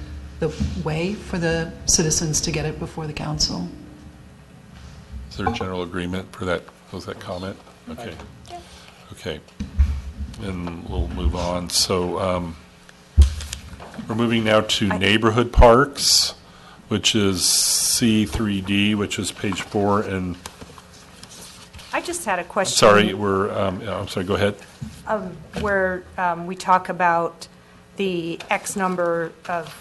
K: way for the citizens to get it before the council.
A: Is there a general agreement for that? Was that comment? Okay. Okay. And we'll move on. So we're moving now to neighborhood parks, which is C3D, which is page 4. And
I: I just had a question.
A: Sorry, I'm sorry, go ahead.
I: Where we talk about the X number of,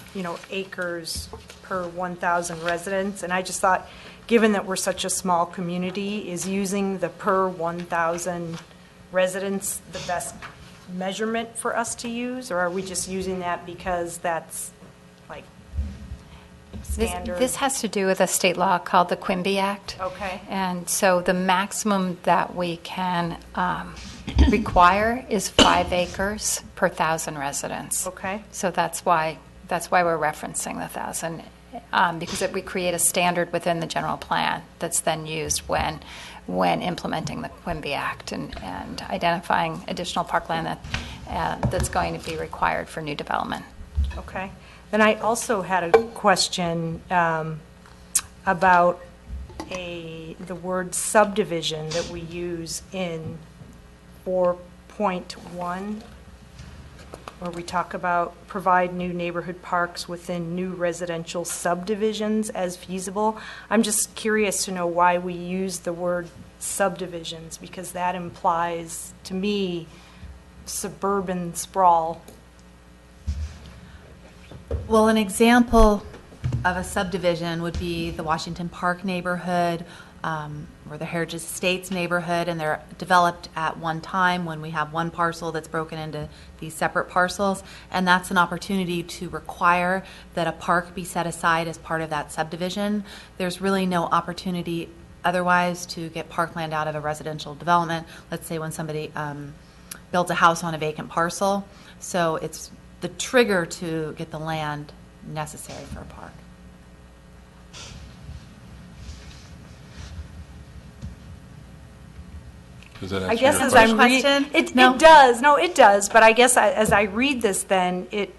I: acres per 1,000 residents, and I just thought, given that we're such a small community, is using the per 1,000 residents the best measurement for us to use, or are we just using that because that's like standard?
J: This has to do with a state law called the Quimby Act.
I: Okay.
J: And so the maximum that we can require is 5 acres per 1,000 residents.
I: Okay.
J: So that's why we're referencing the 1,000, because we create a standard within the general plan that's then used when implementing the Quimby Act and identifying additional parkland that's going to be required for new development.
I: Okay. Then I also had a question about the word subdivision that we use in 4.1, where we talk about provide new neighborhood parks within new residential subdivisions as feasible. I'm just curious to know why we use the word subdivisions, because that implies, to me, suburban sprawl.
D: Well, an example of a subdivision would be the Washington Park neighborhood or the Heritage Estates neighborhood, and they're developed at one time when we have one parcel that's broken into these separate parcels, and that's an opportunity to require that a park be set aside as part of that subdivision. There's really no opportunity otherwise to get parkland out of a residential development. Let's say when somebody builds a house on a vacant parcel. So it's the trigger to get the land necessary for a park.
A: Does that answer
I: I guess
A: your
I: as
A: question?
I: I'm reading, it does. But I guess as I read this, then it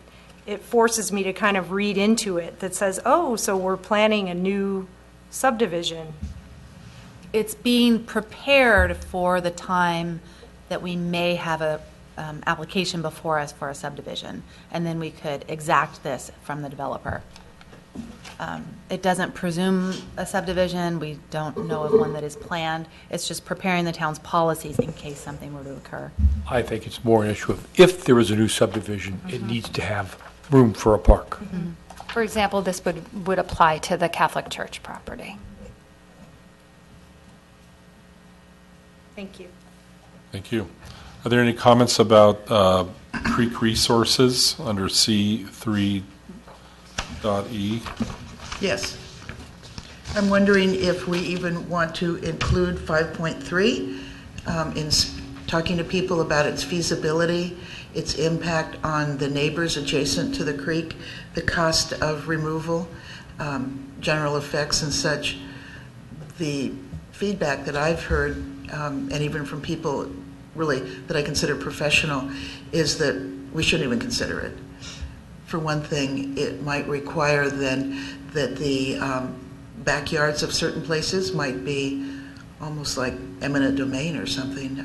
I: forces me to kind of read into it that says, oh, so we're planning a new subdivision.
D: It's being prepared for the time that we may have a application before us for a subdivision, and then we could exact this from the developer. It doesn't presume a subdivision. We don't know of one that is planned. It's just preparing the town's policies in case something were to occur.
B: I think it's more an issue of if there is a new subdivision, it needs to have room for a park.
J: For example, this would apply to the Catholic Church property.
I: Thank you.
A: Thank you. Are there any comments about creek resources under C3.E?
E: Yes. I'm wondering if we even want to include 5.3 in talking to people about its feasibility, its impact on the neighbors adjacent to the creek, the cost of removal, general effects and such. The feedback that I've heard, and even from people really that I consider professional, is that we shouldn't even consider it. For one thing, it might require then that the backyards of certain places might be almost like eminent domain or something.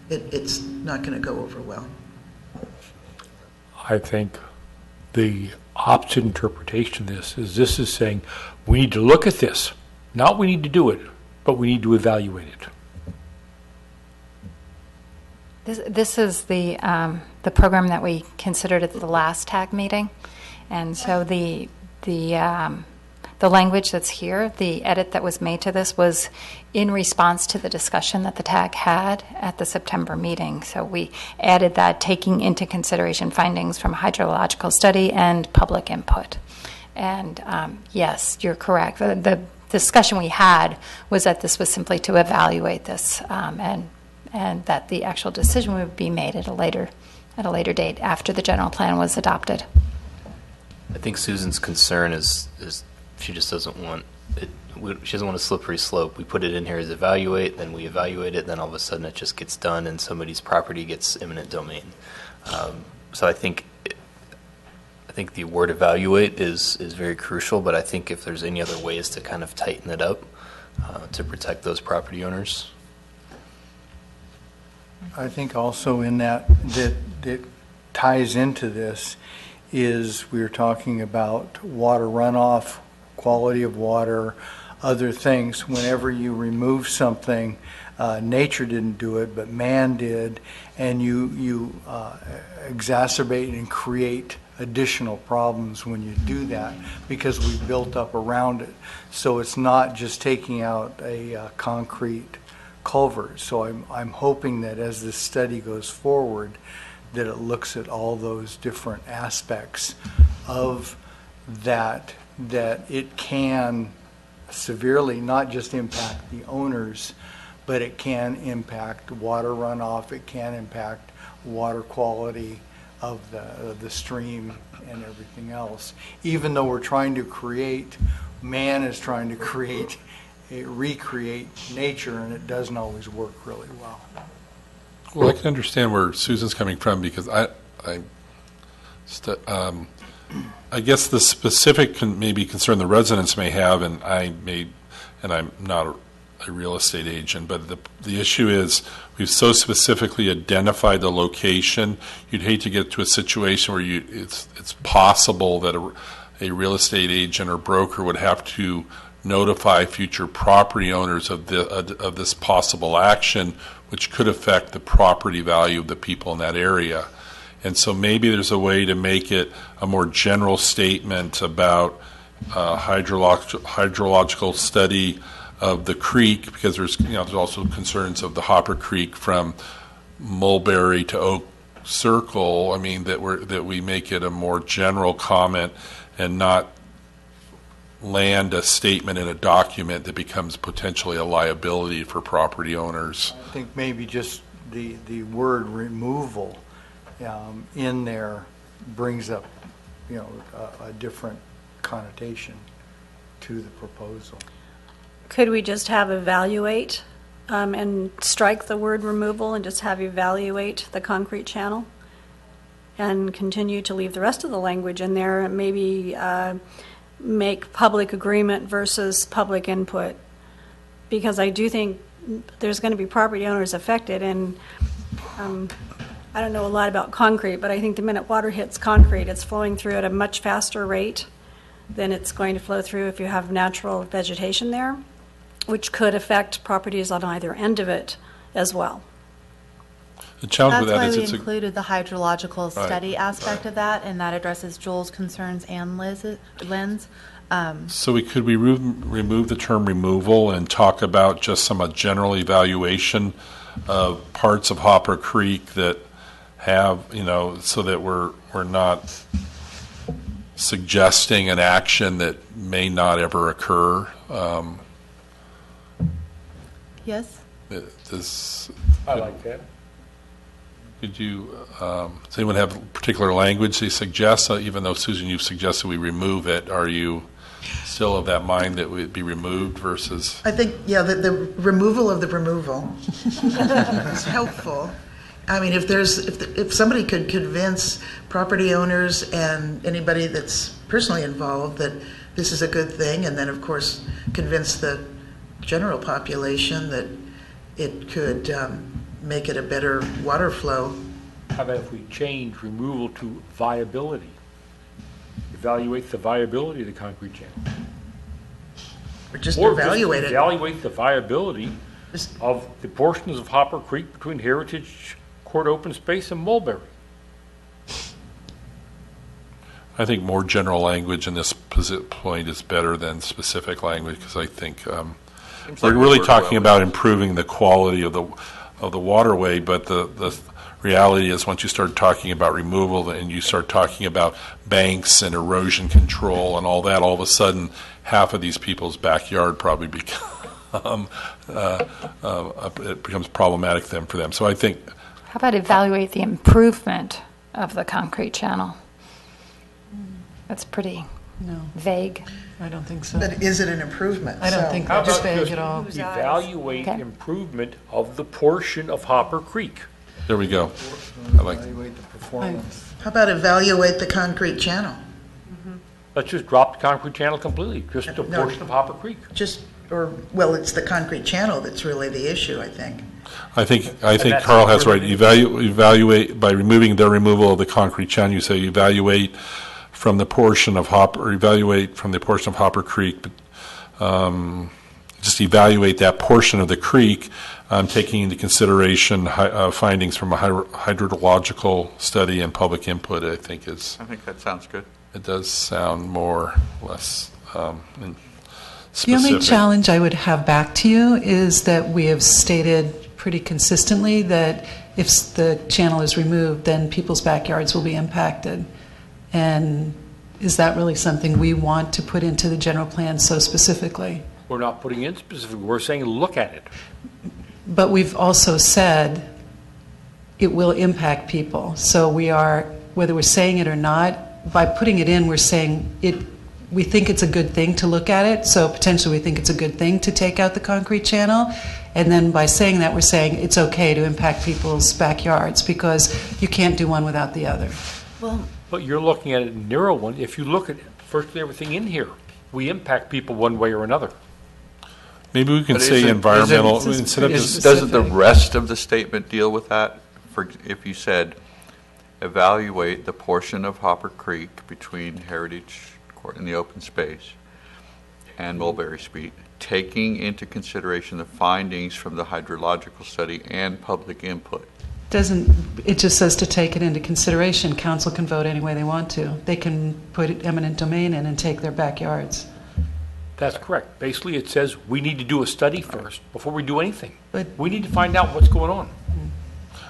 E: It's not going to go over well.
B: I think the opposite interpretation of this is saying we need to look at this. Not we need to do it, but we need to evaluate it.
J: This is the program that we considered at the last TAG meeting, and so the language that's here, the edit that was made to this, was in response to the discussion that the TAG had at the September meeting. So we added that, taking into consideration findings from a hydrological study and public input. And yes, you're correct. The discussion we had was that this was simply to evaluate this, and that the actual decision would be made at a later date after the general plan was adopted.
N: I think Susan's concern is she just doesn't want it. She doesn't want a slippery slope. We put it in here as evaluate, then we evaluate it, then all of a sudden it just gets done and somebody's property gets eminent domain. So I think the word evaluate is very crucial, but I think if there's any other ways to kind of tighten it up to protect those property owners.
L: I think also in that ties into this is we're talking about water runoff, quality of water, other things. Whenever you remove something, nature didn't do it, but man did, and you exacerbate and create additional problems when you do that because we built up around it. So it's not just taking out a concrete culvert. So I'm hoping that as this study goes forward, that it looks at all those different aspects of that it can severely not just impact the owners, but it can impact water runoff, it can impact water quality of the stream and everything else. Even though we're trying to create, man is trying to recreate nature, and it doesn't always work really well.
A: Well, I can understand where Susan's coming from because I guess the specific maybe concern the residents may have, and I'm not a real estate agent, but the issue is we've so specifically identified the location. You'd hate to get to a situation where it's possible that a real estate agent or broker would have to notify future property owners of this possible action, which could affect the property value of the people in that area. And so maybe there's a way to make it a more general statement about hydrological study of the creek, because there's also concerns of the Hopper Creek from Mulberry to Oak Circle. I mean that we make it a more general comment and not land a statement in a document that becomes potentially a liability for property owners.
L: I think maybe just the word removal in there brings up, a different connotation to the proposal.
F: Could we just have evaluate and strike the word removal and just have evaluate the concrete channel and continue to leave the rest of the language in there and maybe make public agreement versus public input? Because I do think there's going to be property owners affected, and I don't know a lot about concrete, but I think the minute water hits concrete, it's flowing through at a much faster rate than it's going to flow through if you have natural vegetation there, which could affect properties on either end of it as well.
A: The challenge with that
D: That's
A: is
D: why we included the hydrological study aspect of that, and that addresses Joel's concerns and Lynn's.
A: So could we remove the term removal and talk about just some general evaluation of parts of Hopper Creek that have, so that we're not suggesting an action that may not ever occur?
D: Yes?
B: I like that.
A: Could you, does anyone have particular language they suggest? Even though, Susan, you've suggested we remove it, are you still of that mind that it would be removed versus?
E: I think, the removal of the removal is helpful. I mean, if somebody could convince property owners and anybody that's personally involved that this is a good thing, and then, of course, convince the general population that it could make it a better water flow.
B: How about if we change removal to viability? Evaluate the viability of the concrete channel.
E: Or just evaluate it.
B: Evaluate the viability of the portions of Hopper Creek between Heritage Court Open Space and Mulberry.
A: I think more general language in this point is better than specific language, because I think we're really talking about improving the quality of the waterway, but the reality is once you start talking about removal and you start talking about banks and erosion control and all that, all of a sudden half of these people's backyard probably it becomes problematic for them. So I think.
J: How about evaluate the improvement of the concrete channel? That's pretty vague.
K: I don't think so.
E: But is it an improvement?
K: I don't think that's vague at all.
B: Evaluate improvement of the portion of Hopper Creek.
A: There we go. I like
L: evaluate the performance.
E: How about evaluate the concrete channel?
B: Let's just drop the concrete channel completely, just a portion of Hopper Creek.
E: It's the concrete channel that's really the issue, I think.
A: I think Carl has right. Evaluate by removing the removal of the concrete channel. You say evaluate from the portion of Hopper Creek. just evaluate that portion of the creek, taking into consideration findings from a hydrological study and public input, I think
M: that sounds good.
A: It does sound more or less specific.
K: The only challenge I would have back to you is that we have stated pretty consistently that if the channel is removed, then people's backyards will be impacted. And is that really something we want to put into the general plan so specifically?
B: We're not putting in specifically. We're saying look at it.
K: But we've also said it will impact people. So we are, whether we're saying it or not, by putting it in, we're saying we think it's a good thing to look at it. So potentially we think it's a good thing to take out the concrete channel. And then by saying that, we're saying it's okay to impact people's backyards because you can't do one without the other.
D: Well,
B: But you're looking at a narrow one. If you look at virtually everything in here, we impact people one way or another.
A: Maybe we can say environmental instead of just.
M: Doesn't the rest of the statement deal with that? If you said, evaluate the portion of Hopper Creek between Heritage Court and the open space and Mulberry Street, taking into consideration the findings from the hydrological study and public input.
K: It just says to take it into consideration. Council can vote any way they want to. They can put eminent domain in and take their backyards.
B: That's correct. Basically, it says we need to do a study first before we do anything.
K: But
B: we need to find out what's going on.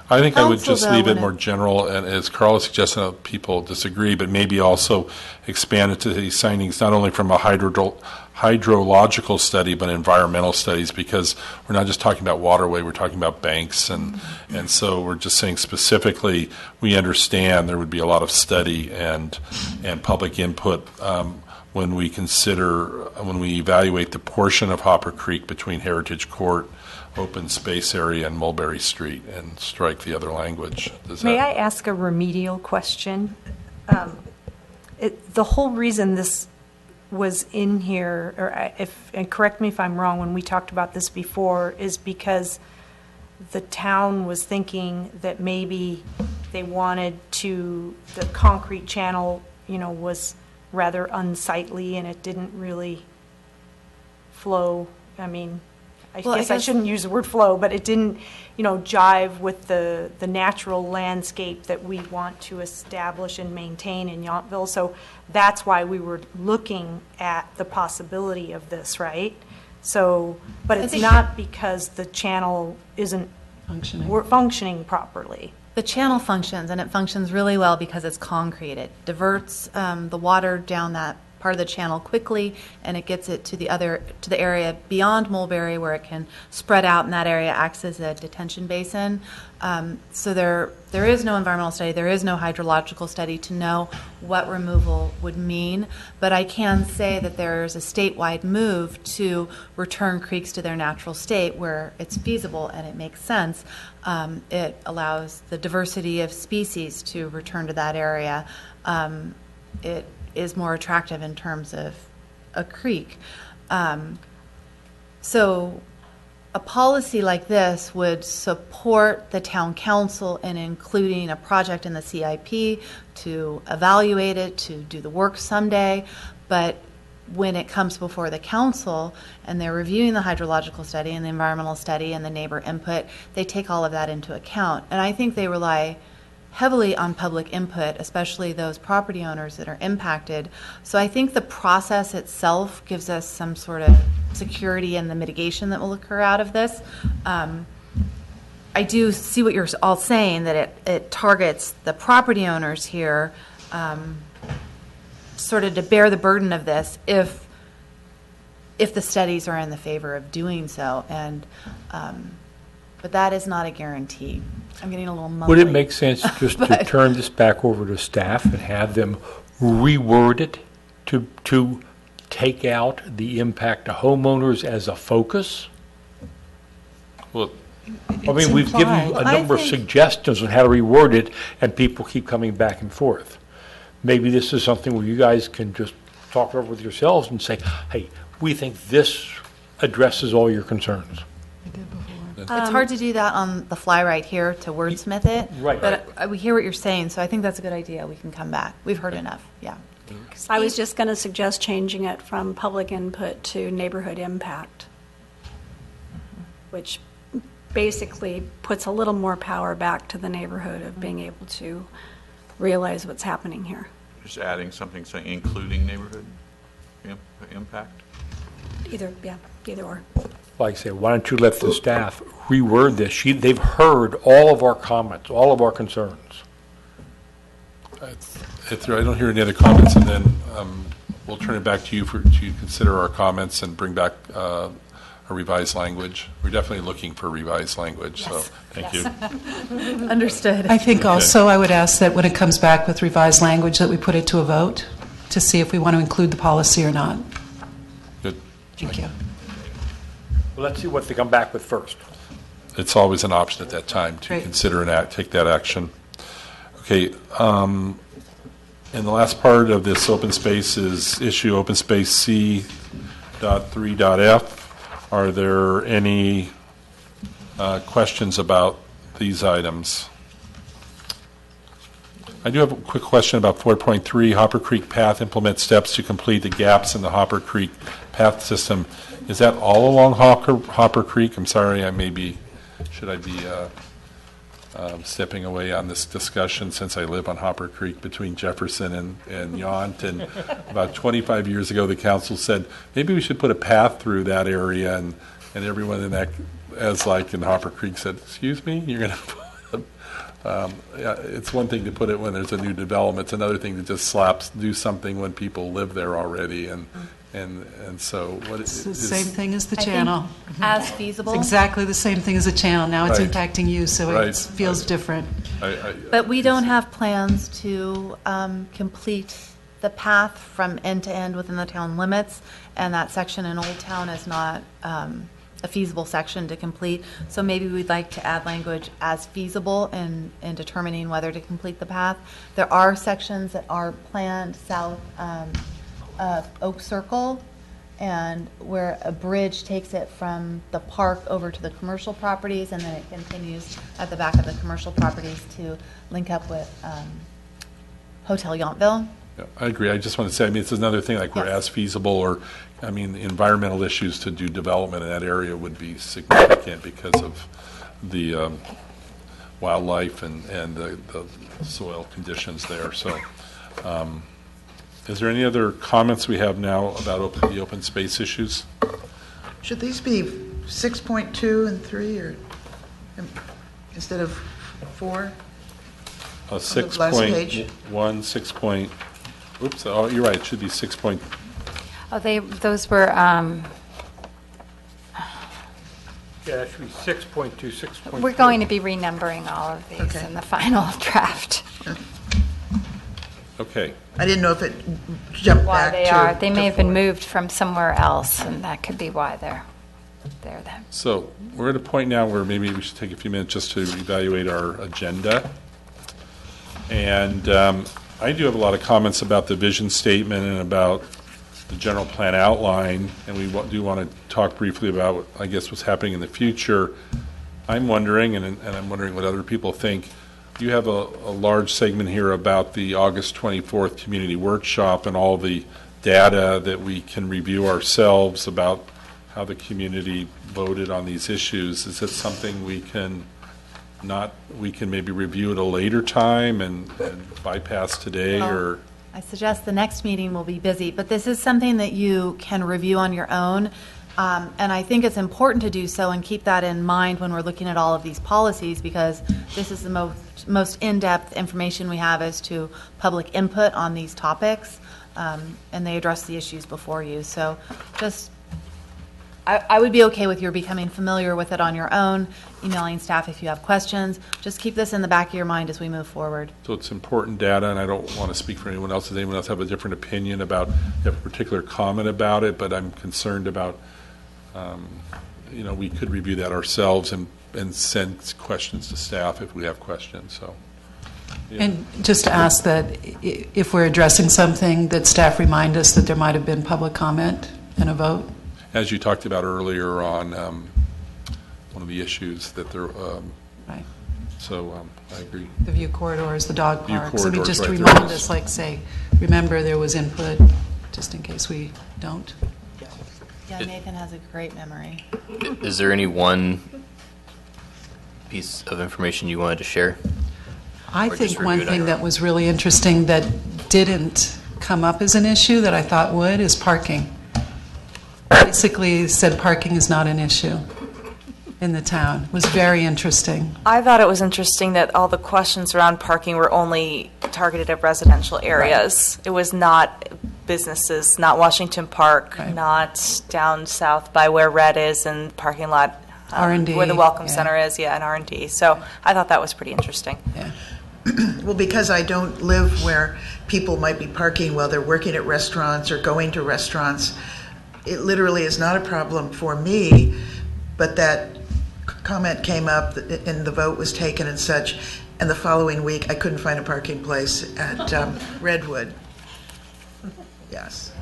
A: I think I would
D: Council,
A: just
D: though,
A: leave it
D: when
A: more general, and as Carl is suggesting, people disagree, but maybe also expand it to these findings not only from a hydrological study, but environmental studies, because we're not just talking about waterway, we're talking about banks, and so we're just saying specifically, we understand there would be a lot of study and public input when we evaluate the portion of Hopper Creek between Heritage Court, open space area, and Mulberry Street, and strike the other language.
I: May I ask a remedial question? The whole reason this was in here, and correct me if I'm wrong, when we talked about this before, is because the town was thinking that maybe they wanted the concrete channel, was rather unsightly and it didn't really flow. I mean, I guess I shouldn't use the word flow, but it didn't, jive with the natural landscape that we want to establish and maintain in Yountville. So that's why we were looking at the possibility of this, right? So, but it's not because the channel isn't functioning properly.
D: the channel functions, and it functions really well because it's concrete. It diverts the water down that part of the channel quickly, and it gets it to the area beyond Mulberry where it can spread out, and that area acts as a detention basin. So there is no environmental study, there is no hydrological study to know what removal would mean, but I can say that there's a statewide move to return creeks to their natural state where it's feasible and it makes sense. It allows the diversity of species to return to that area. It is more attractive in terms of a creek. So a policy like this would support the town council in including a project in the CIP to evaluate it, to do the work someday, but when it comes before the council and they're reviewing the hydrological study and the environmental study and the neighbor input, they take all of that into account. And I think they rely heavily on public input, especially those property owners that are impacted. So I think the process itself gives us some sort of security in the mitigation that will occur out of this. I do see what you're all saying, that it targets the property owners here, sort of to bear the burden of this if the studies are in the favor of doing so. And but that is not a guarantee. I'm getting a little mumbly.
B: Would it make sense just to turn this back over to staff and have them reword it to take out the impact to homeowners as a focus?
A: Well,
B: I mean, we've given you a number of suggestions on how to reword it, and people keep coming back and forth. Maybe this is something where you guys can just talk over with yourselves and say, hey, we think this addresses all your concerns.
D: It's hard to do that on the fly right here to wordsmith it.
B: Right.
D: But we hear what you're saying, so I think that's a good idea. We can come back. We've heard enough. Yeah.
F: I was just going to suggest changing it from public input to neighborhood impact. which basically puts a little more power back to the neighborhood of being able to realize what's happening here.
M: Just adding something saying including neighborhood impact?
F: Either or.
B: Like I say, why don't you let the staff reword this? They've heard all of our comments, all of our concerns.
A: If I don't hear any other comments, and then we'll turn it back to you to consider our comments and bring back a revised language. We're definitely looking for revised language, so thank you.
D: Understood.
K: I think also I would ask that when it comes back with revised language, that we put it to a vote to see if we want to include the policy or not.
A: Good.
K: Thank you.
B: Well, let's see what they come back with first.
A: It's always an option at that time to consider and take that action. Okay. And the last part of this open space is issue open space C.3.F. Are there any questions about these items? I do have a quick question about 4.3, Hopper Creek Path, implement steps to complete the gaps in the Hopper Creek path system. Is that all along Hopper Creek? I'm sorry, should I be stepping away on this discussion since I live on Hopper Creek between Jefferson and Yount. And about 25 years ago, the council said, maybe we should put a path through that area, and everyone in that, as like in Hopper Creek, said, excuse me, you're going to put it's one thing to put it when there's a new development. It's another thing to just do something when people live there already. And so what
K: it's the same thing as the
D: I
K: channel.
D: think as feasible.
K: It's exactly the same thing as the channel. Now it's
A: Right.
K: impacting you, so
A: Right.
K: it feels different.
D: But we don't have plans to complete the path from end to end within the town limits, and that section in Old Town is not a feasible section to complete. So maybe we'd like to add language as feasible in determining whether to complete the path. There are sections that are planned south of Oak Circle, and where a bridge takes it from the park over to the commercial properties, and then it continues at the back of the commercial properties to link up with Hotel Yountville.
A: Yeah, I agree. I just want to say, it's another thing, like we're as feasible, or, environmental issues to do development in that area would be significant because of the wildlife and the soil conditions there. So, is there any other comments we have now about the open space issues?
E: Should these be 6.2 and 3, or instead of 4?
A: 6.1, 6. Oops, oh, you're right, it should be 6.
J: Oh, those were,
B: Yeah, that should be 6.2, 6.3.
J: we're going to be renumbering all of these in the final draft.
A: Okay.
E: I didn't know if it jumped
J: Why
E: back
J: they
E: to...
J: are, they may
E: to
J: have been
E: 4.
J: moved from somewhere else, and that could be why they're there then.
A: So we're at a point now where maybe we should take a few minutes just to evaluate our agenda. And I do have a lot of comments about the vision statement and about the general plan outline, and we do want to talk briefly about, I guess, what's happening in the future. I'm wondering, and I'm wondering what other people think, you have a large segment here about the August 24th community workshop and all the data that we can review ourselves about how the community voted on these issues. Is it something we can maybe review at a later time and bypass today, or?
D: I suggest the next meeting will be busy, but this is something that you can review on your own. And I think it's important to do so and keep that in mind when we're looking at all of these policies, because this is the most in-depth information we have as to public input on these topics, and they address the issues before you. So just, I would be okay with your becoming familiar with it on your own, emailing staff if you have questions. Just keep this in the back of your mind as we move forward.
A: So it's important data, and I don't want to speak for anyone else. Does anyone else have a different opinion about, have a particular comment about it? But I'm concerned about, we could review that ourselves and send questions to staff if we have questions. So. Yeah.
K: And just to ask that if we're addressing something, that staff remind us that there might have been public comment and a vote.
A: As you talked about earlier on one of the issues that there,
K: right.
A: So I agree.
K: The view corridors, the dog
A: View
K: parks.
A: corridors,
K: Just to
A: right,
K: remind
A: there
K: us, remember there was input, just in case we don't.
D: Yeah, Nathan has a great memory.
N: Is there any one piece of information you wanted to share?
K: I
N: Or
K: think
N: just
K: one
N: reviewed
K: thing
N: it?
K: that was really interesting that didn't come up as an issue that I thought would is parking. Basically, it said parking is not an issue in the town. It was very interesting.
P: I thought it was interesting that all the questions around parking were only targeted at residential areas. It was not businesses, not Washington Park, not down south by where Red is and parking lot
K: R&D,
P: where the Welcome
K: yeah.
P: Center is, and R&D. So I thought that was pretty interesting.
K: Yeah.
E: Well, because I don't live where people might be parking while they're working at restaurants or going to restaurants, it literally is not a problem for me, but that comment came up and the vote was taken and such, and the following week I couldn't find a parking place at Redwood. Yes.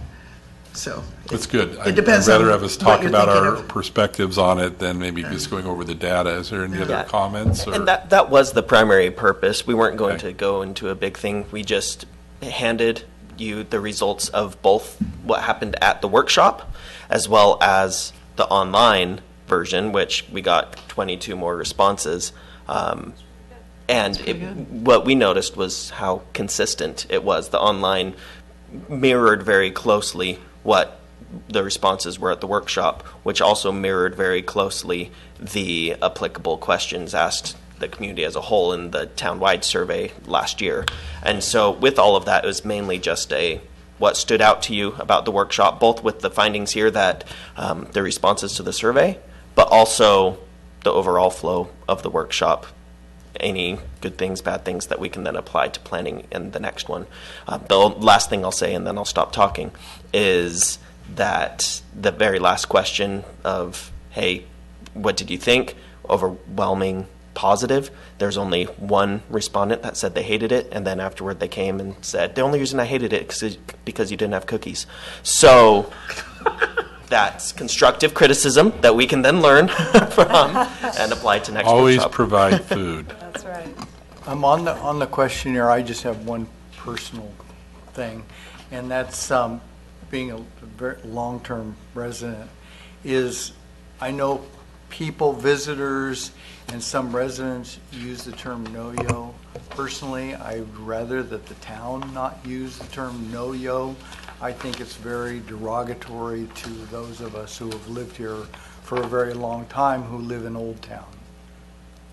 E: So.
A: That's good.
E: It depends
A: I'd rather
E: on
A: have us
E: what
A: talk
E: you're
A: about
E: thinking
A: our
E: of.
A: perspectives on it than maybe just going over the data. Is there any other comments? Or?
C: And that was the primary purpose. We weren't going to go into a big thing. We just handed you the results of both what happened at the workshop as well as the online version, which we got 22 more responses. And what we noticed was how consistent it was. The online mirrored very closely what the responses were at the workshop, which also mirrored very closely the applicable questions asked the community as a whole in the town-wide survey last year. And so with all of that, it was mainly just what stood out to you about the workshop, both with the findings here that the responses to the survey, but also the overall flow of the workshop. Any good things, bad things that we can then apply to planning in the next one. The last thing I'll say, and then I'll stop talking, is that the very last question of, hey, what did you think? Overwhelming positive. There's only one respondent that said they hated it, and then afterward they came and said, the only reason I hated it is because you didn't have cookies. So that's constructive criticism that we can then learn from and apply to next
A: Always
C: workshop.
A: provide food.
P: That's right.
L: On the questionnaire, I just have one personal thing, and that's being a very long-term resident, is I know people, visitors, and some residents use the term no-yo. Personally, I'd rather that the town not use the term no-yo. I think it's very derogatory to those of us who have lived here for a very long time who live in Old Town.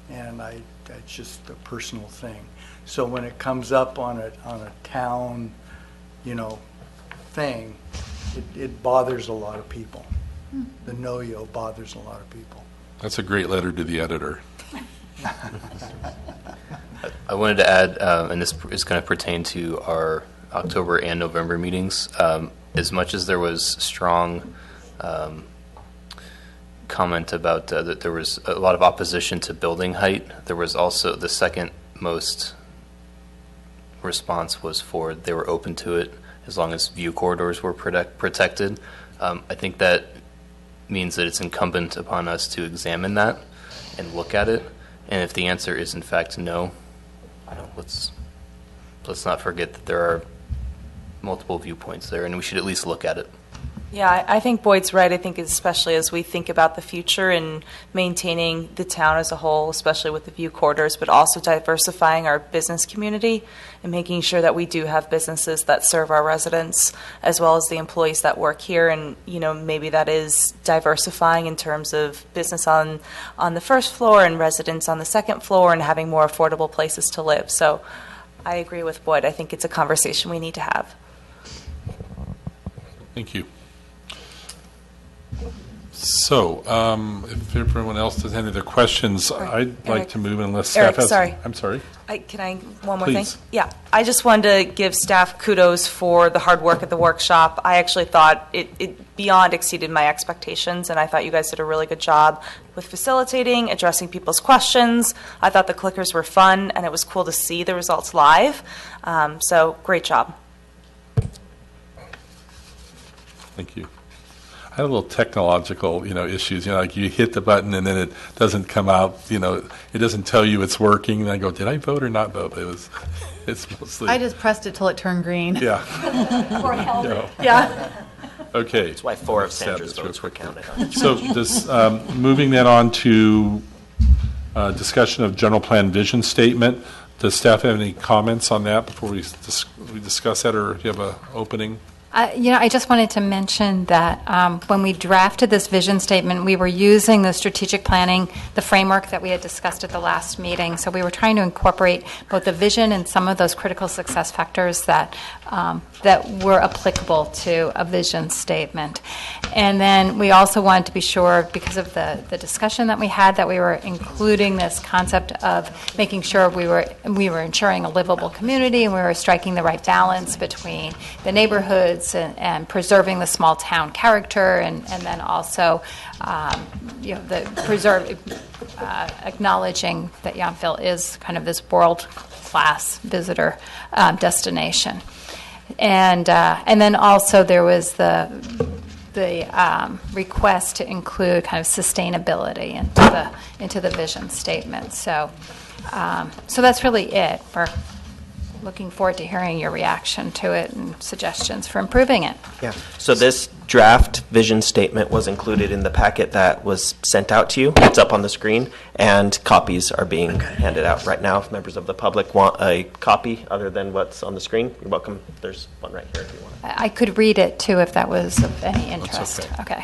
L: And that's just a personal thing. So when it comes up on a town, thing, it bothers a lot of people. The no-yo bothers a lot of people.
A: That's a great letter to the editor.
N: I wanted to add, and this is going to pertain to our October and November meetings. As much as there was strong comment about that there was a lot of opposition to building height, there was also the second most response was for they were open to it as long as view corridors were protected. I think that means that it's incumbent upon us to examine that and look at it. And if the answer is in fact no, let's not forget that there are multiple viewpoints there, and we should at least look at it.
P: Yeah, I think Boyd's right. I think especially as we think about the future and maintaining the town as a whole, especially with the view corridors, but also diversifying our business community and making sure that we do have businesses that serve our residents as well as the employees that work here. And, maybe that is diversifying in terms of business on the first floor and residents on the second floor and having more affordable places to live. So I agree with Boyd. I think it's a conversation we need to have.
A: Thank you. So, if everyone else has any other questions, I'd like to move unless staff has...
P: sorry.
A: I'm sorry.
P: One more
A: Please.
P: thing? Yeah, I just wanted to give staff kudos for the hard work at the workshop. I actually thought it beyond exceeded my expectations, and I thought you guys did a really good job with facilitating, addressing people's questions. I thought the clickers were fun, and it was cool to see the results live. So, great job.
A: Thank you. I had a little technological, issues. Like you hit the button and then it doesn't come out. It doesn't tell you it's working. And I go, did I vote or not vote? It's mostly.
D: I just pressed it till it turned green.
A: Yeah.
P: Or held
A: it.
D: Yeah.
A: Okay.
C: That's why 4 of
A: Stab
C: Sandra's
A: this real
C: votes were
A: quickly.
C: counted.
A: So this, moving then on to discussion of general plan vision statement. Does staff have any comments on that before we discuss that, or do you have an opening?
J: I just wanted to mention that when we drafted this vision statement, we were using the strategic planning, the framework that we had discussed at the last meeting. So we were trying to incorporate both the vision and some of those critical success factors that were applicable to a vision statement. And then we also wanted to be sure, because of the discussion that we had, that we were including this concept of making sure we were ensuring a livable community, and we were striking the right balance between the neighborhoods and preserving the small town character, and then also acknowledging that Yountville is kind of this world-class visitor destination. And then also there was the request to include kind of sustainability into the vision statement. So that's really it. We're looking forward to hearing your reaction to it and suggestions for improving it.
C: Yeah. So this draft vision statement was included in the packet that was sent out to you. It's up on the screen, and copies are being handed out right now. If members of the public want a copy other than what's on the screen, you're welcome. There's one right here if you want.
J: I could read it too if that was of any interest. Okay.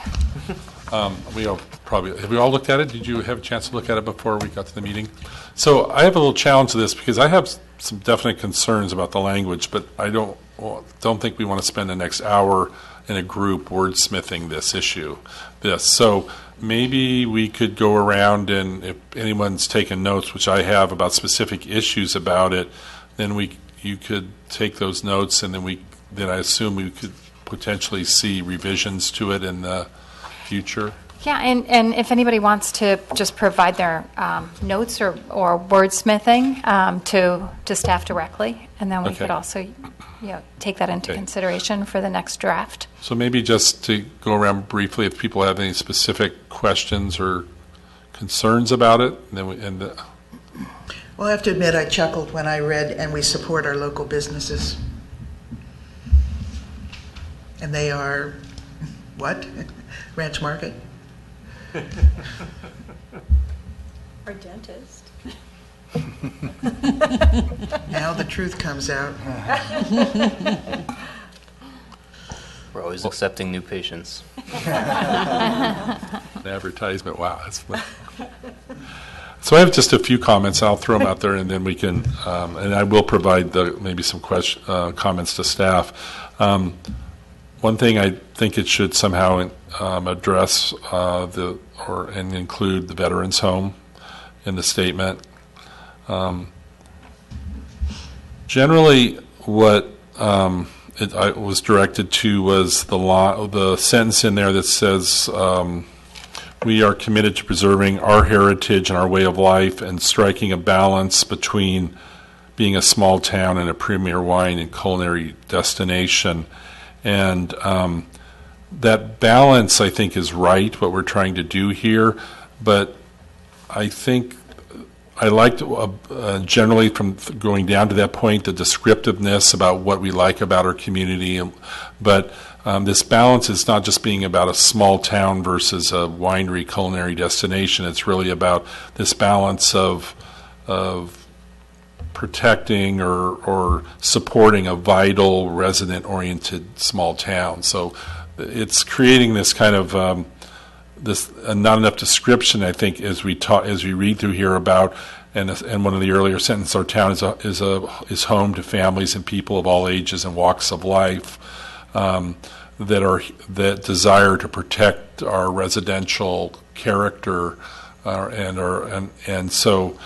A: Have we all looked at it? Did you have a chance to look at it before we got to the meeting? So I have a little challenge to this because I have some definite concerns about the language, but I don't think we want to spend the next hour in a group wordsmithing this issue. So maybe we could go around, and if anyone's taken notes, which I have, about specific issues about it, then you could take those notes, and then I assume we could potentially see revisions to it in the future.
J: Yeah, and if anybody wants to just provide their notes or wordsmithing to staff directly, and then we could also take that into consideration for the next draft.
A: So maybe just to go around briefly, if people have any specific questions or concerns about it, and then
E: Well, I have to admit, I chuckled when I read, and we support our local businesses. And they are, what? Ranch Market?
F: Our dentist.
E: Now the truth comes out.
N: We're always accepting new patients.
A: An advertisement, wow. That's funny. So I have just a few comments. I'll throw them out there, and then we can, and I will provide maybe some comments to staff. One thing, I think it should somehow address and include the veterans home in the statement. Generally, what I was directed to was the sentence in there that says, we are committed to preserving our heritage and our way of life and striking a balance between being a small town and a premier wine and culinary destination. And that balance, I think, is right, what we're trying to do here. But I think I liked, generally, from going down to that point, the descriptiveness about what we like about our community. But this balance is not just being about a small town versus a winery culinary destination. It's really about this balance of protecting or supporting a vital, resident-oriented small town. So it's creating this kind of not enough description, I think, as we read through here about, and one of the earlier sentences, our town is home to families and people of all ages and walks of life that desire to protect our residential character, and so.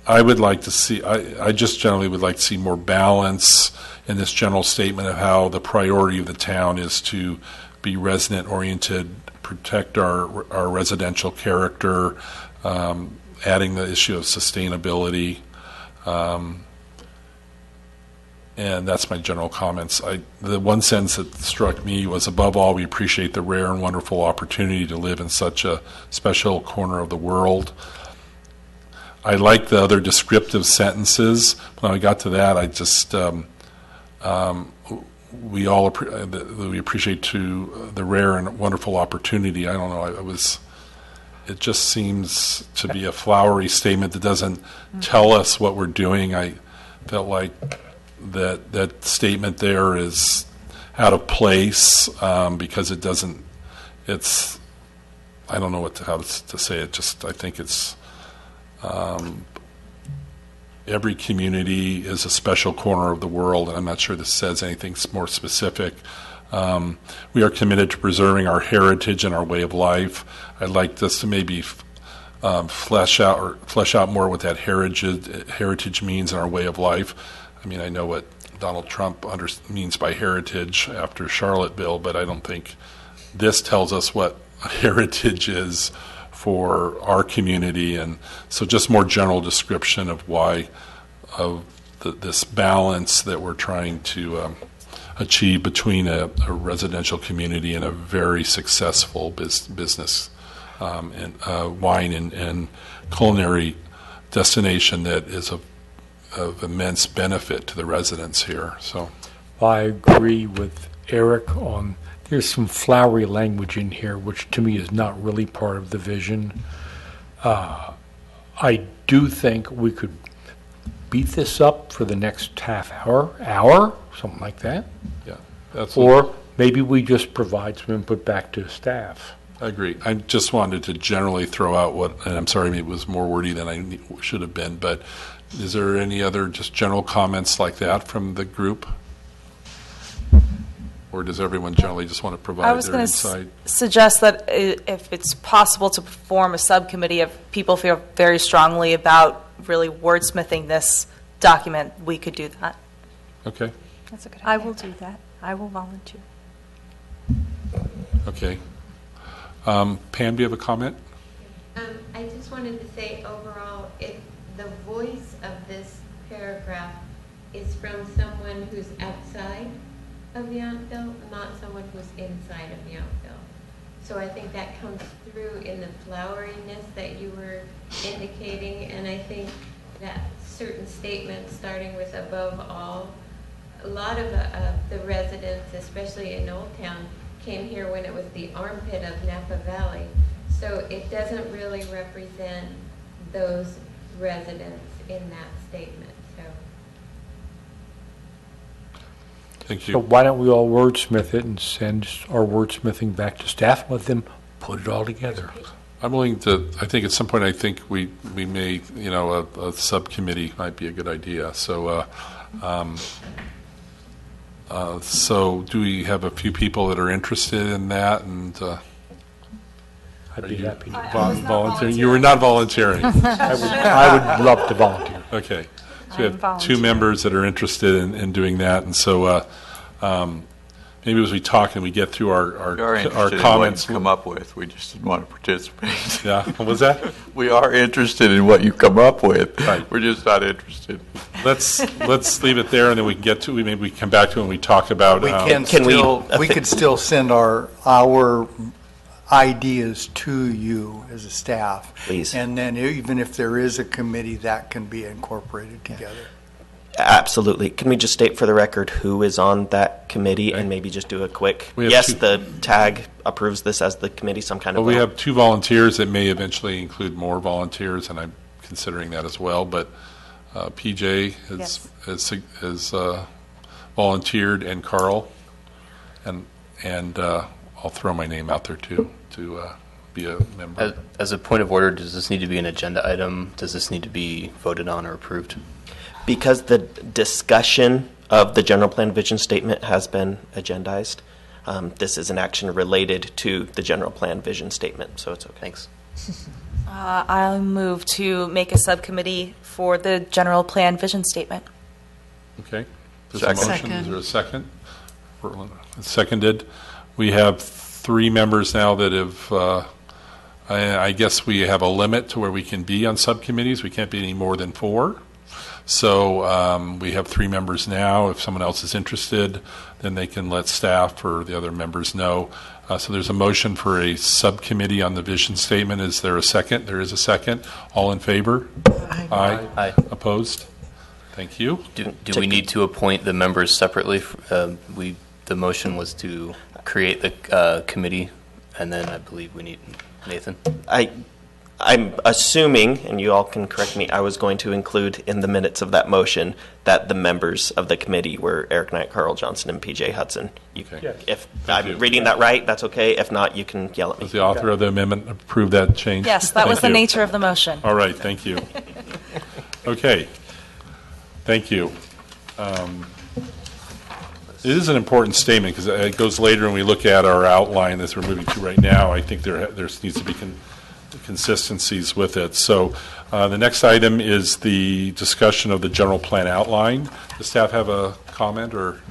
A: I would like to see, I just generally would like to see more balance in this general statement of how the priority of the town is to be resident-oriented, protect our residential character, adding the issue of sustainability, and that's my general comments. The one sentence that struck me was, above all, we appreciate the rare and wonderful opportunity to live in such a special corner of the world. I like the other descriptive sentences. When I got to that, I just, we all that we appreciate to the rare and wonderful opportunity. I don't know. It just seems to be a flowery statement that doesn't tell us what we're doing. I felt like that statement there is out of place because it doesn't. It's I don't know how to say it. Just I think it's every community is a special corner of the world, and I'm not sure this says anything more specific. We are committed to preserving our heritage and our way of life. I'd like this to maybe flesh out more what that heritage means in our way of life. I mean, I know what Donald Trump means by heritage after Charlottesville, but I don't think this tells us what heritage is for our community. And so just more general description of why this balance that we're trying to achieve between a residential community and a very successful business and wine and culinary destination that is of immense benefit to the residents here. So,
B: I agree with Eric on. There's some flowery language in here, which to me is not really part of the vision. I do think we could beat this up for the next half hour, something like that.
A: Yeah,
B: or maybe we just provide some input back to staff.
A: I agree. I just wanted to generally throw out and I'm sorry, it was more wordy than I should have been, but is there any other just general comments like that from the group? Or does everyone generally just want to provide their insight?
P: I was going to suggest that if it's possible to form a subcommittee, if people feel very strongly about really wordsmithing this document, we could do that.
A: Okay.
P: That's a good idea. I will do that. I will volunteer.
A: Okay. Pam, do you have a comment?
G: I just wanted to say overall, if the voice of this paragraph is from someone who's outside of Yountville, not someone who's inside of Yountville. So I think that comes through in the floweriness that you were indicating, and I think that certain statements, starting with above all, a lot of the residents, especially in Old Town, came here when it was the armpit of Napa Valley. So it doesn't really represent those residents in that statement.
A: Thank you.
B: So why don't we all wordsmith it and send our wordsmithing back to staff and let them put it all together?
A: I'm willing to, I think at some point, I think we may, a subcommittee might be a good idea. So, so do we have a few people that are interested in that? And
B: I'd be happy to
A: volunteer. You were not volunteering.
B: I would love to volunteer.
A: Okay. So we have two members that are interested in doing that, and so maybe as we talk and we get through our comments,
M: in what you come up with. We just didn't want to participate.
A: Yeah, what was that?
M: We are interested in what you come up with.
A: Right.
M: We're just not interested.
A: Let's leave it there, and then we can get to. Maybe we can come back to it and we talk about.
L: We could still send our ideas to you as a staff.
C: Please.
L: And then even if there is a committee, that can be incorporated together.
C: Absolutely. Can we just state for the record who is on that committee and maybe just do a quick, yes, the tag approves this as the committee, some kind of.
A: Well, we have two volunteers that may eventually include more volunteers, and I'm considering that as well. But PJ has volunteered, and Carl, and I'll throw my name out there too to be a member.
N: As a point of order, does this need to be an agenda item? Does this need to be voted on or approved?
C: Because the discussion of the general plan vision statement has been agendized, this is an action related to the general plan vision statement, so it's okay.
N: Thanks.
P: I'll move to make a subcommittee for the general plan vision statement.
A: Okay. There's a motion. Is there a second? Seconded. We have 3 members now that have, I guess we have a limit to where we can be on subcommittees. We can't be any more than 4. So we have 3 members now. If someone else is interested, then they can let staff or the other members know. So there's a motion for a subcommittee on the vision statement. Is there a second? There is a second. All in favor?
N: Aye.
A: Opposed? Thank you.
N: Do we need to appoint the members separately? The motion was to create the committee, and then I believe we need Nathan.
C: I'm assuming, and you all can correct me, I was going to include in the minutes of that motion that the members of the committee were Eric Knight, Carl Johnson, and PJ Hudson. If I'm reading that right, that's okay. If not, you can yell at me.
A: Does the author of the amendment approve that change?
P: Yes, that was the nature of the motion.
A: All right, thank you. Okay, thank you. It is an important statement because it goes later when we look at our outline as we're moving to right now. I think there needs to be consistencies with it. So the next item is the discussion of the general plan outline. Does staff have a comment or?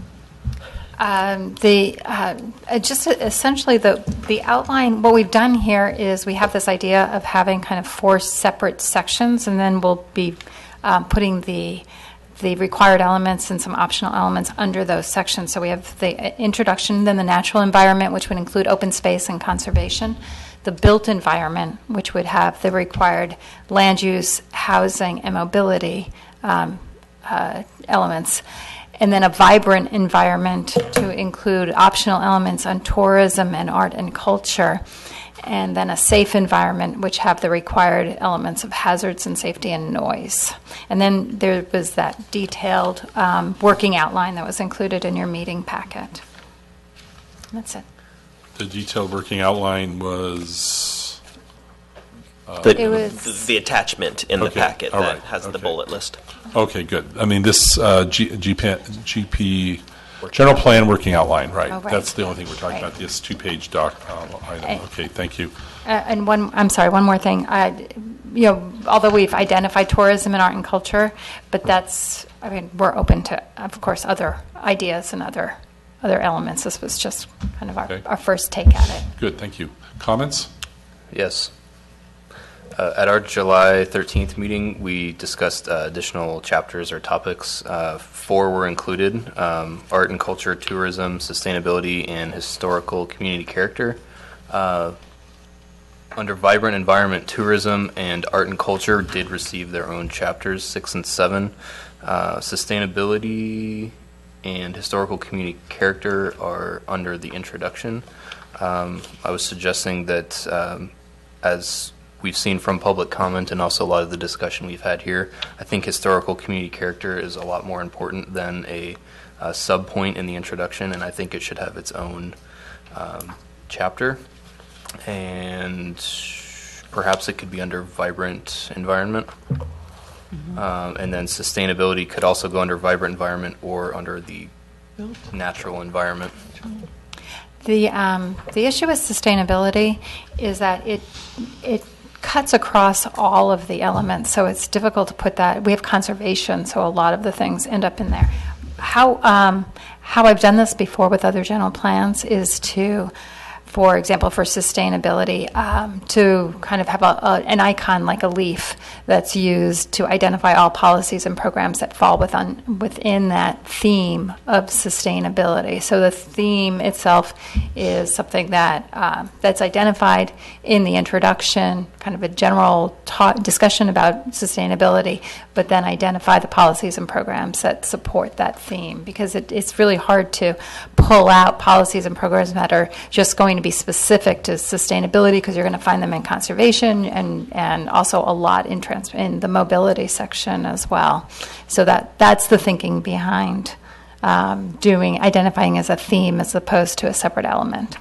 J: Just essentially the outline, what we've done here is we have this idea of having kind of 4 separate sections, and then we'll be putting the required elements and some optional elements under those sections. So we have the introduction, then the natural environment, which would include open space and conservation, the built environment, which would have the required land use, housing, and mobility elements, and then a vibrant environment to include optional elements on tourism and art and culture, and then a safe environment, which have the required elements of hazards and safety and noise. And then there was that detailed working outline that was included in your meeting packet. And that's it.
A: The detailed working outline was?
C: The attachment in the packet that has the bullet list.
A: Okay, good. I mean, this GP general plan working outline, right?
J: Oh, right.
A: That's the only thing we're talking about, this 2-page doc item. Okay, thank you.
J: And one more thing. Although we've identified tourism and art and culture, but we're open to, of course, other ideas and other elements. This was just kind of our first take at it.
A: Good, thank you. Comments?
N: Yes. At our July 13th meeting, we discussed additional chapters or topics. 4 were included: art and culture, tourism, sustainability, and historical community character. Under vibrant environment, tourism and art and culture did receive their own chapters, 6 and 7. Sustainability and historical community character are under the introduction. I was suggesting that as we've seen from public comment and also a lot of the discussion we've had here, I think historical community character is a lot more important than a sub-point in the introduction, and I think it should have its own chapter. And perhaps it could be under vibrant environment. And then sustainability could also go under vibrant environment or under the natural environment.
J: The issue with sustainability is that it cuts across all of the elements, so it's difficult to put that. We have conservation, so a lot of the things end up in there. How I've done this before with other general plans is to, for example, for sustainability, to kind of have an icon like a leaf that's used to identify all policies and programs that fall within that theme of sustainability. So the theme itself is something that's identified in the introduction, kind of a general discussion about sustainability, but then identify the policies and programs that support that theme, because it's really hard to pull out policies and programs that are just going to be specific to sustainability, because you're going to find them in conservation and also a lot in the mobility section as well. So that's the thinking behind identifying as a theme as opposed to a separate element.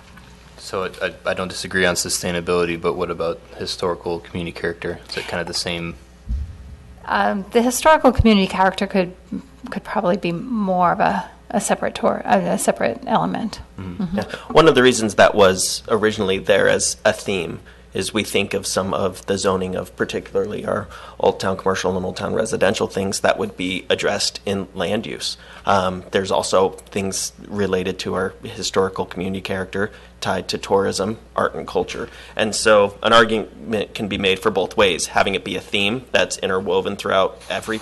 N: So I don't disagree on sustainability, but what about historical community character? Is it kind of the same?
J: The historical community character could probably be more of a separate element.
C: Mm-hmm. Yeah. One of the reasons that was originally there as a theme is we think of some of the zoning of particularly our Old Town commercial and Old Town residential things that would be addressed in land use. There's also things related to our historical community character tied to tourism, art, and culture. And so an argument can be made for both ways, having it be a theme that's interwoven throughout every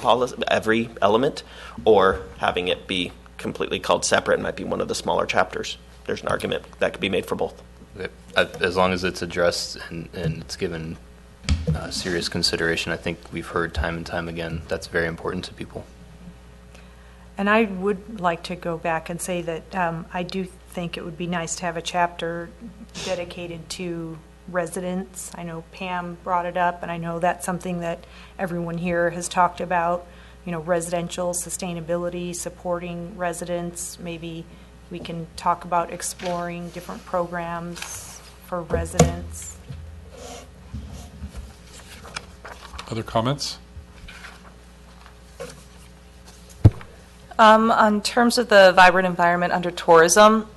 C: element, or having it be completely called separate and might be one of the smaller chapters. There's an argument that could be made for both.
N: As long as it's addressed and it's given serious consideration, I think we've heard time and time again that's very important to people.
I: And I would like to go back and say that I do think it would be nice to have a chapter dedicated to residents. I know Pam brought it up, and I know that's something that everyone here has talked about, residential sustainability, supporting residents. Maybe we can talk about exploring different programs for residents.
A: Other comments?
P: On terms of the vibrant environment under tourism,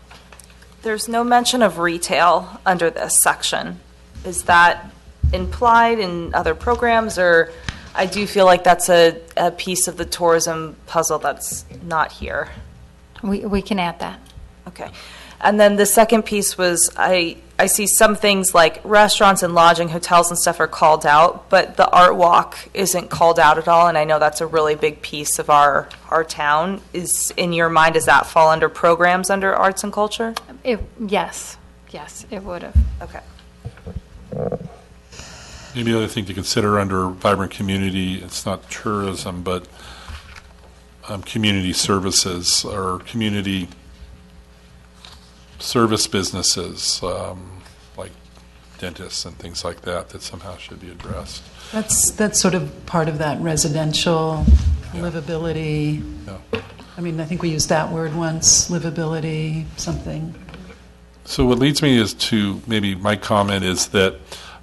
P: there's no mention of retail under this section. Is that implied in other programs, or I do feel like that's a piece of the tourism puzzle that's not here?
J: We can add that.
P: Okay. And then the second piece was I see some things like restaurants and lodging, hotels and stuff are called out, but the art walk isn't called out at all, and I know that's a really big piece of our town. Is, in your mind, does that fall under programs under arts and culture?
J: Yes, it would have.
P: Okay.
A: Maybe the other thing to consider under vibrant community, it's not tourism, but community services or community service businesses, like dentists and things like that somehow should be addressed.
K: That's sort of part of that residential livability.
A: Yeah.
K: I mean, I think we used that word once, livability, something.
A: So what leads me is to maybe my comment is that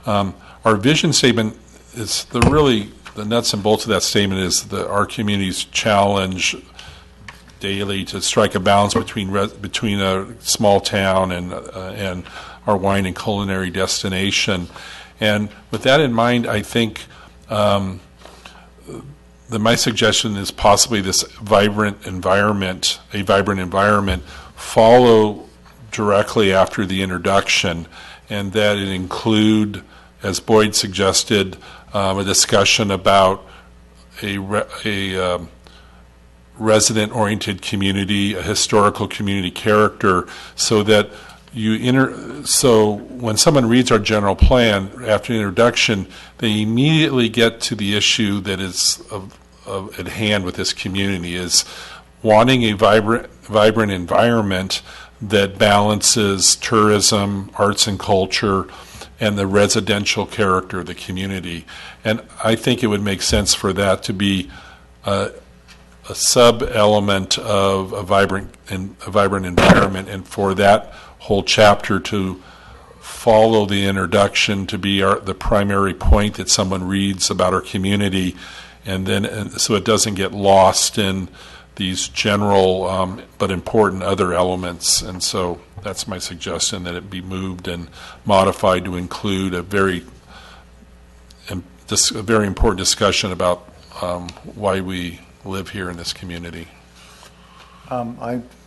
A: our vision statement is the nuts and bolts of that statement is that our community's challenge daily to strike a balance between a small town and our wine and culinary destination. And with that in mind, I think my suggestion is possibly this vibrant environment follow directly after the introduction, and that it include, as Boyd suggested, a discussion about a resident-oriented community, a historical community character, so that so when someone reads our general plan after introduction, they immediately get to the issue that is at hand with this community, is wanting a vibrant environment that balances tourism, arts and culture, and the residential character of the community. And I think it would make sense for that to be a sub-element of a vibrant environment, and for that whole chapter to follow the introduction to be the primary point that someone reads about our community, and so it doesn't get lost in these general but important other elements. And so that's my suggestion, that it be moved and modified to include a very important discussion about why we live here in this community.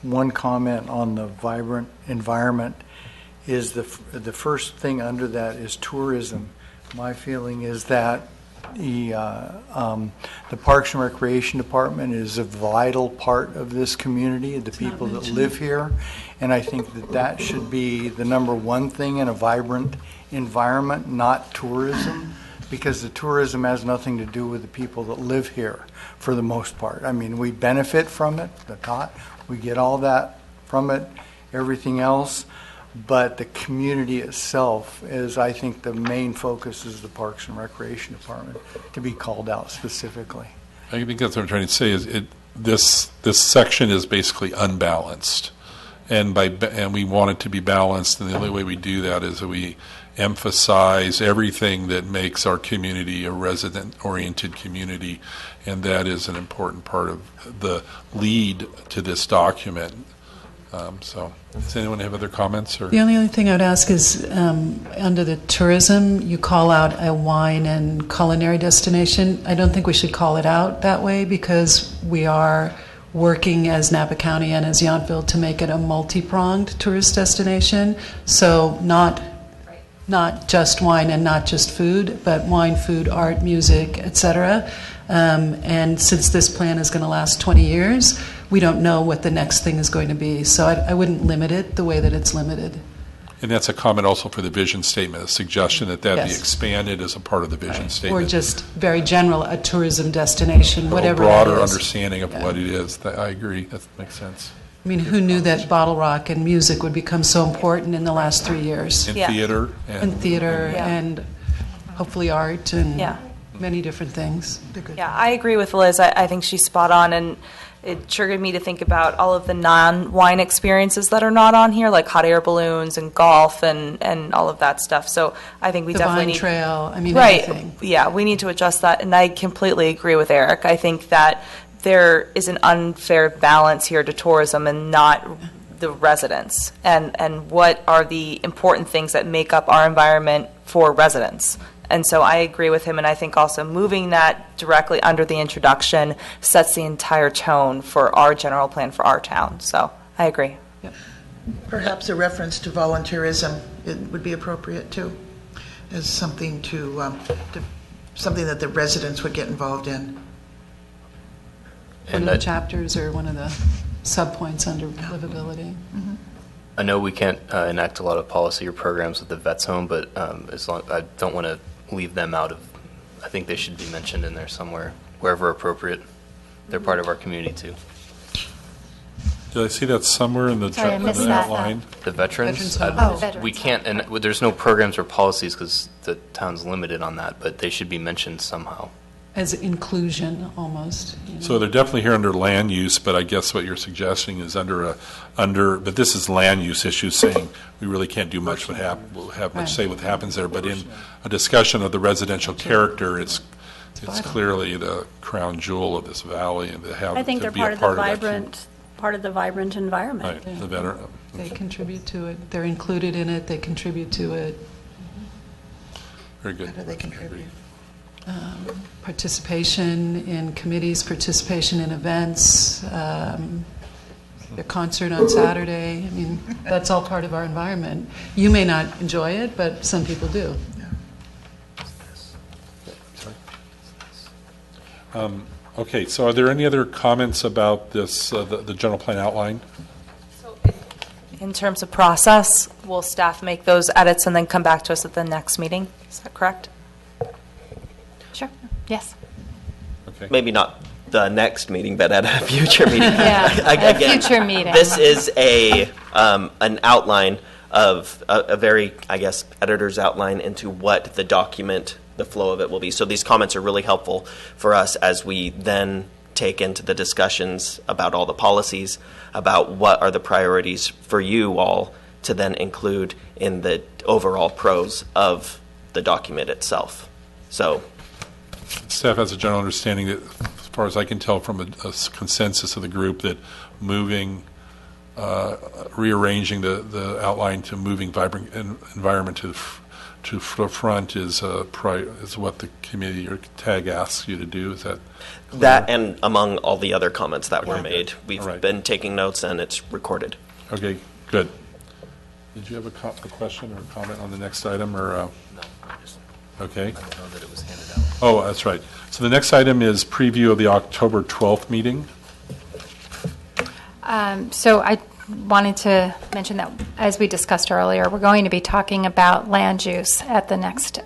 L: One comment on the vibrant environment is the first thing under that is tourism. My feeling is that the Parks and Recreation Department is a vital part of this community, the people that live here, and I think that should be the number one thing in a vibrant environment, not tourism, because the tourism has nothing to do with the people that live here for the most part. I mean, we benefit from it, we get all that from it, everything else, but the community itself is, I think, the main focus is the Parks and Recreation Department to be called out specifically.
A: I think that's what I'm trying to say, is this section is basically unbalanced, and we want it to be balanced, and the only way we do that is that we emphasize everything that makes our community a resident-oriented community, and that is an important part of the lead to this document. So, does anyone have other comments? Or?
K: The only other thing I would ask is, under the tourism, you call out a wine and culinary destination. I don't think we should call it out that way, because we are working as Napa County and as Yountville to make it a multi-pronged tourist destination. So not just wine and not just food, but wine, food, art, music, etc. And since this plan is going to last 20 years, we don't know what the next thing is going to be. So I wouldn't limit it the way that it's limited.
A: And that's a comment also for the vision statement, a suggestion that that be
K: Yes.
A: expanded as a part of the vision
K: Or
A: statement.
K: just very general, a tourism destination,
A: A
K: whatever that
A: broader
K: is.
A: understanding of what it is. I agree. That makes sense.
K: I mean, who knew that bottle rock and music would become so important in the last 3 years?
A: In
I: Yeah.
A: theater
K: And theater
I: Yeah.
K: and hopefully art and
I: Yeah.
K: many different things.
P: Yeah, I agree with Liz. I think she's spot on, and it triggered me to think about all of the non-wine experiences that are not on here, like hot air balloons and golf and all of that stuff. So I think we
K: The
P: definitely
K: Vine
P: need...
K: Trail, I mean,
P: Right,
K: everything.
P: yeah, we need to adjust that, and I completely agree with Eric. I think that there is an unfair balance here to tourism and not the residents, and what are the important things that make up our environment for residents. And so I agree with him, and I think also moving that directly under the introduction sets the entire tone for our general plan for our town. So I agree.
E: Perhaps a reference to volunteerism it would be appropriate too, as something to something that the residents would get involved in.
K: One of the chapters or one of the subpoints under livability.
N: I know we can't enact a lot of policy or programs with the Vets Home, but as long, I don't want to leave them out of, I think they should be mentioned in there somewhere, wherever appropriate. They're part of our community too.
A: Did I see that somewhere in the
J: Sorry, I missed that.
A: outline?
N: The veterans,
K: Veterans Home.
J: Veterans
N: we can't, and there's no programs or policies because the town's limited on that, but they should be mentioned somehow.
K: As inclusion, almost.
A: So they're definitely here under land use, but I guess what you're suggesting is but this is land use issues, saying we really can't do much, we'll have much say what happens there. But in a discussion of the residential character, it's clearly the crown jewel of this valley, and to have
F: I think
A: to
F: they're
A: be
F: part
A: a
F: of the
A: part of that.
F: vibrant environment.
A: Right, the veteran.
K: They contribute to it. They're included in it. They contribute to it.
A: Very good.
E: How do they contribute?
K: Participation in committees, participation in events, the concert on Saturday. I mean, that's all part of our environment. You may not enjoy it, but some people do.
A: Okay, so are there any other comments about this, the general plan outline?
P: In terms of process, will staff make those edits and then come back to us at the next meeting? Is that correct?
J: Sure, yes.
A: Okay.
C: Maybe not the next meeting, but at a future meeting.
J: Yeah, at a
C: Again,
J: future meeting.
C: This is an outline of a very, I guess, editor's outline into what the document, the flow of it will be. So these comments are really helpful for us as we then take into the discussions about all the policies, about what are the priorities for you all to then include in the overall prose of the document itself. So
A: Staff has a general understanding that, as far as I can tell from a consensus of the group, that rearranging the outline to moving vibrant environment to the front is what the committee or TAG asks you to do. Is that clear?
C: that, and among all the other comments that were made, we've
A: All right.
C: been taking notes and it's recorded.
A: Okay, good. Did you have a question or a comment on the next item, or?
N: No,
A: Okay.
N: I don't know that it was handed out.
A: Oh, that's right. So the next item is preview of the October 12th meeting.
J: So I wanted to mention that, as we discussed earlier, we're going to be talking about land use at the next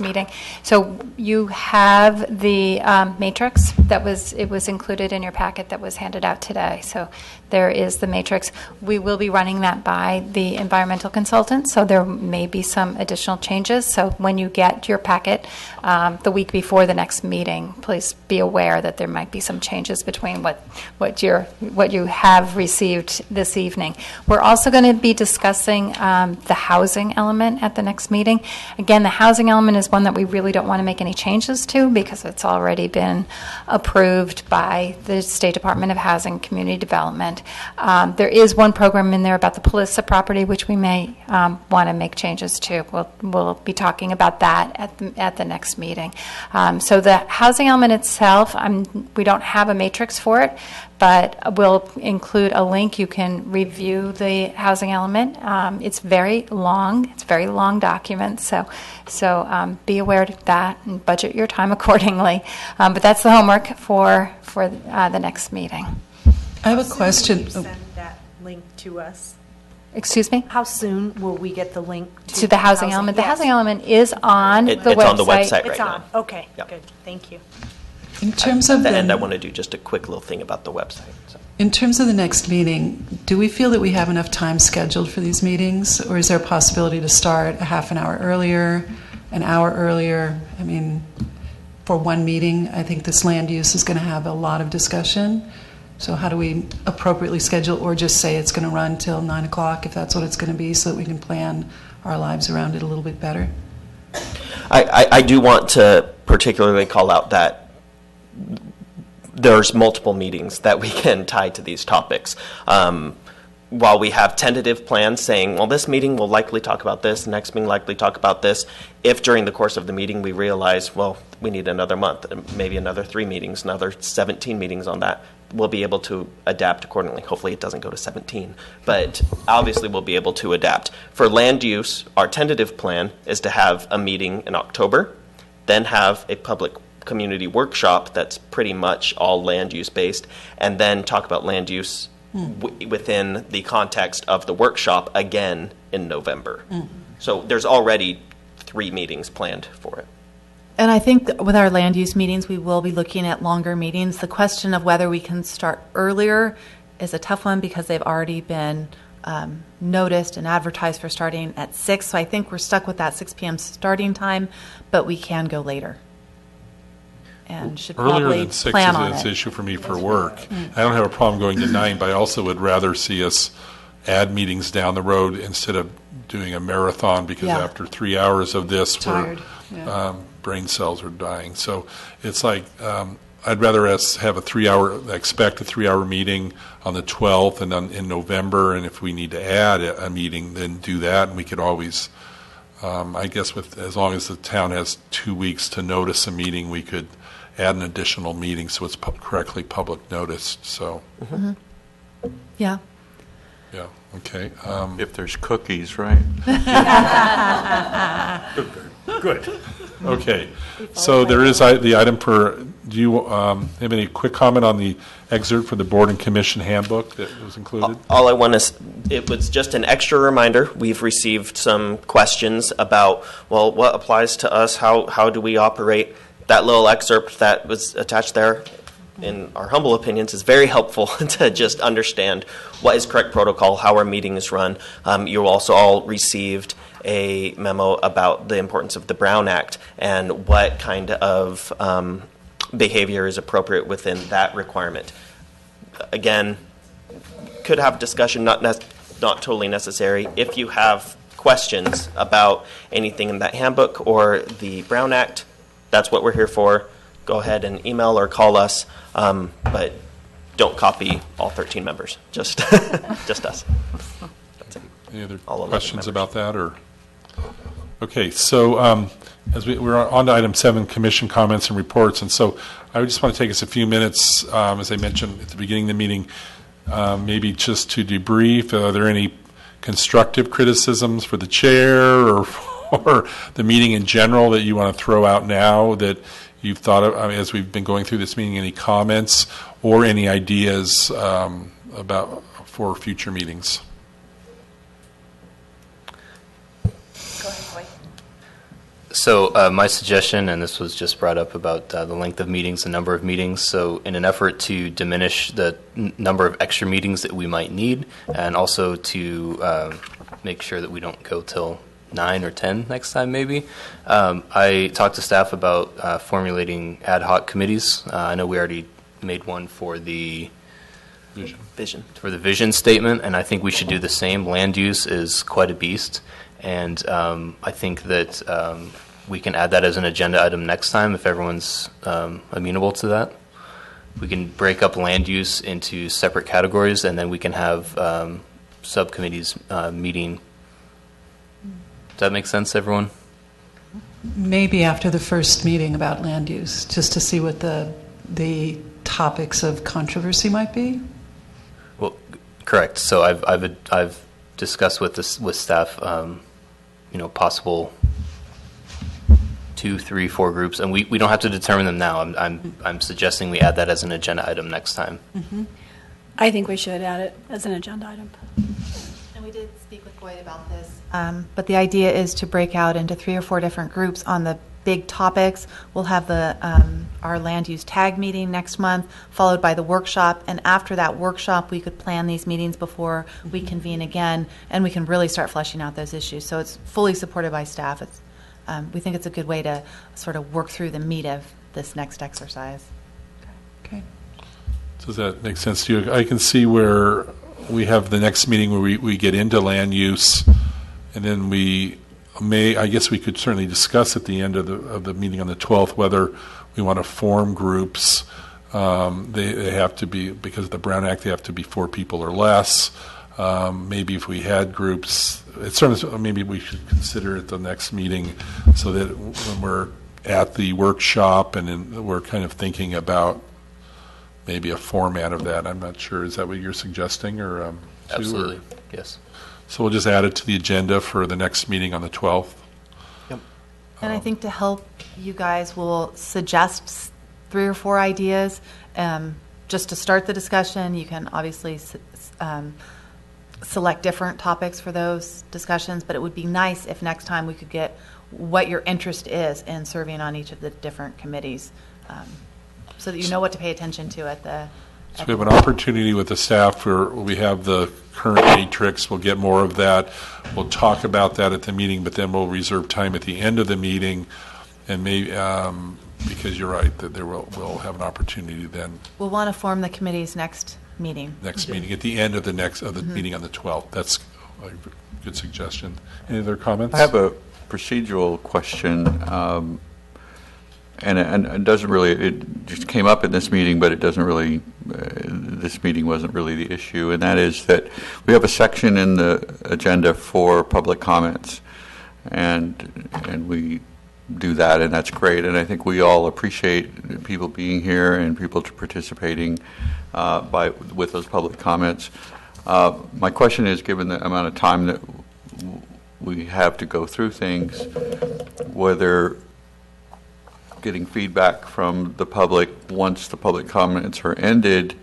J: meeting. So you have the matrix that was included in your packet that was handed out today. So there is the matrix. We will be running that by the environmental consultant, so there may be some additional changes. So when you get your packet the week before the next meeting, please be aware that there might be some changes between what you have received this evening. We're also going to be discussing the housing element at the next meeting. Again, the housing element is one that we really don't want to make any changes to because it's already been approved by the State Department of Housing and Community Development. There is one program in there about the Palissa property, which we may want to make changes to. We'll be talking about that at the next meeting. So the housing element itself, we don't have a matrix for it, but we'll include a link. You can review the housing element. It's very long. It's a very long document, so be aware of that and budget your time accordingly. But that's the homework for the next meeting.
K: I have a question.
I: Send that link to us.
J: Excuse me?
I: How soon will we get the link
J: To the housing element. The
I: Yes.
J: housing element is on the website.
C: It's on the website right
I: It's on,
C: now.
I: okay,
C: Yep.
I: good, thank you.
K: In terms of
C: At the end, I
K: the,
C: want to do just a quick little thing about the website. So.
K: in terms of the next meeting, do we feel that we have enough time scheduled for these meetings, or is there a possibility to start a half an hour earlier, an hour earlier? I mean, for one meeting, I think this land use is going to have a lot of discussion. So how do we appropriately schedule, or just say it's going to run till 9 o'clock if that's what it's going to be, so that we can plan our lives around it a little bit better?
C: I do want to particularly call out that there's multiple meetings that we can tie to these topics. While we have tentative plans saying, well, this meeting will likely talk about this, next meeting likely talk about this, if during the course of the meeting we realize, well, we need another month, maybe another 3 meetings, another 17 meetings on that, we'll be able to adapt accordingly. Hopefully it doesn't go to 17, but obviously we'll be able to adapt. For land use, our tentative plan is to have a meeting in October, then have a public community workshop that's pretty much all land use based, and then talk about land use within the context of the workshop again in November. So there's already 3 meetings planned for it.
D: And I think that with our land use meetings, we will be looking at longer meetings. The question of whether we can start earlier is a tough one because they've already been noticed and advertised for starting at 6. So I think we're stuck with that 6 p.m. starting time, but we can go later. And should
A: Earlier
D: probably
A: than 6
D: plan
A: is
D: on
A: an
D: it.
A: issue for me for work. I don't have a problem going to 9, but I also would rather see us add meetings down the road instead of doing a marathon, because
D: Yeah.
A: after 3 hours of this,
K: Tired, yeah.
A: brain cells are dying. So it's like, I'd rather us have expect a 3-hour meeting on the 12th and in November, and if we need to add a meeting, then do that, and we could always, I guess as long as the town has 2 weeks to notice a meeting, we could add an additional meeting so it's correctly public noticed, so.
D: Yeah.
A: Yeah, okay.
M: If there's cookies, right?
A: Good. Okay, so there is the item for, do you have any quick comment on the excerpt for the board and commission handbook that was included?
C: All I want to, it was just an extra reminder. We've received some questions about, well, what applies to us? How do we operate? That little excerpt that was attached there, in our humble opinions, is very helpful to just understand what is correct protocol, how our meeting is run. You also all received a memo about the importance of the Brown Act and what kind of behavior is appropriate within that requirement. Again, could have discussion, not totally necessary. If you have questions about anything in that handbook or the Brown Act, that's what we're here for. Go ahead and email or call us, but don't copy all 13 members, just us. That's it.
A: Any other
C: All 11
A: questions
C: members.
A: about that, or? Okay, so as we're on to item 7, commission comments and reports, and so I just want to take us a few minutes, as I mentioned at the beginning of the meeting, maybe just to debrief. Are there any constructive criticisms for the chair or the meeting in general that you want to throw out now that you've thought of, as we've been going through this meeting? Any comments or any ideas for future meetings?
N: So my suggestion, and this was just brought up about the length of meetings, the number of meetings. So in an effort to diminish the number of extra meetings that we might need, and also to make sure that we don't go till 9 or 10 next time maybe, I talked to staff about formulating ad hoc committees. I know we already made one for the vision statement, and I think we should do the same. Land use is quite a beast. And I think that we can add that as an agenda item next time if everyone's amenable to that. We can break up land use into separate categories, and then we can have subcommittees meeting. Does that make sense, everyone?
K: Maybe after the first meeting about land use, just to see what the topics of controversy might be.
N: Well, correct. So I've discussed with staff, possible 2, 3, 4 groups, and we don't have to determine them now. I'm suggesting we add that as an agenda item next time.
F: I think we should add it as an agenda item.
I: And
D: we did speak with Boyd about this. But the idea is to break out into 3 or 4 different groups on the big topics. We'll have our land use tag meeting next month, followed by the workshop. And after that workshop, we could plan these meetings before we convene again, and we can really start fleshing out those issues. So it's fully supported by staff. We think it's a good way to sort of work through the meat of this next exercise.
K: Okay.
A: Does that make sense to you? I can see where we have the next meeting where we get into land use, and then I guess we could certainly discuss at the end of the meeting on the 12th whether we want to form groups. They have to be, because of the Brown Act, they have to be 4 people or less. Maybe if we had groups, maybe we should consider it the next meeting, so that when we're at the workshop and we're kind of thinking about maybe a format of that. I'm not sure. Is that what you're suggesting, or Sue,
N: Absolutely,
A: or?
N: yes.
A: So we'll just add it to the agenda for the next meeting on the 12th.
C: Yep.
D: And I think to help you guys, we'll suggest 3 or 4 ideas just to start the discussion. You can obviously select different topics for those discussions, but it would be nice if next time we could get what your interest is in serving on each of the different committees, so that you know what to pay attention to at the...
A: So we have an opportunity with the staff where we have the current matrix. We'll get more of that. We'll talk about that at the meeting, but then we'll reserve time at the end of the meeting, and maybe because you're right that we'll have an opportunity then.
D: We'll want to form the committee's next meeting.
A: Next meeting at the end of the meeting on the 12th. That's a good suggestion. Any other comments?
M: I have a procedural question. And it doesn't really, it just came up in this meeting, but it doesn't really, this meeting wasn't really the issue, and that is that we have a section in the agenda for public comments, and we do that, and that's great, and I think we all appreciate people being here and people participating with those public comments. My question is, given the amount of time that we have to go through things, whether getting feedback from the public once the public comments are ended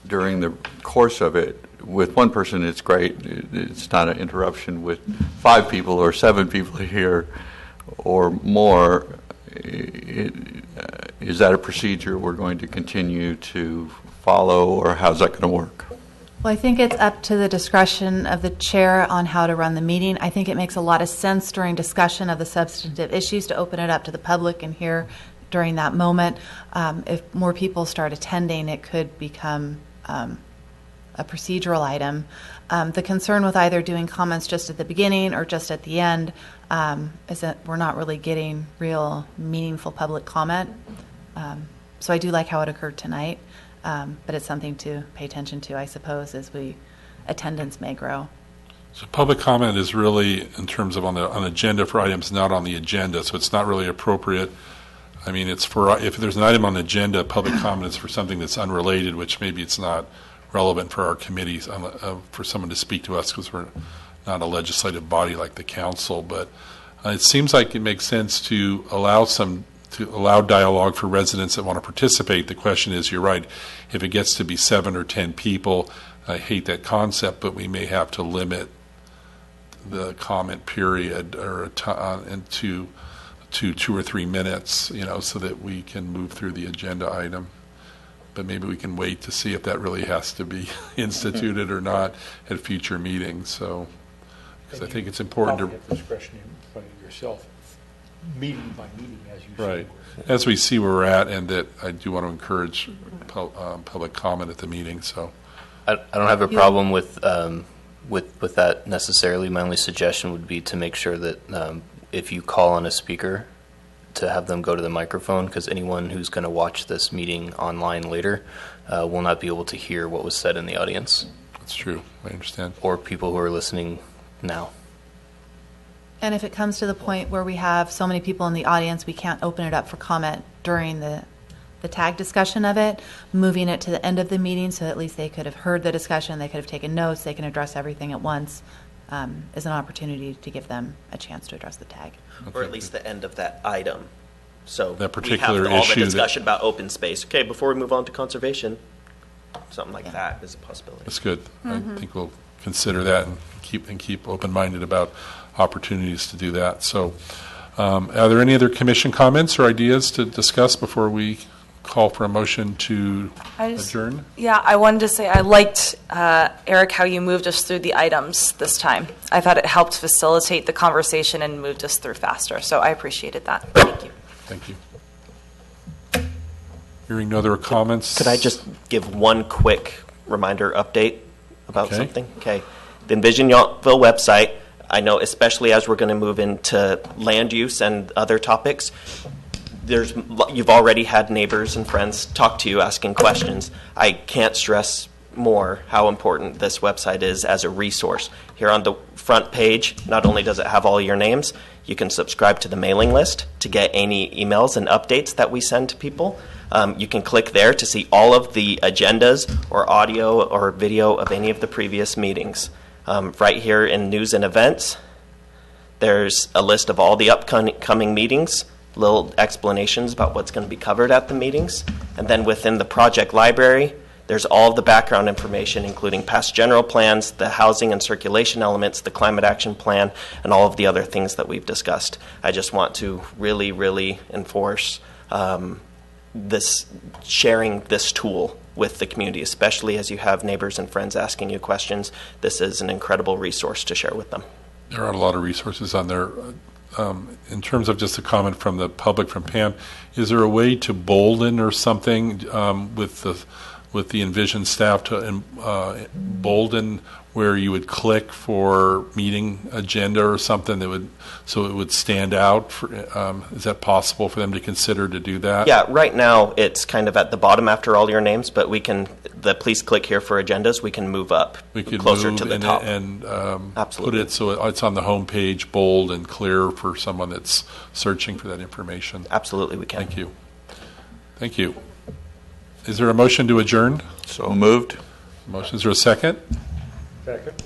M: during the course of it. With one person, it's great. It's not an interruption. With 5 people or 7 people here or more, is that a procedure we're going to continue to follow, or how's that going to work?
D: Well, I think it's up to the discretion of the chair on how to run the meeting. I think it makes a lot of sense during discussion of the substantive issues to open it up to the public and hear during that moment. If more people start attending, it could become a procedural item. The concern with either doing comments just at the beginning or just at the end is that we're not really getting real meaningful public comment. So I do like how it occurred tonight. But it's something to pay attention to, I suppose, as attendance may grow.
A: So public comment is really, in terms of on agenda for items not on the agenda, so it's not really appropriate. I mean, it's for, if there's an item on the agenda, public comment is for something that's unrelated, which maybe it's not relevant for our committees, for someone to speak to us, because we're not a legislative body like the council. But it seems like it makes sense to allow dialogue for residents that want to participate. The question is, you're right, if it gets to be 7 or 10 people, I hate that concept, but we may have to limit the comment period or to 2 or 3 minutes, so that we can move through the agenda item. But maybe we can wait to see if that really has to be instituted or not at future meetings. So, because I think it's important to
B: have discretion in front of yourself, meeting by meeting, as you
A: right.
B: say.
A: As we see where we're at, and that I do want to encourage public comment at the meeting. So,
N: I don't have a problem with that necessarily. My only suggestion would be to make sure that if you call on a speaker, to have them go to the microphone, because anyone who's going to watch this meeting online later will not be able to hear what was said in the audience.
A: That's true. I understand.
N: Or people who are listening now.
D: And if it comes to the point where we have so many people in the audience, we can't open it up for comment during the tag discussion of it, moving it to the end of the meeting so at least they could have heard the discussion, they could have taken notes, they can address everything at once, is an opportunity to give them a chance to address the tag.
C: Or at least the end of that item. So
A: that particular
C: we have all
A: issue
C: the discussion about open space. Okay, before we move on to conservation, something like that is a possibility.
A: That's good. I think we'll consider that and keep open-minded about opportunities to do that. So are there any other commission comments or ideas to discuss before we call for a motion to adjourn?
P: Yeah, I wanted to say I liked, Eric, how you moved us through the items this time. I thought it helped facilitate the conversation and moved us through faster, so I appreciated that. Thank you.
A: Thank you. Hearing no other comments?
C: Could I just give one quick reminder update about something? Okay. The Envision Yountville website, I know especially as we're going to move into land use and other topics, you've already had neighbors and friends talk to you asking questions. I can't stress more how important this website is as a resource. Here on the front page, not only does it have all your names, you can subscribe to the mailing list to get any emails and updates that we send to people. You can click there to see all of the agendas or audio or video of any of the previous meetings. Right here in news and events, there's a list of all the upcoming meetings, little explanations about what's going to be covered at the meetings. And then within the project library, there's all of the background information, including past general plans, the housing and circulation elements, the climate action plan, and all of the other things that we've discussed. I just want to really, really enforce sharing this tool with the community, especially as you have neighbors and friends asking you questions. This is an incredible resource to share with them.
A: There are a lot of resources on there. In terms of just a comment from the public, from Pam, is there a way to bolden or something with the Envision staff to bolden where you would click for meeting agenda or something that would, so it would stand out? Is that possible for them to consider to do that?
C: Yeah, right now it's kind of at the bottom after all your names, but please click here for agendas. We can move up closer to the top
A: and
C: absolutely
A: put it so it's on the home page, bold and clear for someone that's searching for that information.
C: Absolutely, we can.
A: Thank you. Thank you. Is there a motion to adjourn?
M: So moved.
A: Motion, is there a second?
B: Second.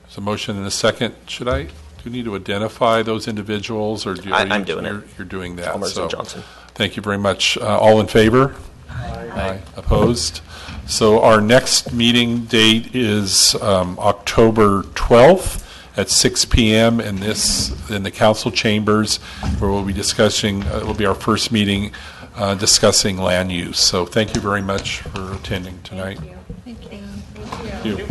A: There's a motion and a second. Do you need to identify those individuals, or
C: I'm doing it.
A: You're doing that.
C: Chalmers and Johnson.
A: Thank you very much. All in favor? Aye. Opposed? So our next meeting date is October 12th at 6 p.m. in the council chambers, where we'll be discussing. It will be our first meeting discussing land use. So thank you very much for attending tonight.
J: Thank you.
A: Thank you.